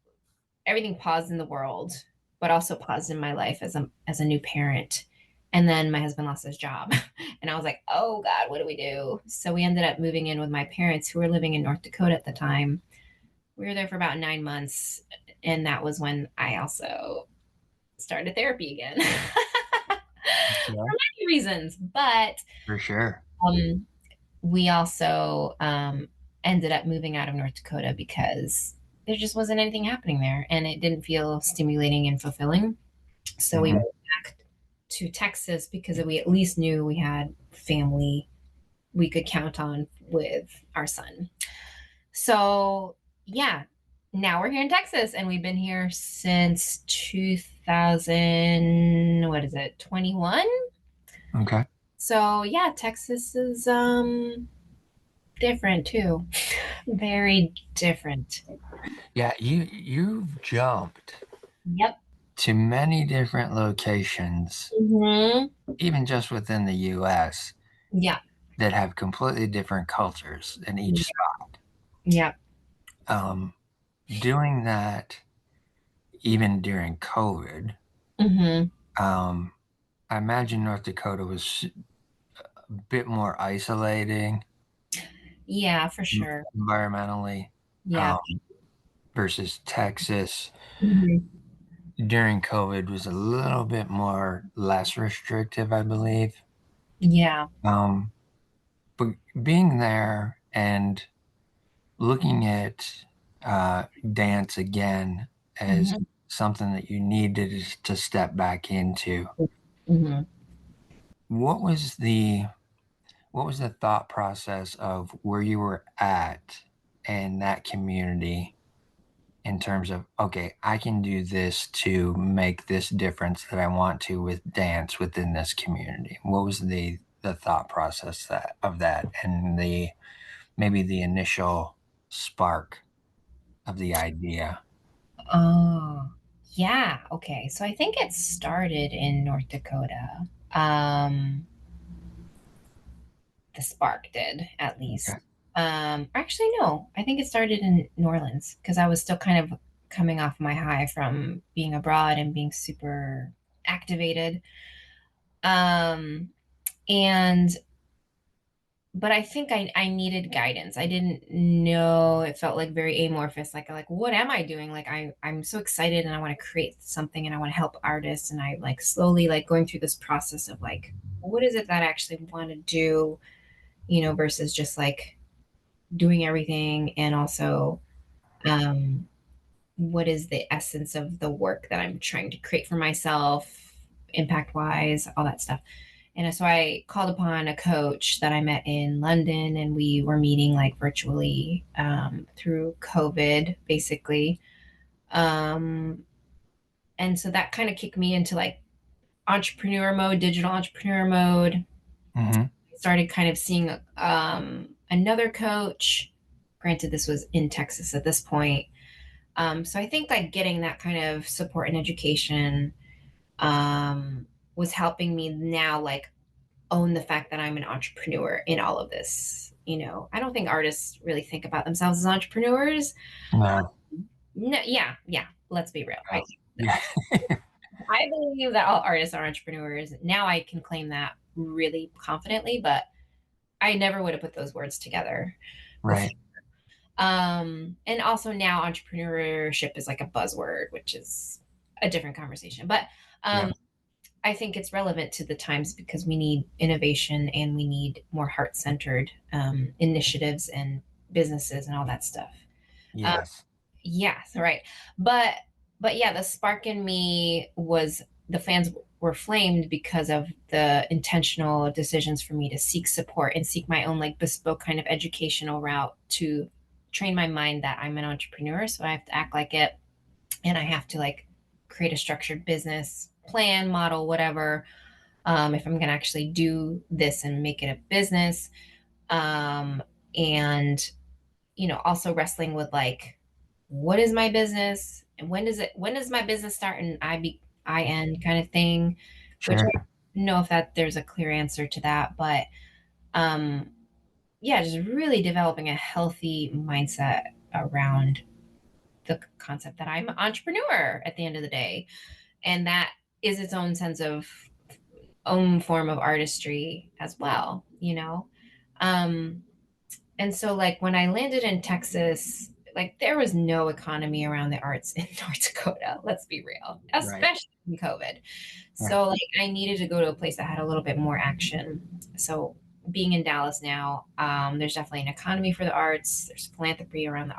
everything paused in the world, but also paused in my life as a new parent. And then my husband lost his job. And I was like, oh God, what do we do? So we ended up moving in with my parents who were living in North Dakota at the time. We were there for about 9 months. And that was when I also started therapy again Yeah, for many reasons. But for sure. um, we also ended up moving out of North Dakota because there just wasn't anything happening there and it didn't feel stimulating and fulfilling. So we Hmm. went back to Texas because we at least knew we had family we could count on with our son. So, yeah, now we're here in Texas and we've been here since 2000, what is it, 21? Okay. So, yeah, Texas is different too. Very different. Yeah, you've jumped Yep. to many different locations, Hmm. even just within the US, Yeah. that have completely different cultures in each spot. Yeah. Um, Doing that even during COVID, Hmm. um, I imagine North Dakota was a bit more isolating Yeah, for sure. environmentally, Yeah. um, versus Texas Hmm. during COVID was a little bit more less restrictive, I believe. Yeah. Um, but being there and looking at dance again as Hmm. something that you needed to step back into, Hmm. what was the what was the thought process of where you were at in that community in terms of, okay, I can do this to make this difference that I want to with dance within this community? What was the thought process of that and the maybe the initial spark of the idea? Oh, yeah. Okay. So I think it started in North Dakota. Um, the spark did, at Okay. least. Actually, no. I think it started in New Orleans because I was still kind of coming off my high from being abroad and being super activated. Um, and but I think I needed guidance. I didn't know. It felt like very amorphous. Like what am I doing? Like I'm so excited and I want to create something and I want to help artists and I like slowly like going through this process of like what is it that I actually want to do, versus just like doing everything and also um what is the essence of the work that I'm trying to create for myself, impact wise, all that stuff. And so I called upon a coach that I met in London, and we were meeting like virtually through COVID, basically. Um, and so that kind of kicked me into like entrepreneur mode, digital entrepreneur mode. Hmm. I started kind of seeing another coach. Granted, this was in Texas at this point. So I think like getting that kind of support and education was helping me now like own the fact that I'm an entrepreneur in all of this. I don't think artists really think about themselves as entrepreneurs. No. No, yeah, yeah. Let's be real. Oh, yeah. I believe that all artists are entrepreneurs. Now I can claim that really confidently, but I never would have put those words together before. Right. And also now entrepreneurship is like a buzzword, which is a different conversation. But Yeah. um, I think it's relevant to the times because we need innovation and we need more heart centered initiatives and businesses and all that stuff. Um, Yes. yes, right. But but yeah, the spark in me was the fans were flamed because of the intentional decisions for me to seek support and seek my own like bespoke kind of educational route to train my mind that I'm an entrepreneur, so I have to act like it and I have to like create a structured business plan, model, whatever, if I'm going to actually do this and make it a business. Um, and, also wrestling with like, what is my business and when does my business start and I end kind of thing, which I Sure. don't know if that there's a clear answer to that, but, um, yeah, just really developing a healthy mindset around the concept that I'm an entrepreneur at the end of the day. And that is its own sense of own form of artistry as well, you know? Um, and so like when I landed in Texas, like there was no economy around the arts in North Dakota, let's be real, Right. especially in COVID. Yeah. So like I needed to go to a place that had a little bit more action. So being in Dallas now, there's definitely an economy for the arts. There's philanthropy around the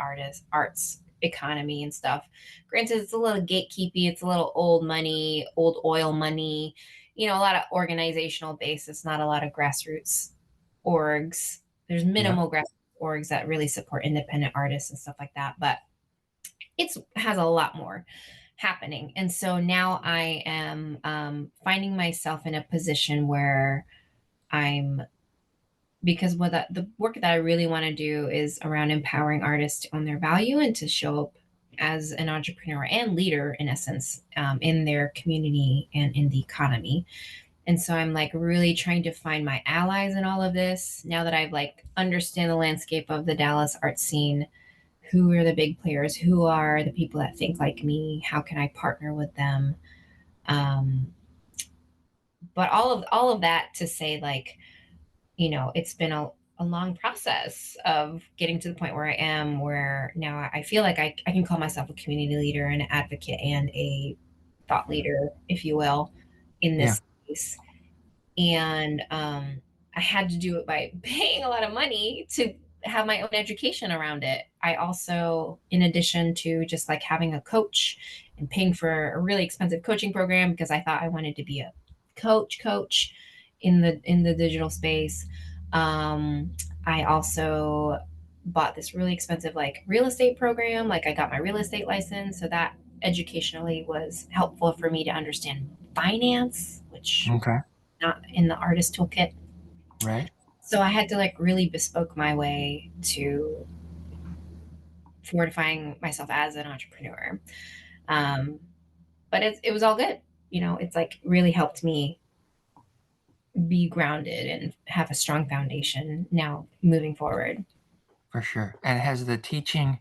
arts economy and stuff. Granted, it's a little gatekeepy. It's a little old money, old oil money. You know, a lot of organizational basis, not a lot of grassroots orgs. There's Yeah. minimal grassroots orgs that really support independent artists and stuff like that, but it's has a lot more happening. And so now I am finding myself in a position where I'm because the work that I really want to do is around empowering artists to own their value and to show up as an entrepreneur and leader in essence in their community and in the economy. And so I'm like really trying to find my allies in all of this now that I've like understand the landscape of the Dallas art scene. Who are the big players? Who are the people that think like me? How can I partner with them? Um, but all of that to say like, you know, it's been a long process of getting to the point where I am, where now I feel like I can call myself a community leader, an advocate, and a thought leader, if you will, in Yeah. this space. And I had to do it by paying a lot of money to have my own education around it. I also, in addition to just like having a coach and paying for a really expensive coaching program because I thought I wanted to be a coach in the digital space. Um, I also bought this really expensive like real estate program. Like I got my real estate license, so that educationally was helpful for me to understand finance, which Okay. not in the artist toolkit. Right. So I had to like really bespoke my way to fortifying myself as an entrepreneur. Um, but it was all good. You know, it's like really helped me be grounded and have a strong foundation now moving forward. For sure. And has the teaching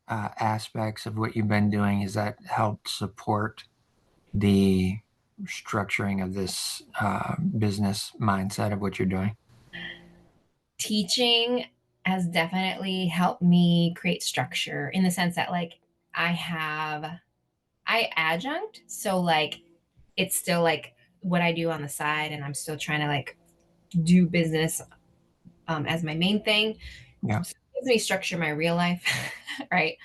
aspects of what you've been doing, has that helped support the structuring of this business mindset of what you're doing? Teaching has definitely helped me create structure in the sense that like I adjunct, so like it's still like what I do on the side, and I'm still trying to like do business as my main thing. Yeah. So it gives me structure my real life, right?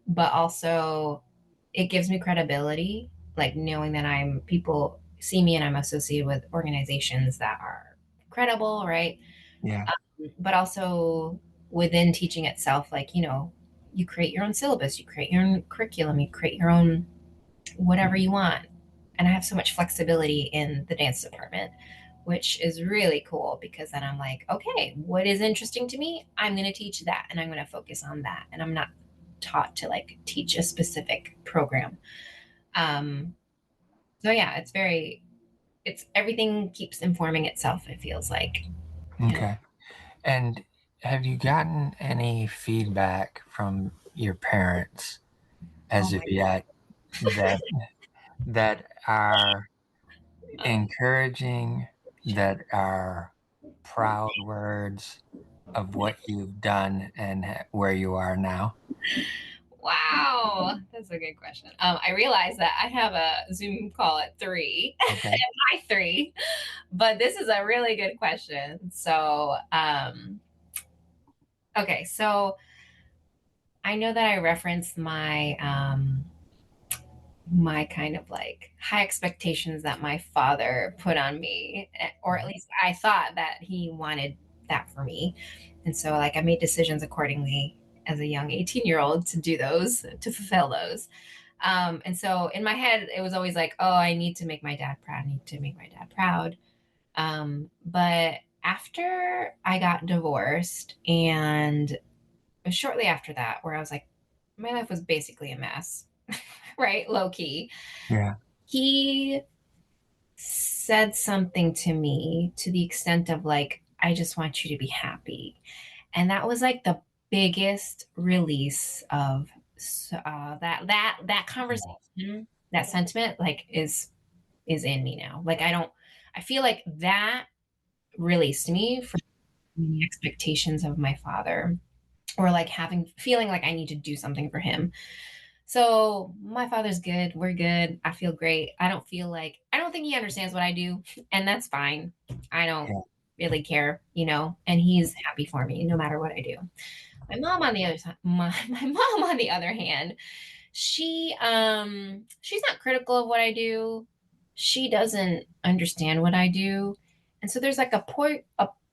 But also it gives me credibility, like knowing that I'm people see me and I'm associated with organizations that are credible, right? Yeah. But also within teaching itself, like, you know, you create your own syllabus, you create your own curriculum, you create your own whatever you want. And I have so much flexibility in the dance department, which is really cool because then I'm like, okay, what is interesting to me? I'm going to teach that and I'm going to focus on that. And I'm not taught to like teach a specific program. Um, so yeah, it's everything keeps informing itself, it feels like. And Okay. And have you gotten any feedback from your parents oh as of my yet that are God. encouraging, that are proud words of what you've done and where you are now? Wow, that's a good question. I realize that I have a Zoom call at 3, Okay. at my 3, but this is a really good question. So, okay, so I know that I referenced my kind of like high expectations that my father put on me, or at Mhm. least I thought that he wanted that for me. And so, like, I made decisions accordingly as a young 18-year-old to do those, to fulfill those. And so in my head, it was always like, oh, I need to make my dad proud. I need to make my dad proud. But after I got divorced and shortly after that, where I was like, my life was basically a mess, right? Low key. Yeah. He said something to me to the extent of like, I just want you to be happy. And that was like the biggest release of that conversation, that sentiment, like is in me now. Like I feel like that released me from the expectations of my father, or like feeling like I need to do something for him. So my father's good. We're good. I feel great. I don't think he understands what I do, and that's fine. I don't Yeah. really care, and he's happy for me no matter what I do. My mom on the other hand, she's not critical of what I do. She doesn't understand what I do. And so there's like a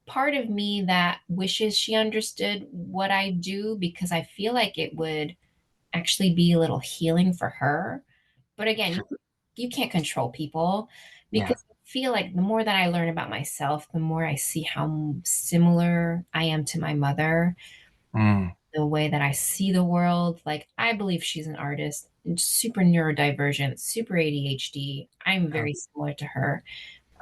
part of me that wishes she understood what I do, because I feel like it would actually be a little healing for her. But again, Sure. you can't control people, Yeah. because I feel like the more that I learn about myself, the more I see how similar I am to my mother, Mm, the way that I see the world. Like, I believe she's an artist, and super neurodivergent, super ADHD. I'm oh, very similar to her.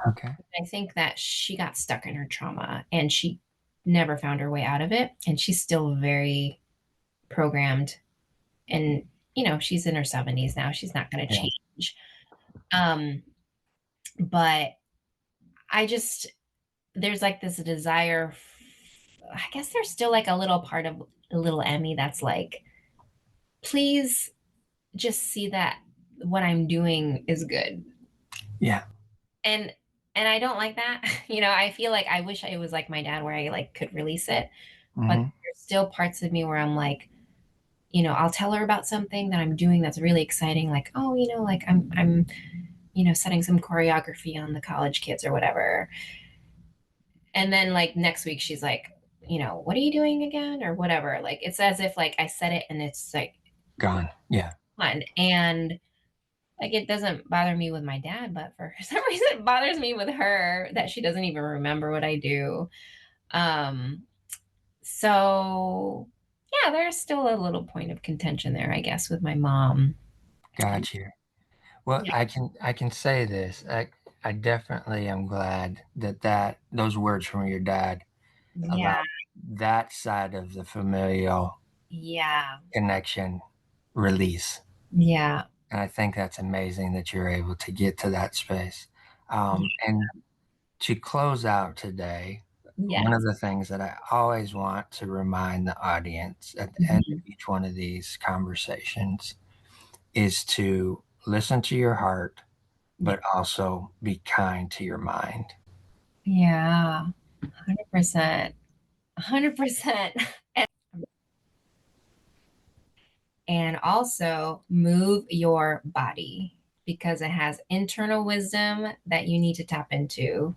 okay. I think that she got stuck in her trauma and she never found her way out of it. And she's still very programmed. And, she's in her 70s now. She's not going to Yeah. change. Um, but I just, there's like this desire. I guess there's still like a little part of little Emmy that's like, please just see that what I'm doing is good. Yeah. And I don't like that. I feel like I wish I was like my dad, where I like could release it, but Hmm. there's still parts of me where I'm like, I'll tell her about something that I'm doing that's really exciting, like, oh, like I'm setting some choreography on the college kids or whatever. And then like next week she's like, what are you doing again or whatever. Like, it's as if like I said it and it's like Gone. Yeah. fun. And like, it doesn't bother me with my dad, but for some reason it bothers me with her that she doesn't even remember what I do. Um, so yeah, there's still a little point of contention there, I guess, with my mom. Got you. Well, Yeah. I can say this. I definitely am glad that those words from your dad Yeah. about that side of the familial Yeah. connection release. Yeah. And I think that's amazing that you're able to get to that space. And to close out today, one of Yes. the things that I always want to remind the audience at the end of Mhm. each one of these conversations is to listen to your heart, Yeah. but also be kind to your mind. Yeah. 100%. 100%. And also move your body, because it has internal wisdom that you need to tap into.